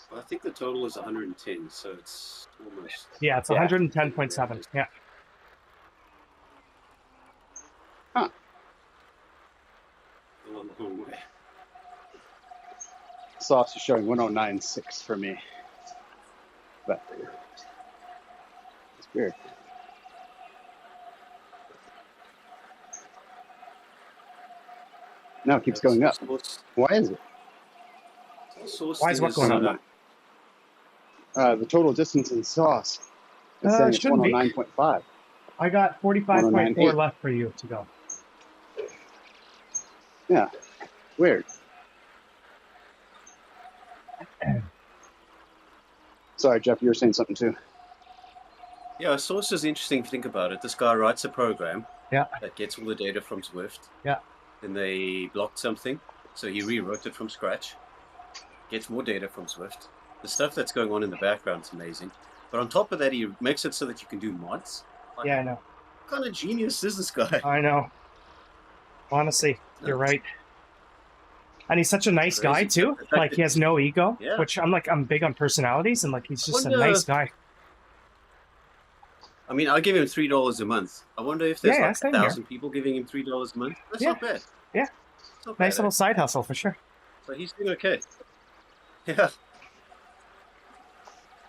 Well, I think the total is 110, so it's almost. Yeah, it's Yeah. 110.7. Yeah. sauce is showing 109.6 for me. But it's weird. No, it keeps going up. Why is it? Why is what going up? The total distance in sauce. It's saying it's shouldn't be. 109.5. I got 45.4 109.8. left for you to go. Yeah, weird. Sorry, Jeff, you were saying something too. Yeah, Source is interesting if you think about it. This guy writes a program that gets all the data from Swift. Yeah. Then they blocked something, so he rewrote it from scratch. Gets more data from Swift. The stuff that's going on in the background is amazing. But on top of that, he makes it so that you can do mods. Like, Yeah, I know. What kind of genius is this guy? I know. Honestly, you're right. And he's such a nice guy too. Like he has no ego, which I'm big on personalities, and like he's just a nice guy. I mean, I give him $3 a month. I wonder if there's like 1,000 people giving him $3 a month. That's not bad. Yeah. Not nice bad, little side hustle for sure. So he's doing okay. Yeah.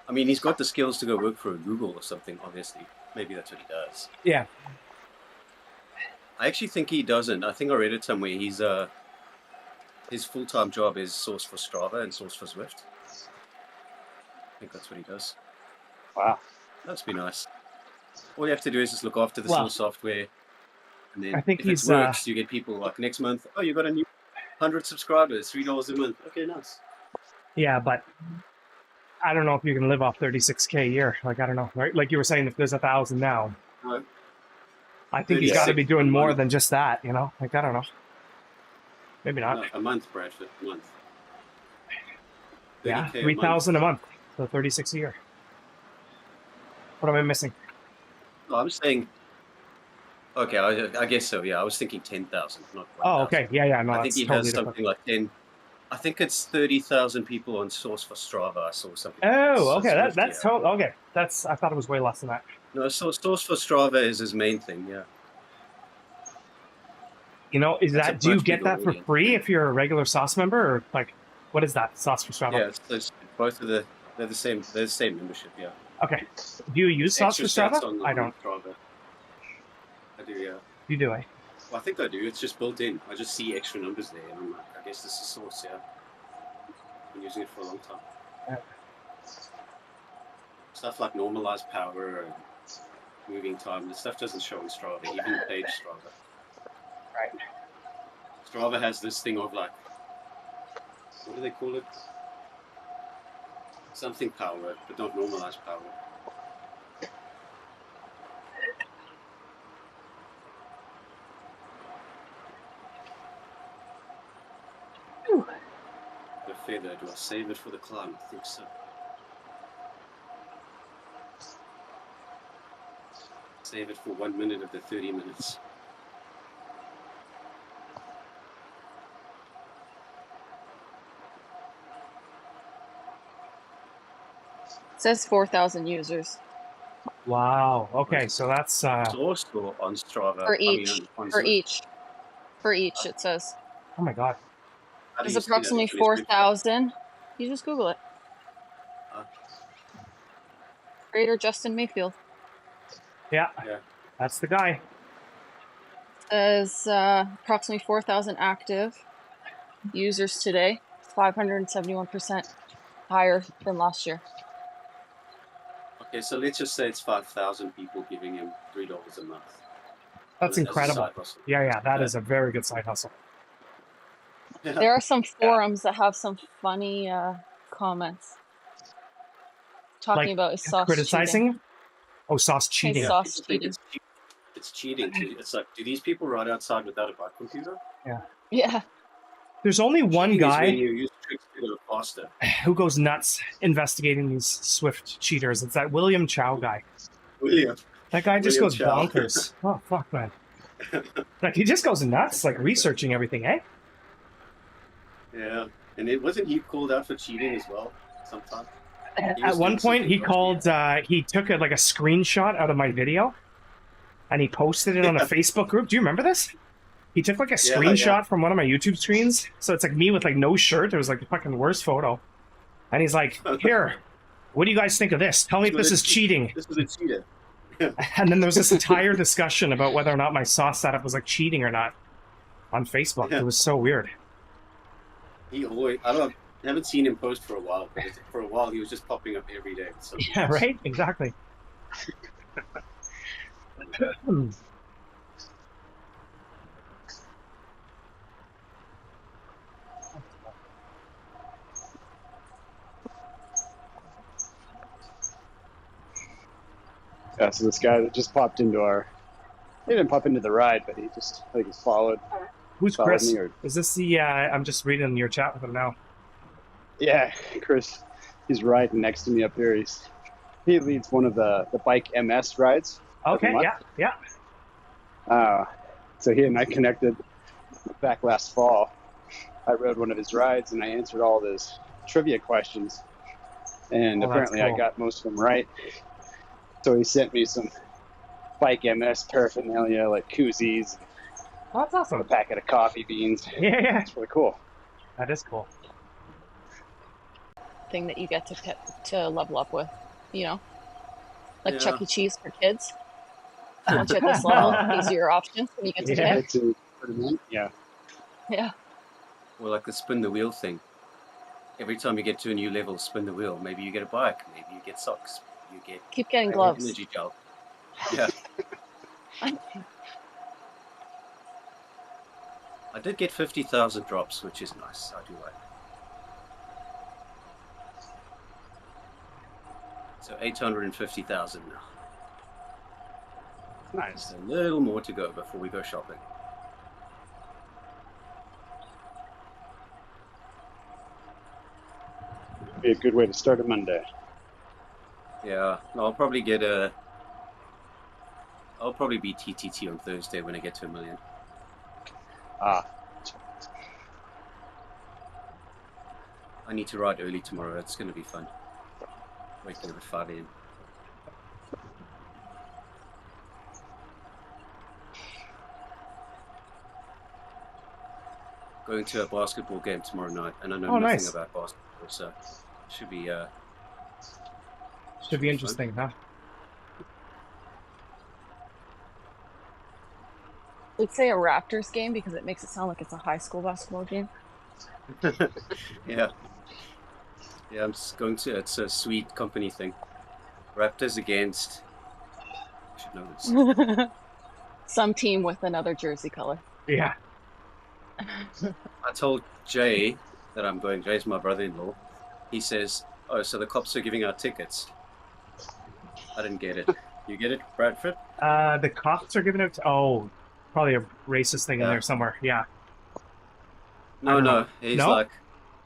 I mean, he's got the skills to go work for Google or something, obviously. Maybe that's what he does. Yeah. I actually think he doesn't. I think I read it somewhere. He's his full-time job is source for Strava and source for Swift. I think that's what he does. Wow. That'd be nice. All you have to do is just look after the source software. And then I think if it works, you get people like next month, oh, you got a new 100 subscribers, $3 a month. Okay, nice. Yeah, but I don't know if you can live off 36K a year. Like, I don't know, right? Like you were saying, if there's 1,000 now, I think he's got to be doing more than just that, you know? Like, I don't know. Maybe not. No, a month, Bradford, a month. Yeah, 3,000 a month. So 36 a year. What am I missing? No, I'm saying... Okay, I guess so, yeah. I was thinking 10,000, not 1,000. Oh, okay. Yeah, no, I think he totally has something like 10... I think it's 30,000 people on Source for Strava. I saw something. Oh, okay. That's totally... Okay. I thought it was way less than that. No, Source for Strava is his main thing, yeah. You know, do you get that for free if you're a regular Sauce member, or like, what is that, Sauce for Strava? Yeah, it's both of they're the same membership, yeah. Okay. Do you use Sauce for Strava? I don't. Strava. I do, yeah. You do, eh? Well, I think I do. It's just built in. I just see extra numbers there, and I'm like, I guess this is Source, yeah. I've been using it for a long time. Yeah. Stuff like normalized power and moving time, the stuff doesn't show in Strava, even page Strava. Right. Strava has this thing of like, what do they call it? Something power, but not normalized power. The feather, do I save it for the climb? I think so. Save it for 1 minute of the 30 minutes. It says 4,000 users. Wow. Okay, so that's Source or on Strava? For each. For each, it says. Oh my god. It's approximately 4,000. You just Google it. Greater Justin Mayfield. Yeah. That's the guy. It says approximately 4,000 active users today. 571% higher than last year. Okay, so let's just say it's 5,000 people giving him $3 a month. That's incredible. Yeah, that is a very good side hustle. Yeah. There are some forums that have some funny comments talking about his sauce criticizing cheating. him? Oh, sauce cheating. His sauce cheating. It's cheating. It's like, do these people ride outside without a bike computer? Yeah. There's only one Cheating is guy when you use tricks to go faster. who goes nuts investigating these Swift cheaters. It's that William Chow guy. William. That guy just goes Chow. bonkers. Oh, fuck, man. Like, he just goes nuts, like, researching everything, eh? Yeah. And wasn't he called out for cheating as well sometime? At one point, he called, he took a screenshot out of my video, and he posted it on a Facebook group. Do you remember this? He took like a Yeah, screenshot yeah. from one of my YouTube screens. So it's like me with like no shirt. It was like the fucking worst photo. And he's like, here, what do you guys think of this? Tell me if this is cheating. This was a cheater. And then there was this entire discussion about whether or not my sauce setup was like cheating or not on Facebook. Yeah. It was so weird. He always, I haven't seen him post for a while, but for a while he was just popping up every day. So Yeah, right? Exactly. Yeah, so this guy that just popped into he didn't pop into the ride, but he just, I think he's followed Who's followed Chris? me. Or, Is this the, I'm just reading your chat with him now. yeah, Chris, he's riding next to me up here. He leads one of the bike MS rides. Okay, every yeah. month. So he and I connected back last fall. I rode one of his rides and I answered all of his trivia questions. And Oh, that's apparently cool. I got most of them right. So he sent me some bike MS paraphernalia like koozies, Oh, that's a awesome. packet of coffee beans. Yeah. It's really cool. That is cool. Thing that you get to level up with, you know, like Yeah. Chuck E. Cheese for kids. Once you're at this level, easier options when you get to Yeah. pick. It's a pretty neat. Yeah. Yeah. Or like the spin the wheel thing. Every time you get to a new level, spin the wheel. Maybe you get a bike. Maybe you get socks. You get Keep getting an gloves. energy gel. Yeah. I did get 50,000 drops, which is nice. I do like. So 850,000 now. Nice. Just a little more to go before we go shopping. Be a good way to start a Monday. Yeah, I'll probably be TTT on Thursday when I get to 1 million. Ah, I need to ride early tomorrow. It's going to be fun. Waking up at 5 a.m. Going to a basketball game tomorrow night, and I know Oh, nothing nice. about basketball, so should be Should be interesting, huh? Let's say a Raptors game because it makes it sound like it's a high school basketball game. yeah. Yeah, I'm just going to. It's a sweet company thing. Raptors against. I should know this. Some team with another jersey color. Yeah. I told Jay that I'm going. Jay's my brother-in-law. He says, "Oh, so the cops are giving out tickets." I didn't get it. You get it, Bradford? The cops are giving out. Oh, probably a racist thing in Yeah. there somewhere. Yeah. I No, don't no. know. He's No? like,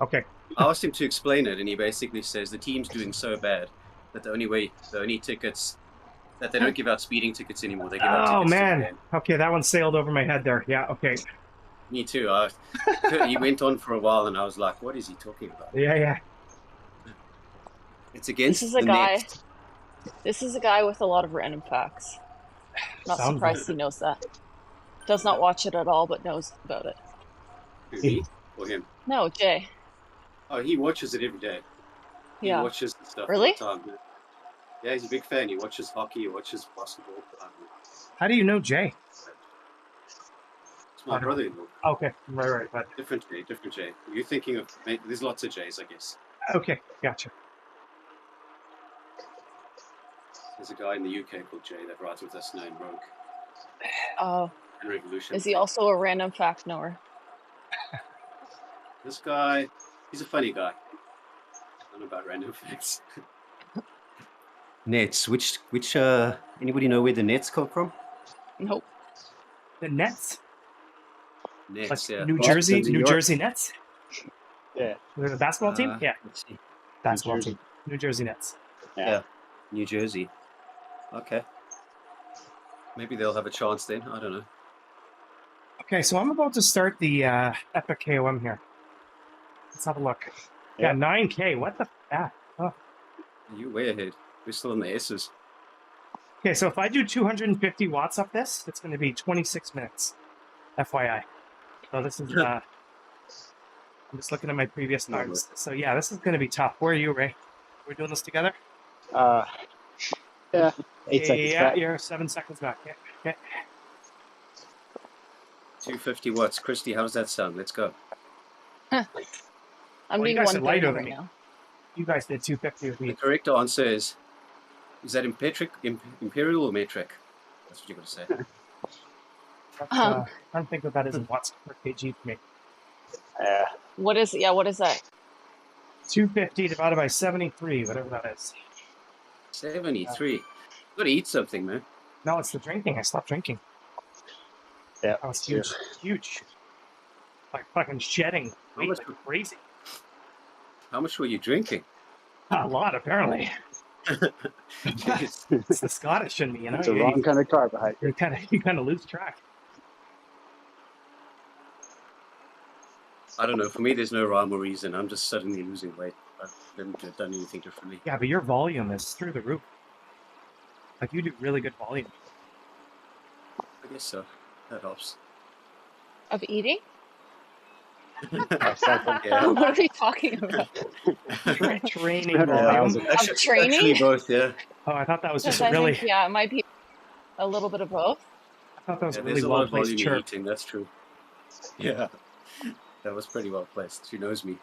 Okay. I asked him to explain it, and he basically says the team's doing so bad that the only tickets that they don't give out speeding tickets anymore. They give out Oh tickets to the man. game. Okay, that one sailed over my head there. Yeah. Okay. Me too. He went on for a while, and I was like, "What is he talking about?" Yeah. It's against This is a the guy. net. This is a guy with a lot of random facts. Not Sounds surprised he knows that. Does not watch it at all, but knows about it. Who, me or him? No, Jay. Oh, he watches it every day. He Yeah. watches the stuff Really? all the time. Yeah, he's a big fan. He watches hockey. He watches basketball. How do you know Jay? It's my brother-in-law. Okay. Right. But Different Jay. You're thinking of... There's lots of Jays, I guess. okay. Gotcha. There's a guy in the UK called Jay that rides with us now in Rogue Oh, and Revolution. is he also a random fact knower? This guy, he's a funny guy. I don't know about random facts. Nets. Which anybody know where the Nets come from? Nope. The Nets. Nets, Like yeah. New Boston, Jersey. New New York. Jersey Nets. yeah. They're the basketball team. Yeah. Let's see. Basketball Jersey. team. New Jersey Nets. Yeah. New Jersey. Okay. Maybe they'll have a chance then. I don't know. Okay, so I'm about to start the Epic KOM here. Let's have a look. Yeah, Yeah. 9K. What the? Oh. You way ahead. We're still in the S's. Okay, so if I do 250 watts up this, it's going to be 26 minutes. FYI. So this is, I'm just looking at my previous No, times. So yeah, this is going to be tough. Where are you, Ray? We're doing this together? Yeah, 8 seconds Yeah, back. you're 7 seconds back. Yeah. Okay. 250 watts. Kristy, how does that sound? Let's go. I'm Well, you doing guys are 130 lighter than right me. now. You guys did 250 with The me. correct answer is that imperial or metric? That's what you're going to say. That's, I don't think that is in watts per kg for me. Yeah. What is that? 250 divided by 73, whatever that is. 73. You got to eat something, man. No, it's the drinking. I stopped drinking. Yeah. That was huge. Huge. Like fucking shedding weight much- like crazy. How much were you drinking? A lot, apparently. Jeez. It's the Scottish in me, you know. It's the wrong kind of carbohydrate. You kind of lose track. I don't know. For me, there's no rhyme or reason. I'm just suddenly losing weight. I haven't done anything differently. Yeah, but your volume is through the roof. Like you do really good volume. I guess so. That helps. Of eating? Yeah. What are we talking about? Training Yeah, volume. Training? Actually, both. Yeah. Oh, I thought that was just Because a I really. think, yeah, it might be a little bit of both. I thought that was Yeah, a there's really a lot well of placed volume in chirp. eating. That's true. Yeah. That was pretty well placed. She knows me.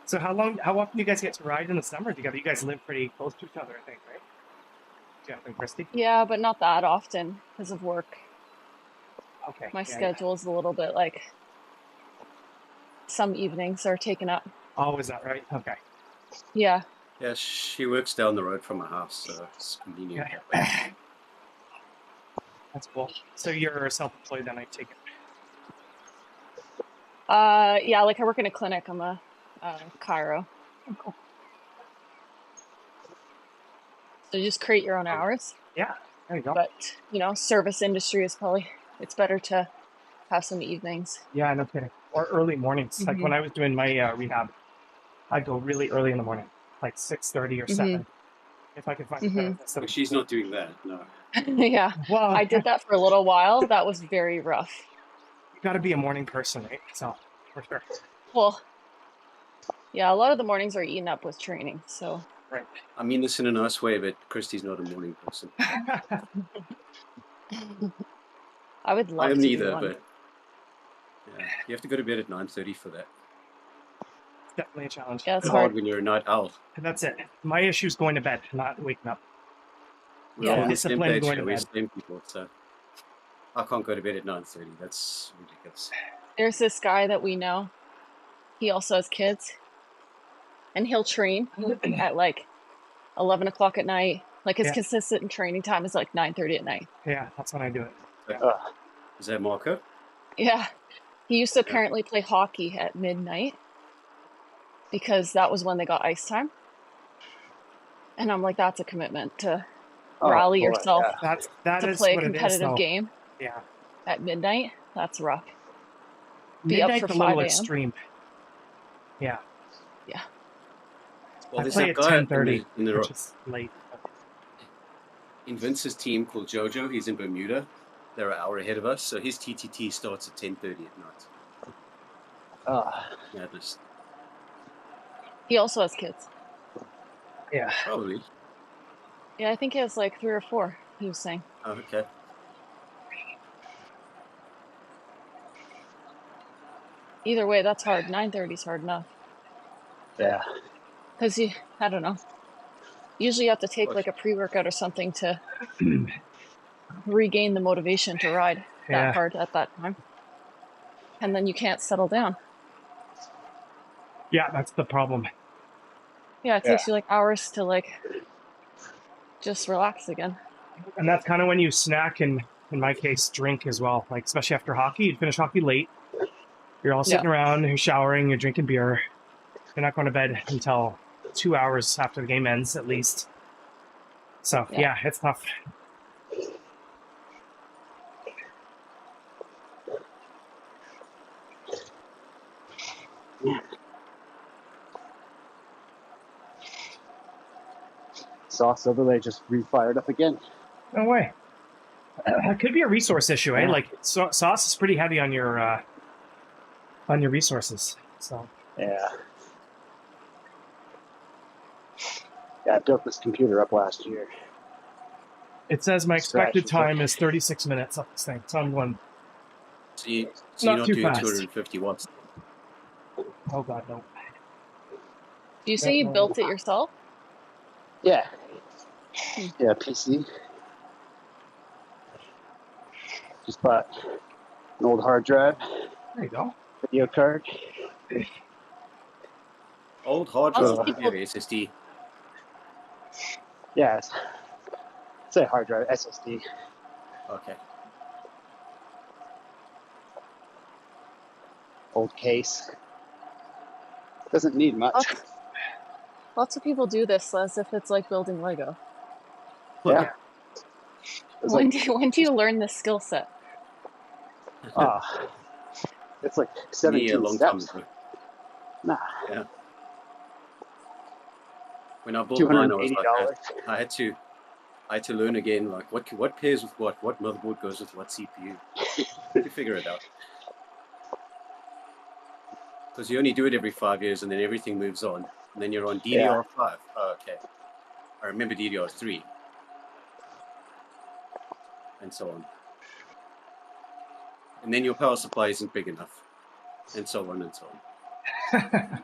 So how often do you guys get to ride in the summer together? You guys live pretty close to each other, I think, right? Jeff and Kristy? Yeah, but not that often because of work. Okay. My yeah, schedule is a little bit like some evenings are taken up. Yeah. Oh, is that right? Okay. Yeah. Yeah, she works down the road from my house, so it's convenient. Yeah. That's cool. So you're self-employed then, I take it. Yeah, like I work in a clinic. I'm a chiro. Oh, cool. So you just create your own hours. Yeah, there you go. But, service industry is it's better to have some evenings. Yeah, no kidding. Or early mornings. Like when I was doing my rehab, I'd go really early in the morning, like 6:30 or 7, if I could find a better. But she's not doing that, no. Yeah. Well, I did that for a little while. That was very rough. You got to be a morning person, right? So, for sure. Well, yeah, a lot of the mornings are eaten up with training, so. Right. I mean this in a nice way, but Kristy's not a morning person. I would love I am to neither, be one. but yeah, you have to go to bed at 9:30 for that. Definitely a challenge. Yeah, it's It's hard. hard when you're a night owl. And that's it. My issue is going to bed, not waking up. We're all on the same Discipline page going here. to We're bed. same people, so I can't go to bed at 9:30. That's ridiculous. There's this guy that we know. He also has kids. And he'll train at like 11 o'clock at night. Like his consistent training time is like 9:30 at night. Yeah, that's when I do it. Is that Marco? Yeah. He used to apparently play hockey at midnight because that was when they got ice time. And I'm like, that's a commitment to rally yourself that to is play a what it is, competitive though. game Yeah. at midnight. That's rough. Be up Midnight's for a little 5 a.m. extreme. Yeah. Yeah. Well, I there's play that at guy 10:30, in the which is late. in Vince's team called Jojo. He's in Bermuda. They're an hour ahead of us, so his TTT starts at 10:30 at night. Madness. He also has kids. Yeah. Probably. Yeah, I think he has like 3 or 4, he was saying. Oh, okay. Either way, that's hard. 9:30 is hard enough. Yeah. Because I don't know. Usually you have to take like a pre-workout or something to regain the motivation to ride that hard at that time. And then you can't settle down. Yeah, that's the problem. Yeah, it takes you like hours to like just relax again. And that's kind of when you snack and, in my case, drink as well. Like, especially after hockey, you'd finish hockey late. You're all sitting around, you're showering, you're drinking beer. You're not going to bed until 2 hours after the game ends, at least. So, yeah it's tough. Sauce overlay just refired up again. No way. It could be a resource issue, eh? Yeah. Like sauce is pretty heavy on your resources. So Yeah. Yeah, I built this computer up last year. it says my Scratch expected from time is 36 minutes on this thing. So I'm going So, you're not not too doing fast. 250 watts. Oh god, no. Do you say you built it yourself? Yeah. Hmm. Yeah, PC. Just bought an old hard drive, There you go. video card. Old hard Lots drive, of you people- have SSD. Yeah, say hard drive, SSD. Okay. Old case. Doesn't need much. Lots of people do this as if it's like building Lego. Yeah. It's When like, do you learn this skill set? it's like Me, a 17 long time steps. ago. Nah, When I bought mine, I was $280. like, I had to learn again, like what pairs with what motherboard goes with what CPU. To figure it out. Because you only do it every 5 years, and then everything moves on, and then you're on DDR5. Oh, okay. I remember DDR3, and so on. And then your power supply isn't big enough, and so on and so on.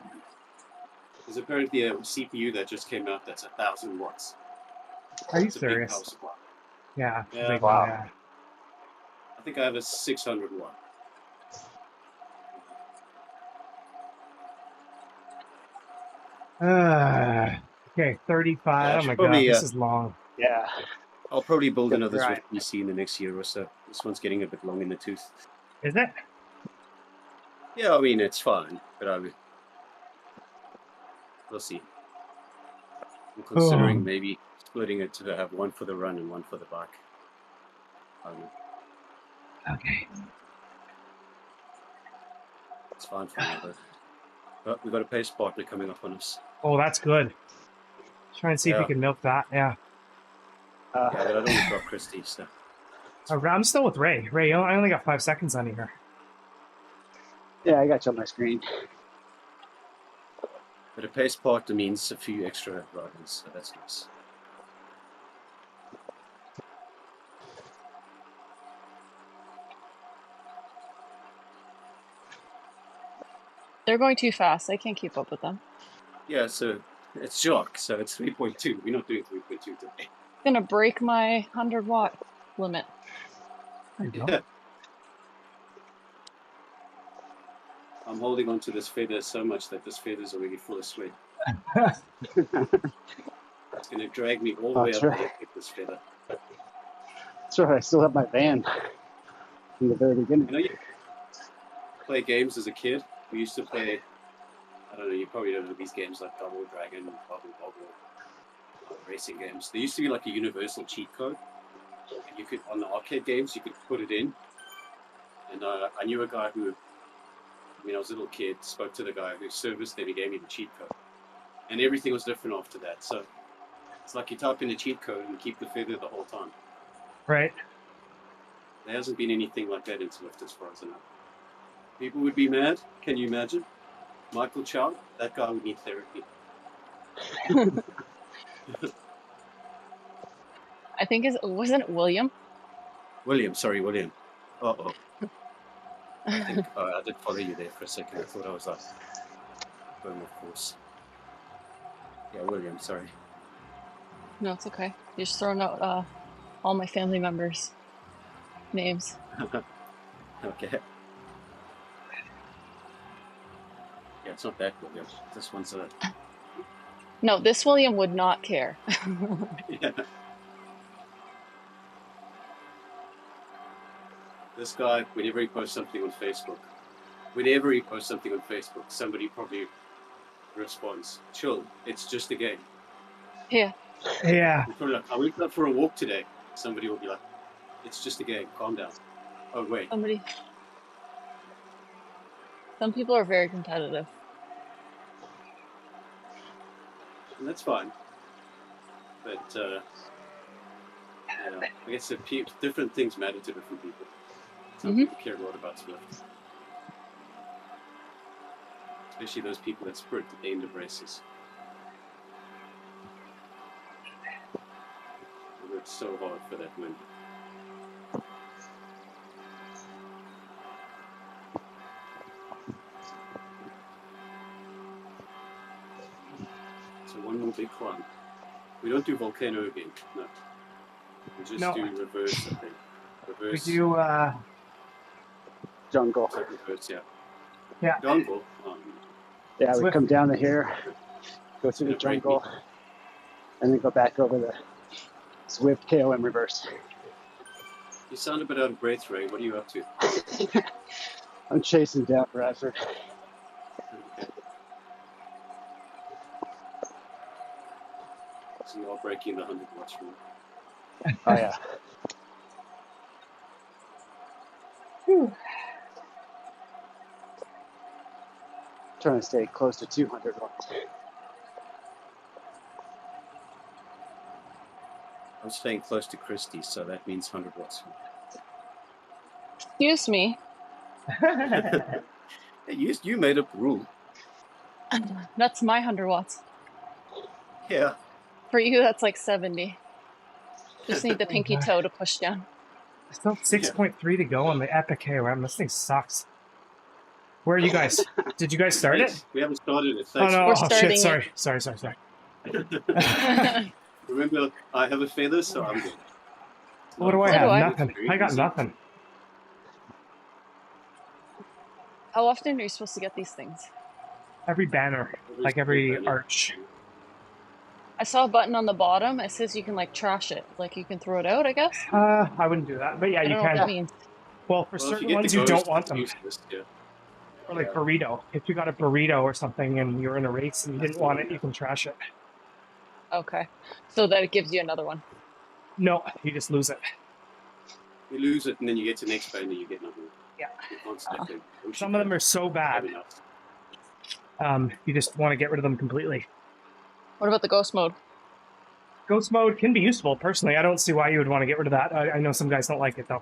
There's apparently a CPU that just came out that's 1,000 watts. Are you It's a big serious? power supply. Yeah. Yeah. Big Wow. one, yeah. I think I have a 600 watt. Okay, 35. Yeah, I Oh should my probably, god, this is long. Yeah. I'll probably build Good another grind. Swift PC in the next year or so. This one's getting a bit long in the tooth. Is it? Yeah, I mean, it's fine, but we'll see. I'm considering maybe splitting it to have one for the run and one for the bike. Okay. It's fine for me, but we've got a pace partner coming up on us. Oh, that's good. Try and see if you Yeah. can milk that. Yeah. Yeah, but I don't want to drop Kristy, so. I'm still with Ray. Ray, I only got 5 seconds on here. Yeah, I got you on my screen. But a pace partner means a few extra riders, so that's nice. They're going too fast. I can't keep up with them. Yeah, so it's Jock, so it's 3.2. We're not doing 3.2 today. I'm gonna break my 100-watt limit. There you go. Yeah. I'm holding on to this feather so much that this feather's already full of sweat. It's going to drag me all the way up That's right. there with this feather. That's right, I still have my van from the very beginning. You know, you play games as a kid. We used to play, I don't know, you probably don't know these games like Double Dragon, Bubble Bobble, racing games. There used to be like a universal cheat code. And you could, on the arcade games, you could put it in. And I knew a guy who, I was a little kid, spoke to the guy who serviced them, he gave me the cheat code. And everything was different after that. So it's like you type in the cheat code and keep the feather the whole time. Right. There hasn't been anything like that in Swift as far as I know. People would be mad. Can you imagine? Michael Chow, that guy would need therapy. I think wasn't it William? William. Uh-oh. I did follow you there for a second. I thought I was going off course. Yeah, William, sorry. No, it's okay. You're just throwing out all my family members' names. Okay. Yeah, it's not that William. This one's a... No, this William would not care. Yeah. This guy, whenever he posts something on Facebook, somebody probably responds, chill, it's just a game. Yeah. Yeah. You're probably like, I went out for a walk today. Somebody will be like, it's just a game, calm down. Oh, wait. Some people are very competitive. And that's fine. But Yeah, I guess different things matter to different people. Some Mhm. people care a lot about Swift. Especially those people that sprint at the end of races. They work so hard for that win. So one more big climb. We don't do volcano again. No. We just No. do reverse, I think. We Reverse. do, Jungle. Is that reverse? Yeah. yeah. Jungle. Yeah, we Swift. come down the here, go through the Gonna break jungle, and then go back over the Swift KOM Reverse. You sound a bit out of breath, Ray. What are you up to? I'm chasing down Bradford. Okay. So you are breaking the 100 watts rule. Oh yeah. Whew. Trying to stay close to 200 watts. I'm staying close to Kristy, so that means 100 watts. Excuse me. Hey, you made up the rule. That's my 100 watts. Yeah. For you, that's like 70. Just need the pinky toe to push down. Still 6.3 to go on the Epic KOM. This thing sucks. Where are you guys? Did you guys start it? We haven't started it. Oh Thanks. no! We're Oh shit! starting Sorry. Remember, I have a feather, so I'm good. What do I So have? do I. Nothing. I got nothing. How often are you supposed to get these things? Every banner, like every arch. I saw a button on the bottom. It says you can like trash it. Like you can throw it out, I guess. I wouldn't do that, but yeah, I you don't know what can. that means. Well, for Well, if you certain get ones, the you ghost, don't want it's them. useless, yeah. Or like burrito. If you got a burrito or something and you're in a race and you didn't want it, you can trash it. Okay. So that it gives you another one. No, you just lose it. You lose it, and then you get to the next banner, you get another one. Yeah. You can't stack them. Some of them are so bad. You just want to get rid of them completely. What about the ghost mode? Ghost mode can be useful. Personally, I don't see why you would want to get rid of that. I know some guys don't like it, though.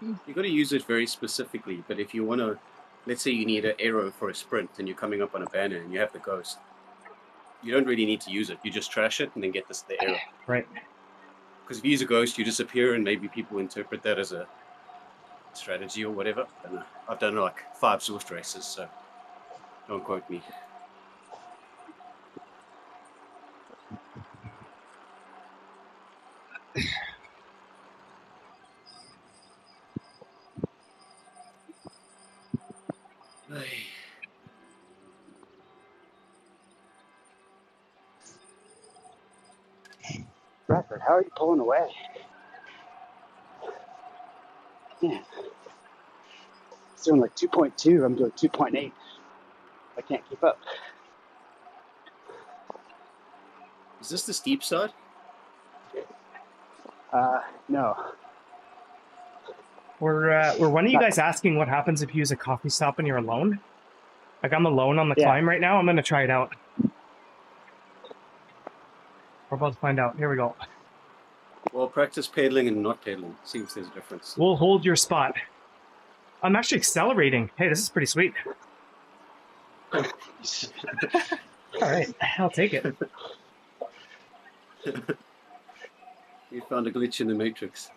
You got to use it very specifically, but if you want to, let's say you need an arrow for a sprint, and you're coming up on a banner, and you have the ghost, you don't really need to use it. You just trash it, and then get the arrow. Right. Because if you use a ghost, you disappear, and maybe people interpret that as a strategy or whatever. I don't know. I've done like 5 Swift races, so don't quote me. Bradford, how are you pulling away? Yeah. It's doing like 2.2. I'm doing 2.8. I can't keep up. Is this the steep side? No. Were one of you guys asking what happens if you use a coffee stop and you're alone? Like I'm alone on the climb right now. I'm gonna try it out. We're about to find out. Here we go. Well, practice pedaling and not pedaling. See if there's a difference. We'll hold your spot. I'm actually accelerating. Hey, this is pretty sweet. All right, I'll take it. You found a glitch in the matrix.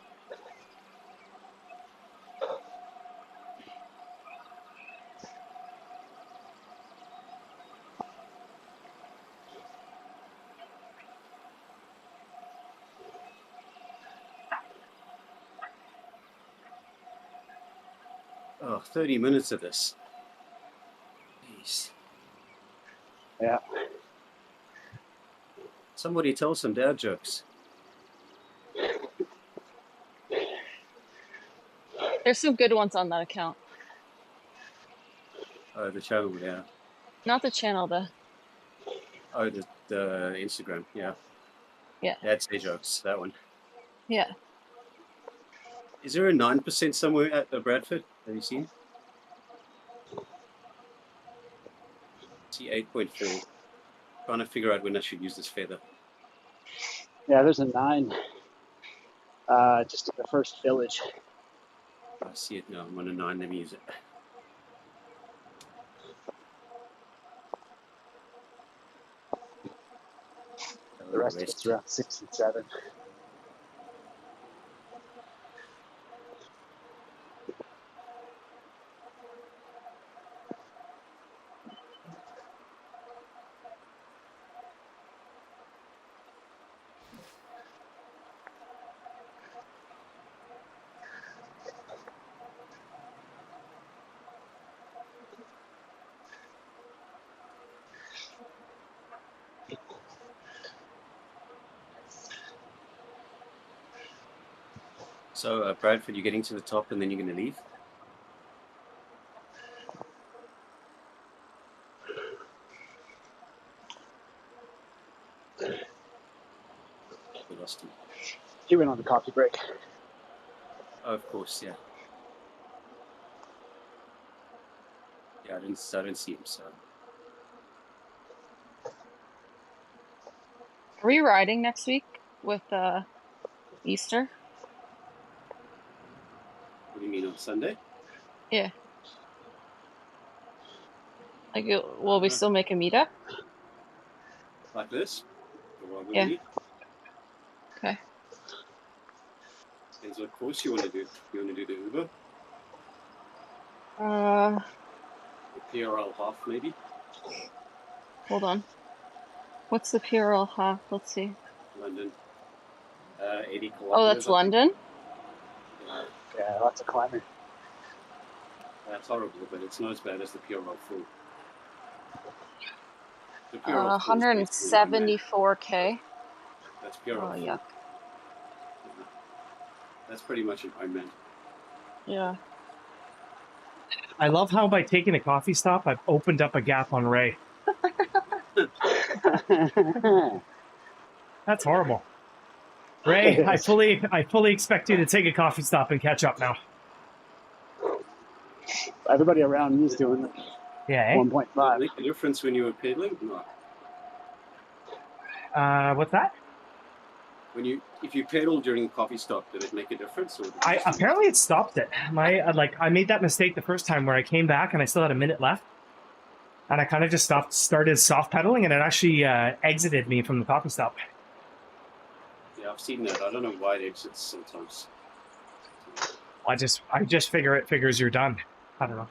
Oh, 30 minutes of this. Jeez. Yeah. Somebody tell some dad jokes. There's some good ones on that account. Oh, the channel, yeah. Not the channel, Oh, the Instagram, yeah. Yeah. Dad say jokes, that one. Yeah. Is there a 9% somewhere at Bradford? Have you seen? See 8.4. Trying to figure out when I should use this feather. Yeah, there's a 9. Just at the first village. I see it now. I'm on a 9. Let me use it. The rest of it's around 6 and 7. So, Bradford, you're getting to the top and then you're going to leave? We lost him. He went on the coffee break. Oh, of course, yeah. Yeah, I didn't see him, so. Are we riding next week with Easter? What do you mean, on Sunday? Yeah. Like, will we still make a meetup? Like this? Or what would Yeah. we? Okay. Depends what course you want to do. You want to do the Uber? The PRL half, maybe? Hold on. What's the PRL half? Let's see. London. 80 kilometers. Oh, that's London? Yeah, Yeah, lots of climbing. that's horrible, but it's not as bad as the PRL full. The PRL full is basically 174K. That's PRL Oh, full. yuck. Yeah. That's pretty much an Ironman. Yeah. I love how by taking a coffee stop, I've opened up a gap on Ray. That's horrible. Ray, I fully expect you to take a coffee stop and catch up now. Everybody around me is doing it. Yeah, eh? 1.5. Make a difference when you were pedaling? No. What's that? If you pedal during a coffee stop, did it make a difference? Or Apparently it stopped it. I made that mistake the first time where I came back and I still had a minute left, and I kind of just started soft pedaling, and it actually exited me from the coffee stop. Yeah, I've seen that. I don't know why it exits sometimes. I just figure it figures you're done. I don't know.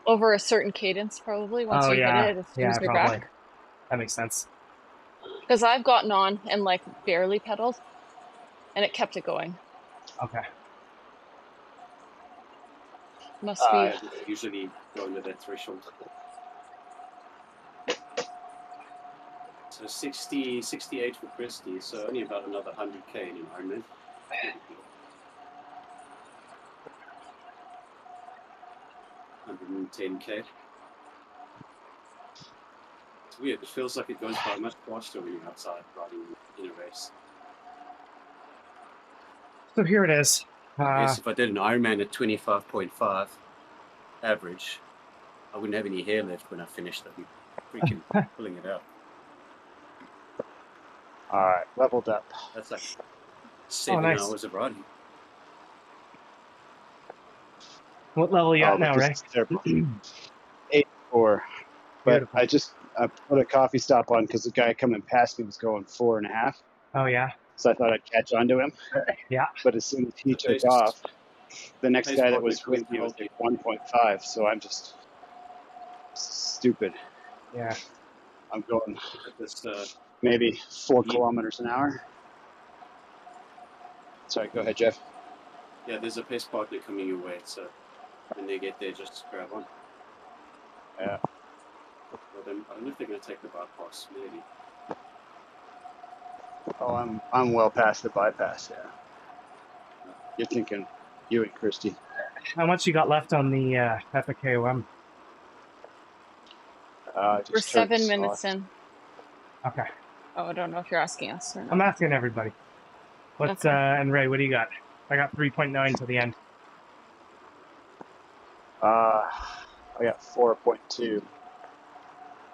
Over a certain cadence, probably, once you hit it, as soon as you're probably. back. That makes sense. Because I've gotten on and, like, barely pedaled, and it kept it going. Okay. Must be. I usually go under that threshold. So 60, 68 for Kristy, so only about another 100k in an Ironman. 110k. It's weird. It feels like it goes by much faster when you're outside riding in a race. So here it is. I guess if I did an Ironman at 25.5 average, I wouldn't have any hair left when I finished. I'd be freaking pulling it out. All right, leveled up. That's like 7 nice. hours of riding. What level are you at now, Ray? 84. But Beautiful. I put a coffee stop on because the guy coming past me was going 4.5. Oh yeah. So I thought I'd catch on to him. Yeah. But as soon as he took off, the next guy that was with me was like 1.5. So I'm just stupid. Yeah. I'm going At this, maybe 4 kilometers an hour. Sorry, go ahead, Jeff. yeah, there's a pace partner coming your way, so when they get there, just grab on. Yeah. Well, then, I don't know if they're going to take the bypass, maybe. Oh, I'm well past the bypass. Yeah. You're thinking you and Kristy. How much you got left on the Epic KOM? We're 7 minutes in. Okay. Oh, I don't know if you're asking us or not. I'm asking everybody. What's Okay. and Ray, what do you got? I got 3.9 to the end. I got 4.2.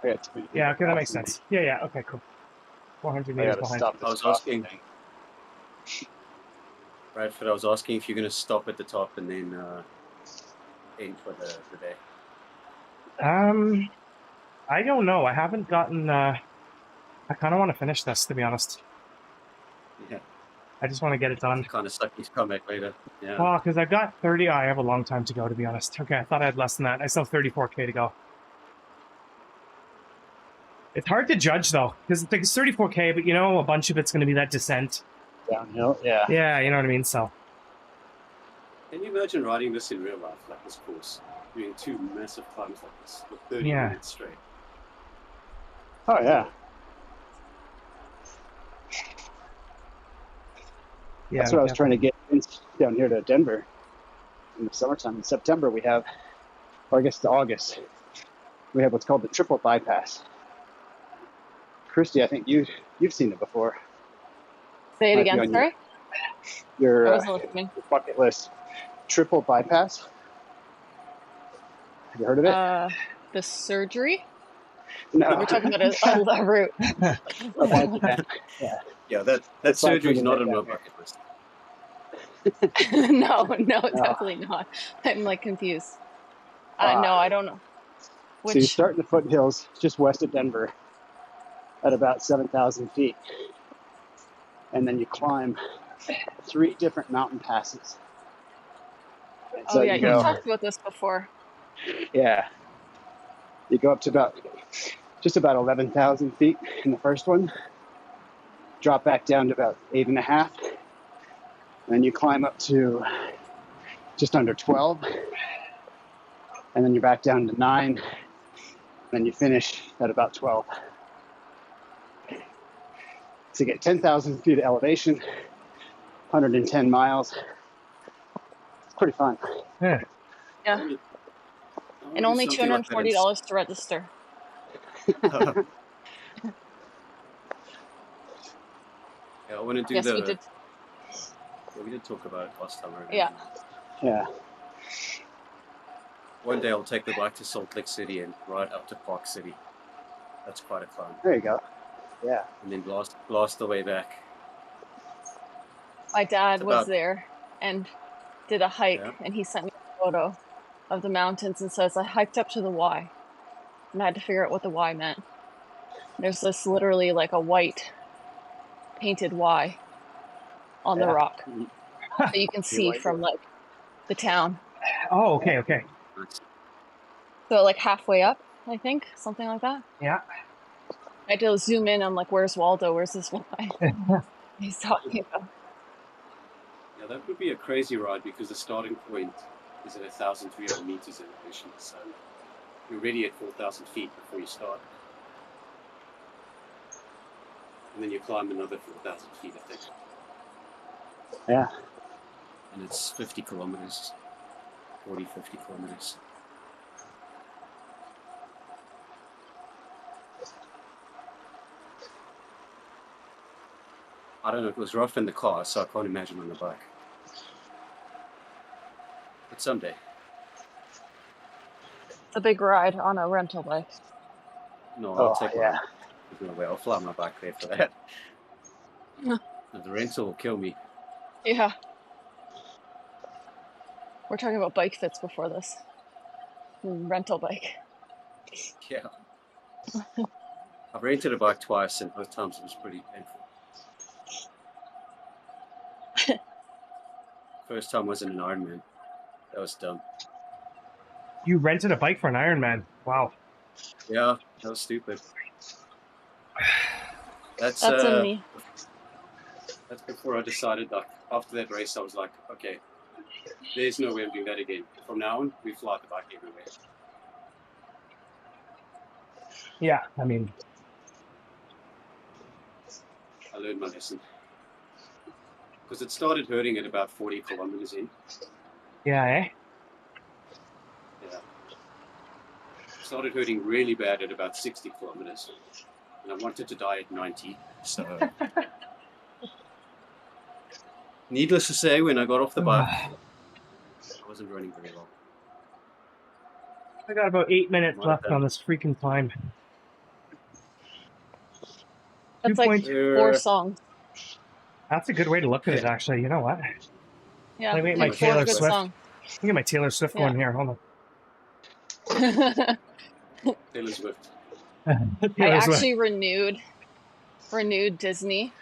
I got 2. Yeah, okay, that makes sense. Yeah, okay, cool. 400 I meters gotta behind. stop I this was coffee asking, thing. Bradford, I was asking if you're going to stop at the top and then end for the day. I don't know. I haven't gotten. I kind of want to finish this, to be honest. Yeah. I just want to get it done. Kind of sucky to come back later. Yeah. Well, because I've got 30. I have a long time to go, to be honest. Okay, I thought I had less than that. I still have 34K to go. It's hard to judge, though, because it's 34K, but, you know, a bunch of it's going to be that descent. Downhill, yeah. Yeah, you know what I mean? So. Can you imagine riding this in real life, like this course? Doing 2 massive climbs like this for 30 minutes straight. Oh, yeah. Yeah, that's what I was trying to get down here to Denver in the summertime. In September, we have, or I guess to August, we have what's called the triple bypass. Kristy, I think you've seen it before. Say it again, sorry? Your I wasn't listening. Bucket list. Triple bypass. Have you heard of it? The surgery? No. We're talking about a route. Yeah, that surgery is not on my bucket list. No, definitely not. I'm like confused. No, I don't know. So you start in the foothills just west of Denver at about 7,000 feet. And then you climb 3 different mountain passes. And so you talked about this before. Yeah. You go up to just about 11,000 feet in the first one. Drop back down to about 8.5. Then you climb up to just under 12. And then you're back down to 9. Then you finish at about 12. So you get 10,000 feet of elevation, 110 miles. It's pretty fun. Yeah. And only $240 to register. Yeah, I want to do yes, we did. Yeah, we did talk about it last time. Yeah. One day I'll take the bike to Salt Lake City and ride up to Park City. That's quite a climb. There you go. Yeah. And then blast the way back. My dad was there and did a hike, and he sent me a photo of the mountains and says, I hiked up to the Y. And I had to figure out what the Y meant. There's this literally like a white painted Y on the rock that you can see from like the town. Oh, okay. So like halfway up, I think, something like that. Yeah. I had to zoom in on like, where's Waldo? Where's this Y? He's talking about. Yeah, that would be a crazy ride because the starting point is at 1,300 meters elevation. So you're already at 4,000 feet before you start. And then you climb another 4,000 feet, I think. Yeah. And it's 50 kilometers. 50 kilometers. I don't know, it was rough in the car, so I can't imagine on the bike. But someday. It's a big ride on a rental bike. No, I'll take one. There's no way, I'll fly my bike there for that. The rental will kill me. Yeah. We're talking about bike fits before this. Rental bike. Yeah. I've rented a bike twice and both times it was pretty painful. First time wasn't an Ironman. That was dumb. You rented a bike for an Ironman? Wow. Yeah, that was stupid. That's in me. That's before I decided, like, after that race, I was like, okay, there's no way I'm doing that again. From now on, we fly the bike everywhere. Yeah, I mean... I learned my lesson. Because it started hurting at about 40 kilometers in. Yeah, eh? Yeah. It started hurting really bad at about 60 kilometers. And I wanted to die at 90, so... Needless to say, when I got off the bike, I wasn't running very well. I got about 8 minutes left on this freaking climb. That's like 4 songs. That's a good way to look at it, actually. You know what? Yeah, Let me get pick my 4 Taylor good Swift. songs. Let me get my Taylor Swift Yeah. one here. Hold Taylor Swift. on. I Taylor Swift. actually renewed Disney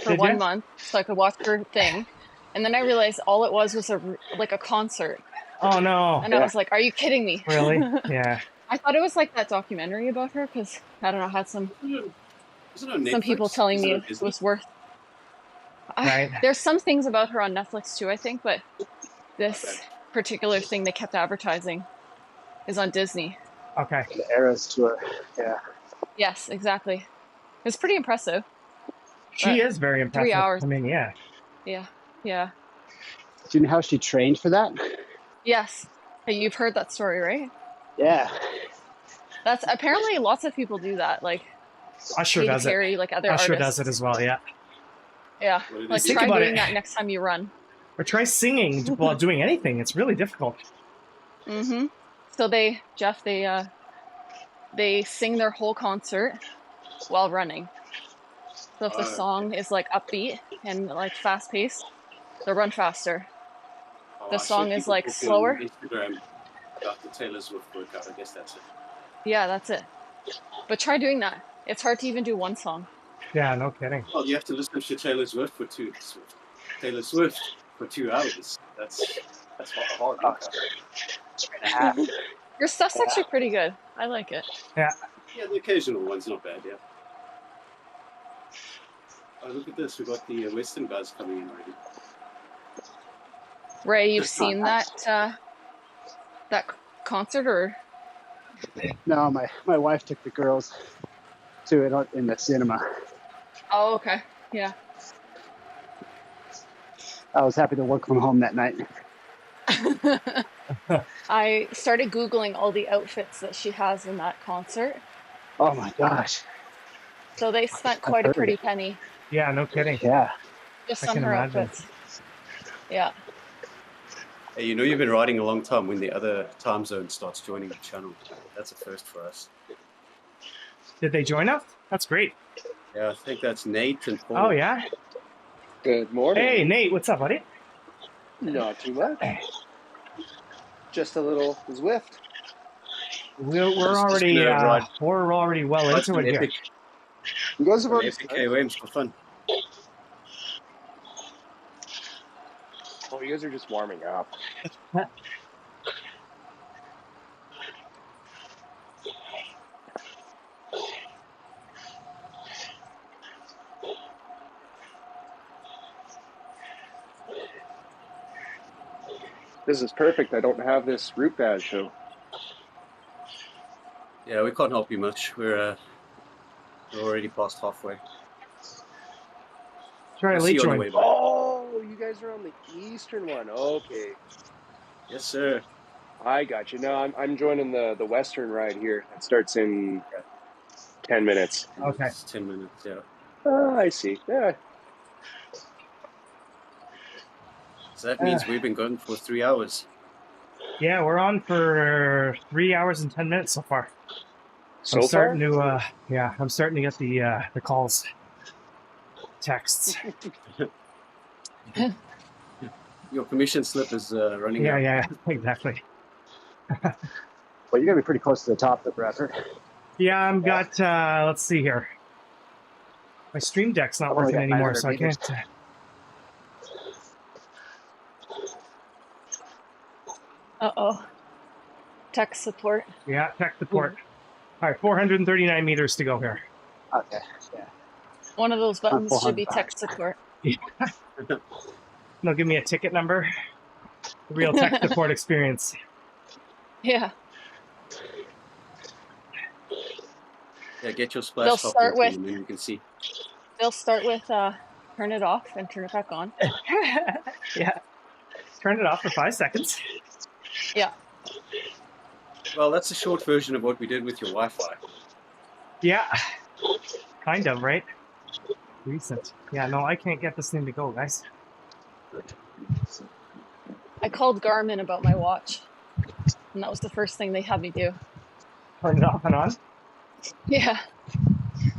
for Did 1 ya? month so I could watch her thing, and then I realized all it was a concert, Oh no. and I was like, "Are you kidding me?" Really? Yeah. I thought it was like that documentary about her because I don't know, had some Isn't it on some people Netflix? telling Isn't me it on it Disney? was worth. Right. There's some things about her on Netflix too, I think, but this Okay. particular thing they kept advertising is on Disney. Okay. The Eras tour. Yeah. Yes, exactly. It's pretty impressive. She But is very 3 impressive. hours. I mean, yeah. Yeah, yeah. Do you know how she trained for that? Yes. Hey, you've heard that story, right? Yeah. That's apparently lots of people do that. Like Usher Katy does it. Perry, like other Usher artists. does it as well. Yeah. Yeah. What did Like he Think try about doing it. that next time you run. Or try singing while doing anything. It's really difficult. Mm-hmm. So they sing their whole concert while running. So if the song is like upbeat and like fast paced, they'll run faster. The I saw song is people like talking on slower. Instagram about the Taylor Swift workout. I guess that's it. Yeah, that's it. But try doing that. It's hard to even do one song. Yeah, no kidding. Well, you have to listen to Taylor Swift for 2 hours. That's hard workout. 2.5. Your stuff's actually pretty good. I like it. Yeah. Yeah, the occasional one's not bad. Yeah. Oh, look at this. We've got the Western guys coming in already. Ray, you've seen that concert or? No, my wife took the girls to it in the cinema. Oh, okay. Yeah. I was happy to work from home that night. I started Googling all the outfits that she has in that concert. Oh my gosh. So they spent quite a heard pretty it. penny Yeah, no kidding. Yeah. just I on can her imagine. outfits. Yeah. Hey, you know you've been riding a long time when the other time zone starts joining the channel. That's a first for us. Did they join us? That's great. Yeah, I think that's Nate and Paul. Oh, yeah? Good morning. Hey, Nate, what's up, buddy? Not too much. Just a little Zwift. We're Just already gonna ride- we're already well Ride into some it here. epic, You guys have some already epic started? KOMs for fun. Oh, you guys are just warming up. This is perfect. I don't have this route badge, so Yeah, we can't help you much. We're already past halfway. Try a We'll see late you on the join. way back. oh, you guys are on the eastern one. Okay, Yes, sir. I got you. No, I'm joining the western ride here. It starts in 10 minutes. Okay. It's 10 minutes, yeah. I see. Yeah, So that means we've been going for 3 hours. Yeah, we're on for 3 hours and 10 minutes so far. so I'm far. starting to I'm starting to get the calls, texts. Your commission slip is running out. Yeah, exactly. Well, you gotta be pretty close to the top, though, Bradford. Yeah, I'm got let's see here. My stream deck's not I've only working got anymore, 900 so I meters. can't. Uh-oh. Tech support. Yeah, tech support. All right, 439 meters to go here. Okay. Yeah. One of those buttons should be 405. tech support. They'll give me a ticket number. The real tech support experience. Yeah. Yeah, get your They'll splash top start working, with- and then you can see. They'll start with turn it off and turn it back on. Yeah. Turn it off for 5 seconds. Yeah. Well, that's a short version of what we did with your Wi-Fi. Yeah. Kind of, right? Recent. Yeah, no, I can't get this thing to go, guys. I called Garmin about my watch, and that was the first thing they had me do. Turn it off and on. Yeah.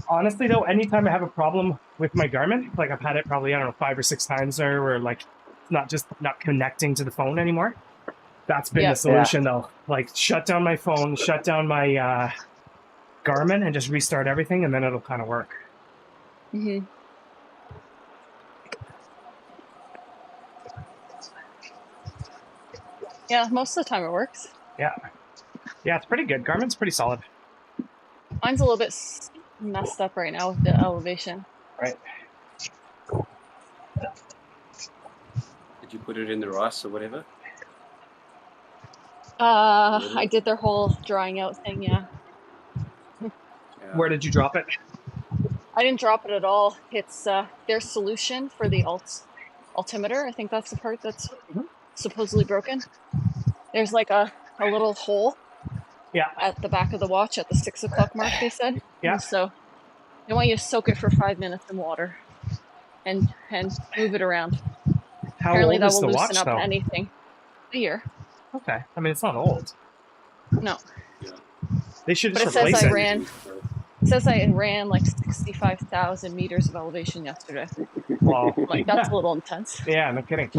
Honestly, though, anytime I have a problem with my Garmin, like I've had it probably, I don't know, 5 or 6 times there, where like not just not connecting to the phone anymore. That's been Yeah. the solution though. Like shut down my phone, shut down my Garmin, and just restart everything, and then it'll kind of work. Mm-hmm. Yeah, most of the time it works. Yeah, it's pretty good. Garmin's pretty solid. Mine's a little bit messed up right now with the elevation. Right. Did you put it in the rice or whatever? I did their whole drying out thing, yeah. Where did you drop it? I didn't drop it at all. It's their solution for the altimeter. I think that's the part that's supposedly broken. There's like a little hole at the back of the watch at the 6 o'clock mark, they said. Yeah. And so they want you to soak it for 5 minutes in water and move it around. How Apparently old that is will the loosen watch, up though? anything. A year. Okay. I mean, it's not old. No. Yeah. They should But just it says replace I it. ran. It says I ran like 65,000 meters of elevation yesterday. Well, Like that's a little intense. Yeah, no kidding.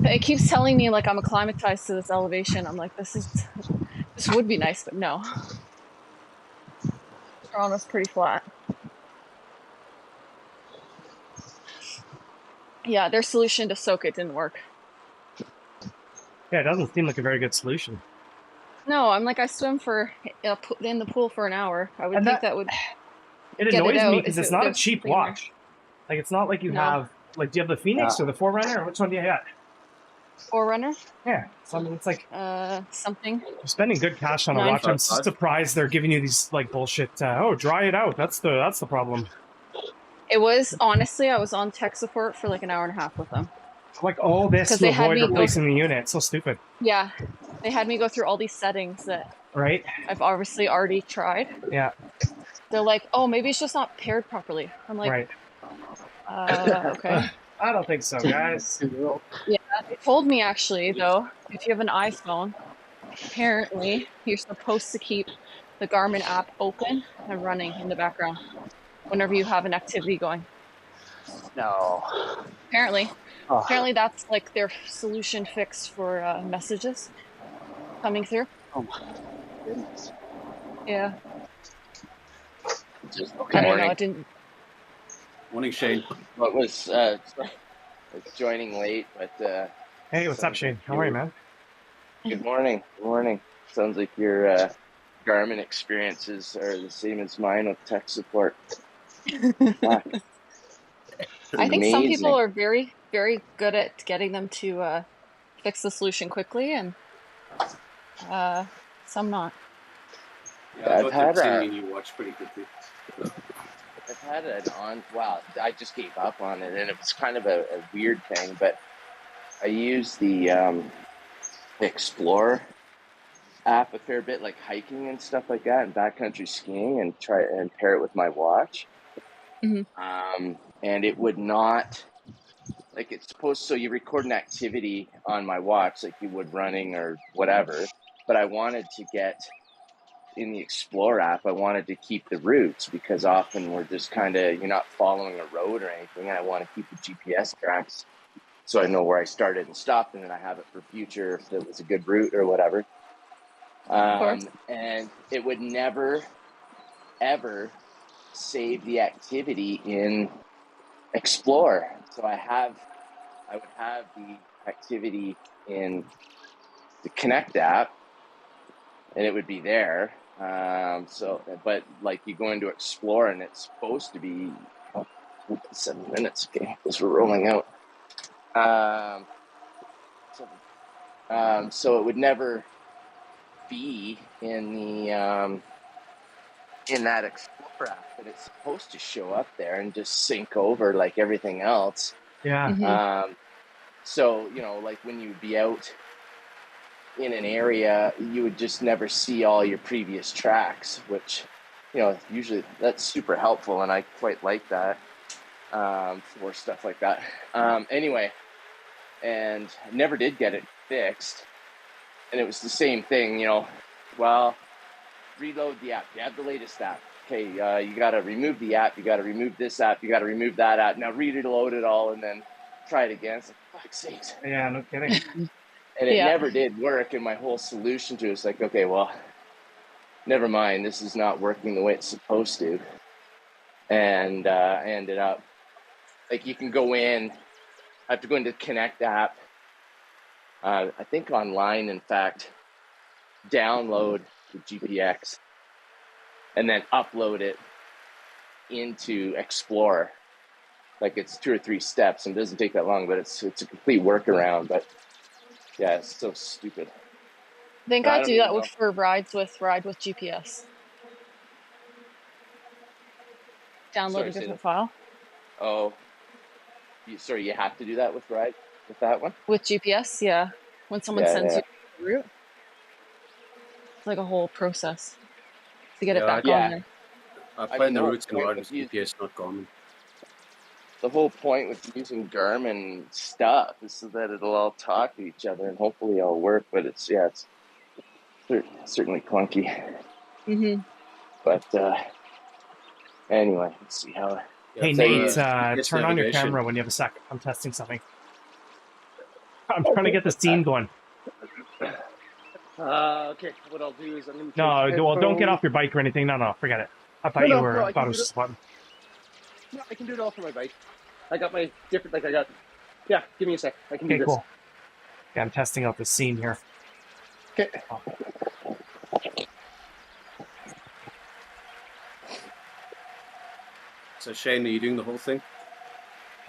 It keeps telling me like I'm acclimatized to this elevation. I'm like, this would be nice, but no. Toronto's pretty flat. Yeah, their solution to soak it didn't work. Yeah, it doesn't seem like a very good solution. No, I'm like, I swim in the pool for an hour. I would think that would. It get annoys it me out because if it's not a there's cheap something there. watch. Like, it's not like you No. have, like, do you have the Phoenix or the Forerunner? Which one do you got? Forerunner? Yeah. So, I mean, it's like, something. you're spending good cash on a watch. I'm surprised they're giving you these, like, bullshit, oh, dry it out. That's the problem. It was, honestly, I was on tech support for like an hour and a half with them. Like, all this to avoid replacing the unit. It's so stupid. Yeah. They had me go through all these settings that right? I've obviously already tried. Yeah. They're like, oh, maybe it's just not paired properly. I'm like, right. Okay. I don't think so, guys. Yeah, they told me actually, though, if you have an iPhone, apparently you're supposed to keep the Garmin app open and running in the background whenever you have an activity going. No. Apparently. Oh. Apparently that's like their solution fix for messages coming through. Oh my goodness. Yeah. Just I don't know. It didn't. Morning, Shane. What was joining late, but hey, what's up, Shane? How are you, man? Good morning. Good morning. Sounds like your Garmin experiences are the same as mine with tech support. I think some people are very, very good at getting them to fix the solution quickly, and some not. Yeah, I've had you watch pretty quickly. I've had it on. Wow, I just gave up on it, and it was kind of a weird thing. But I use the Explorer app a fair bit, like hiking and stuff like that, and backcountry skiing, and try and pair it with my watch. Mm-hmm. And it would not, like, it's supposed. So you record an activity on my watch, like you would running or whatever. But I wanted to get in the Explorer app, I wanted to keep the routes because often we're just kind of, you're not following a road or anything. And I want to keep the GPS tracks so I know where I started and stopped, and then I have it for future if it was a good route or whatever. And it would never, ever save the activity in Explorer. So I would have the activity in the Connect app, and it would be there. But like you go into Explore, and it's supposed to be 7 minutes. Okay, because we're rolling out. So it would never be in the in that Explorer app, but it's supposed to show up there and just sync over like everything else. Yeah. Mm-hmm. So like when you'd be out in an area, you would just never see all your previous tracks, which, usually that's super helpful, and I quite like that for stuff like that. Anyway, and I never did get it fixed, and it was the same thing, reload the app. You have the latest app. okay, you got to remove the app, you got to remove this app, you got to remove that app. Now reload it all and then try it again. It's like, fuck's sakes. Yeah, no kidding. And it Yeah. never did work. And my whole solution to it was like, okay, well, never mind. This is not working the way it's supposed to. And I ended up, like, you can go in, I have to go into Connect app. I think online, in fact, download the GPX and then upload it into Explorer. Like, it's 2 or 3 steps and it doesn't take that long, but it's a complete workaround. But yeah, it's so stupid. I think But I I don't do even that know. for rides with Ride with GPS. Download Sorry, a say different that. file Oh, sorry, you have to do that with Ride, with that one? with GPS. Yeah, when someone Yeah, sends yeah. you the route, it's like a whole process to get it Yeah, back Yeah. on there. I I find mean, the the whole routes in point Ride with with GPS not common. the whole point with using Garmin stuff is so that it'll all talk to each other and hopefully it'll work. But it's certainly clunky. Mm-hmm. But anyway, let's see how. Yeah, Hey, for, Nate, GPS turn on your navigation. camera when you have a sec. I'm testing something. I'm trying to get the scene going. Okay, what I'll do is I'm going to No, well, don't get off your bike or anything. No, forget it. I thought No, you were. no, I thought it was just a button. No, I can do it all from my bike. I got my different, like I got, yeah, give me a sec. I can do Okay, this. cool. Yeah, I'm testing out the scene here. Okay. So Shane, are you doing the whole thing?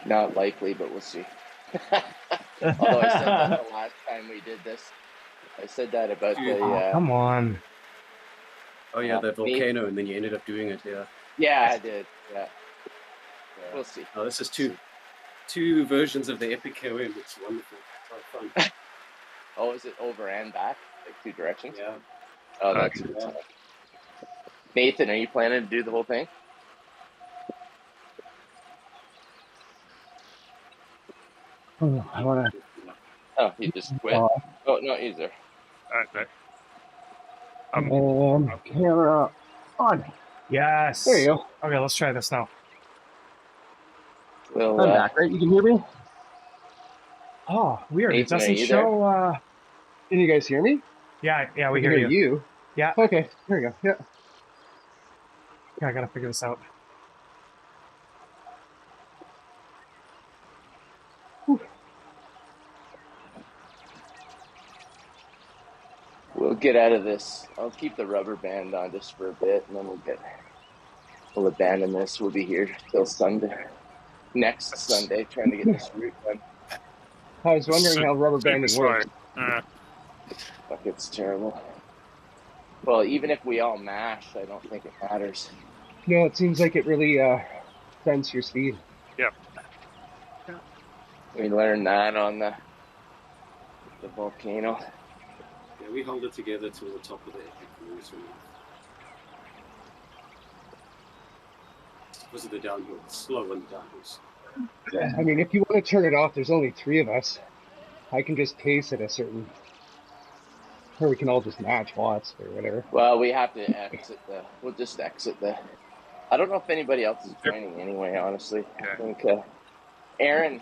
Not likely, but we'll see. Although I said that the last time we did this. I said that about the. Oh, come on. Oh yeah, the Me? volcano, and then you ended up doing it. Yeah. Yeah, I did. Yeah. We'll see. Oh, this is two versions of the epic KOM. It's wonderful. It's a lot of fun. Oh, is it over and back? Like 2 directions? Yeah. Oh, that's good. Yeah. Nathan, are you planning to do the whole thing? I want to. Oh, he just quit. Oh no, he's there. And camera on. Yes. There you go. Okay, let's try this now. Well, I'm back, right? You can hear me? Oh, weird. Nathan, It are doesn't you show. Can you guys hear me? Yeah, I we can hear you. you. Yeah. Okay, there you go. Yeah. Yeah, I gotta figure this out. we'll get out of this. I'll keep the rubber band on just for a bit, and then we'll abandon this. We'll be here till Sunday, next Sunday, trying to get this route done. I was wondering how rubber banding works. Fuck, it's terrible. Well, even if we all mash, I don't think it matters. No, it seems like it really sends your speed. We learned that on the volcano. Yeah, we held it together to the top of the epic cruise. Was it the downhill? Slow on the downhills. I mean, if you want to turn it off, there's only 3 of us. I can just pace at a certain, or we can all just match watts or whatever. Well, we have to exit we'll just exit I don't know if anybody else is joining anyway, honestly. I think Aaron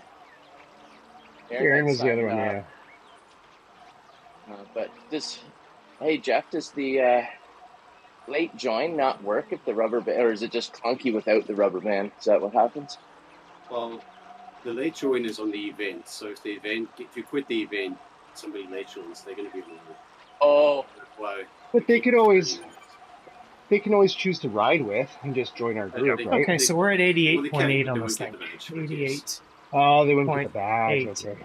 was the other one, signed up. But hey Jeff, does the late join not work if the rubber band, or is it just clunky without the rubber band? Is that what happens? Well, the late join is on the event. So if you quit the event, somebody late joins, they're going to be removed. Oh, That's why. But they can always choose to ride with and just join our group, right? Okay, so we're at 88.8 but on they this won't thing. get the badge, I 88. guess. Oh, they wouldn't get the badge. 88. Okay.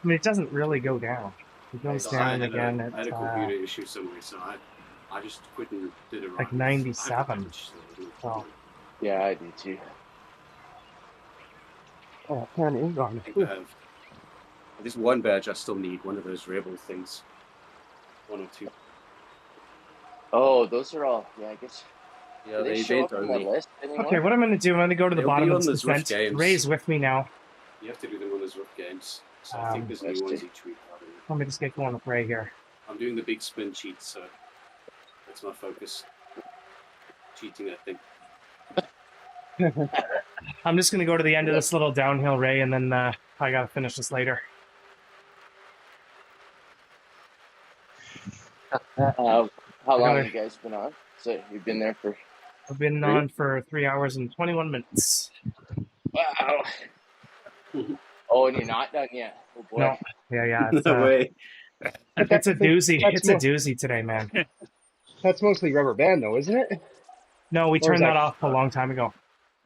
I mean, it doesn't really go down. It goes So down I had again I had a at computer issue somewhere, so I just quit and did it right. like 97. So, yeah, I do too. Oh, man, it's gone. There's one badge I still need, one of those rebel things. 1 or 2. Oh, those are all. Yeah, I guess. Yeah, Do they the show up event on the only. list anymore? okay, what I'm going to do, I'm going to go to the They'll bottom be of on this those rough descent. games. Ray's with me now. You have to do them on those rough games. So I think there's new ones each week. Let me just get going with Ray here. I'm doing the big spin cheat, so that's my focus. cheating, I think. I'm just gonna go to the end of this little downhill, Ray, and then I gotta finish this later. How long gotta- have you guys been on? So you've been there for... I've been on for 3 hours and 21 minutes. Wow. Oh, and you're not done yet. Oh boy. No, yeah, it's, No way. it's a doozy. That's It's a doozy today, man. That's mostly rubber band, though, isn't it? No, we Or is turned that that- off a long time ago.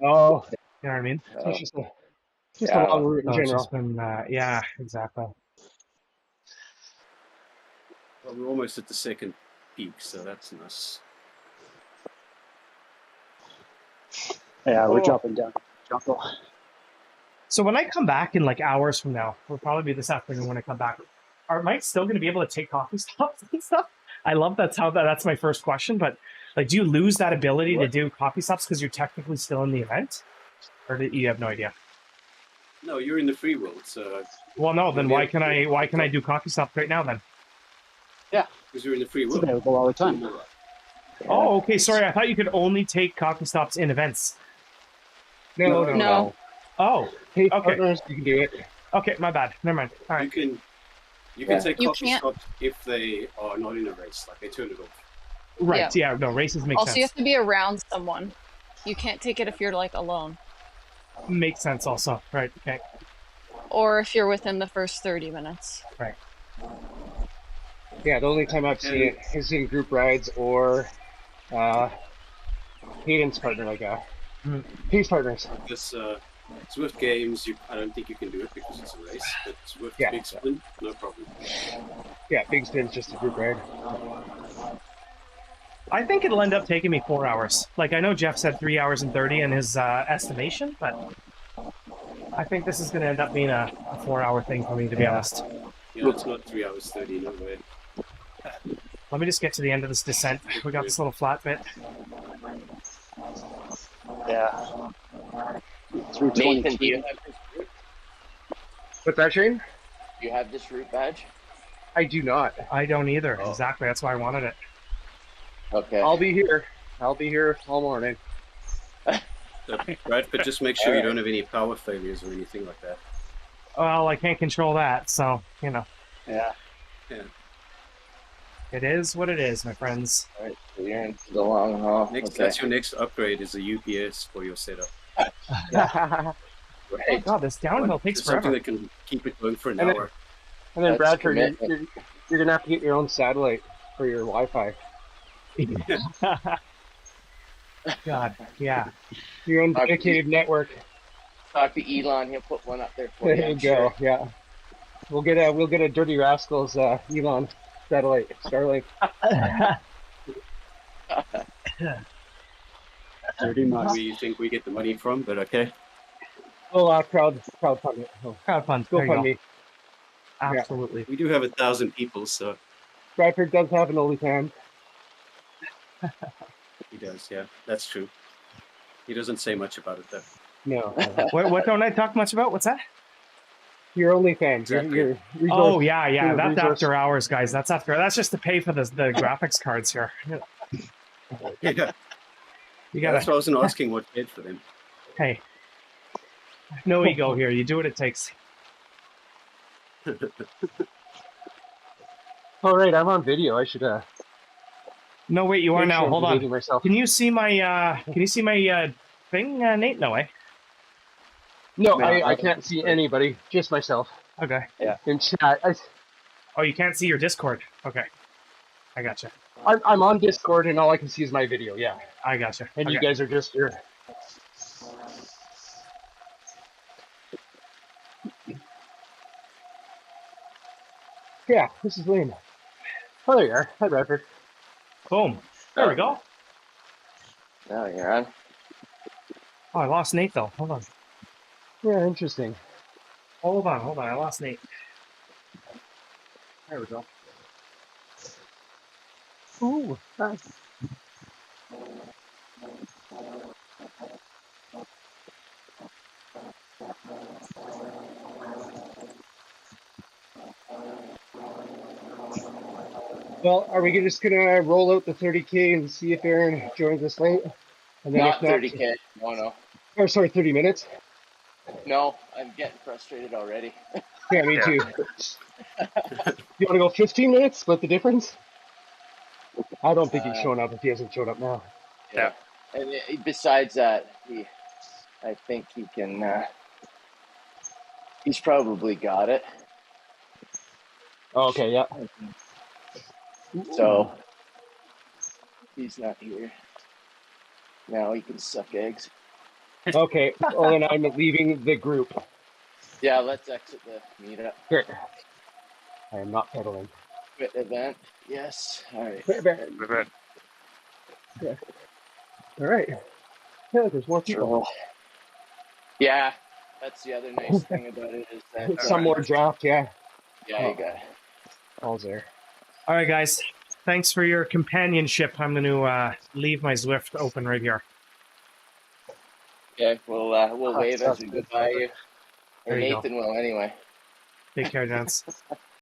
Oh, You know what I mean? so it's just a Yeah. long route in So it's general. just been, yeah, exactly. Well, we're almost at the second peak, so that's nice. Yeah, we're Oh. dropping down. So when I come back in like hours from now, it'll probably be this afternoon when I come back. Are Mike still going to be able to take coffee stops and stuff? I love that's my first question, but like, do you lose that ability to do coffee stops because you're technically still in the event, or do you have no idea? No, you're in the free world, so Well, no. Then why can I do coffee stops right now then? because you're in the free It's world. available all the time. Oh, okay. Sorry, I thought you could only take coffee stops in events. No. Oh, Hey, Okay. partners, you can do it. okay. My bad. Never mind. All You right. can Yeah. take You coffee can't- stops if they are not in a race, like they turn it off. Right. Yeah. No, races make Also, you sense. have to be around someone. You can't take it if you're like alone, Makes sense. Also, right. Okay. or if you're within the first 30 minutes. Yeah, the only time I've seen it is in group rides or Hayden's partner, like Peace partners. This Swift Games, I don't think you can do it because it's a race, but Swift Yeah. Big Spin, no problem. Yeah, Big Spin's just a group ride. I think it'll end up taking me 4 hours. Like, I know Jeff said 3 hours and 30 in his estimation, but I think this is going to end up being a 4-hour thing for me, to be honest. Yeah, it's not 3 hours 30, no way. Let me just get to the end of this descent. We got this little flat bit. Yeah. Through Nathan, do you 23. have this route? What's that, Shane? Do you have this route badge? I do not. I don't either. Oh. Exactly. That's why I wanted it. Okay. I'll be here. I'll be here all morning. So, right, but just make sure you don't have any power failures or anything like that. Well, I can't control that, so, you know. Yeah. It is what it is, my friends. All right, so you're into the long haul. That's your next upgrade is a UPS for your setup. Oh, Right. God, this downhill takes Just something forever. that can keep it going for an And then- hour. And then That's Bradford, commitment. you're gonna have to get your own satellite for your Wi-Fi. God, yeah. Your own dedicated network. Talk to Elon, he'll put one up there for There you. you I'm go. sure. Yeah. We'll get a Dirty Rascals Elon satellite Starlink. Dirty much. Where you think we get the money from, but okay. Oh, crowdfund it. Oh, Crowdfund. There you go. GoFundMe. Absolutely. We do have 1,000 people, so Bradford does have an OnlyFans. he does, yeah. That's true. He doesn't say much about it, though. No, What don't I talk much about? What's that? your OnlyFans. Exactly. Your resource. Oh, yeah. your That's resource. after hours, guys. That's just to pay for the graphics cards here. Yeah, You that's gotta, why I wasn't asking what paid for them. hey, no ego here. You do what it takes. All right, I'm on video. I should. No, wait, you are make now. sure I'm Hold behaving on. Myself. Can you see my thing, Nate? No way. No, No, I can't see anybody. Just myself. Okay. In chat. Oh, you can't see your Discord. Okay. I gotcha. I'm on Discord and all I can see is my video. Yeah, I gotcha. and you Okay. guys are just here. Yeah, this is Lynn. Oh, there you are. Hi, Bradford. Boom. There we go. Now you're on. Oh, I lost Nate though. Hold on. Yeah, interesting. Hold on. I lost Nate. There we go. Ooh, nice. Well, are we just gonna roll out the 30K and see if Aaron joins us late? And then Not if not, 30K. No. or sorry, 30 minutes. No, I'm getting frustrated already. Yeah, me Yeah. too. You want to go 15 minutes? Split the difference? I don't think he's showing up if he hasn't showed up now. Yeah. And besides that, I think he can. He's probably got it. Oh, okay, yeah. So he's not here. Now he can suck eggs. Okay, well then I'm leaving the group. Yeah, let's exit the meetup. Sure. I am not pedaling. Quit event. Yes. All right. Yeah. All right. Yeah, there's more people. Troll. Yeah, that's the other nice thing about it is that Some more draft, yeah. Yeah, you got it. All's there. All right, guys. Thanks for your companionship. I'm going to leave my Zwift open right here. Okay, we'll wave as we go by you. Or There you go. Nathan will anyway. Take care, gents.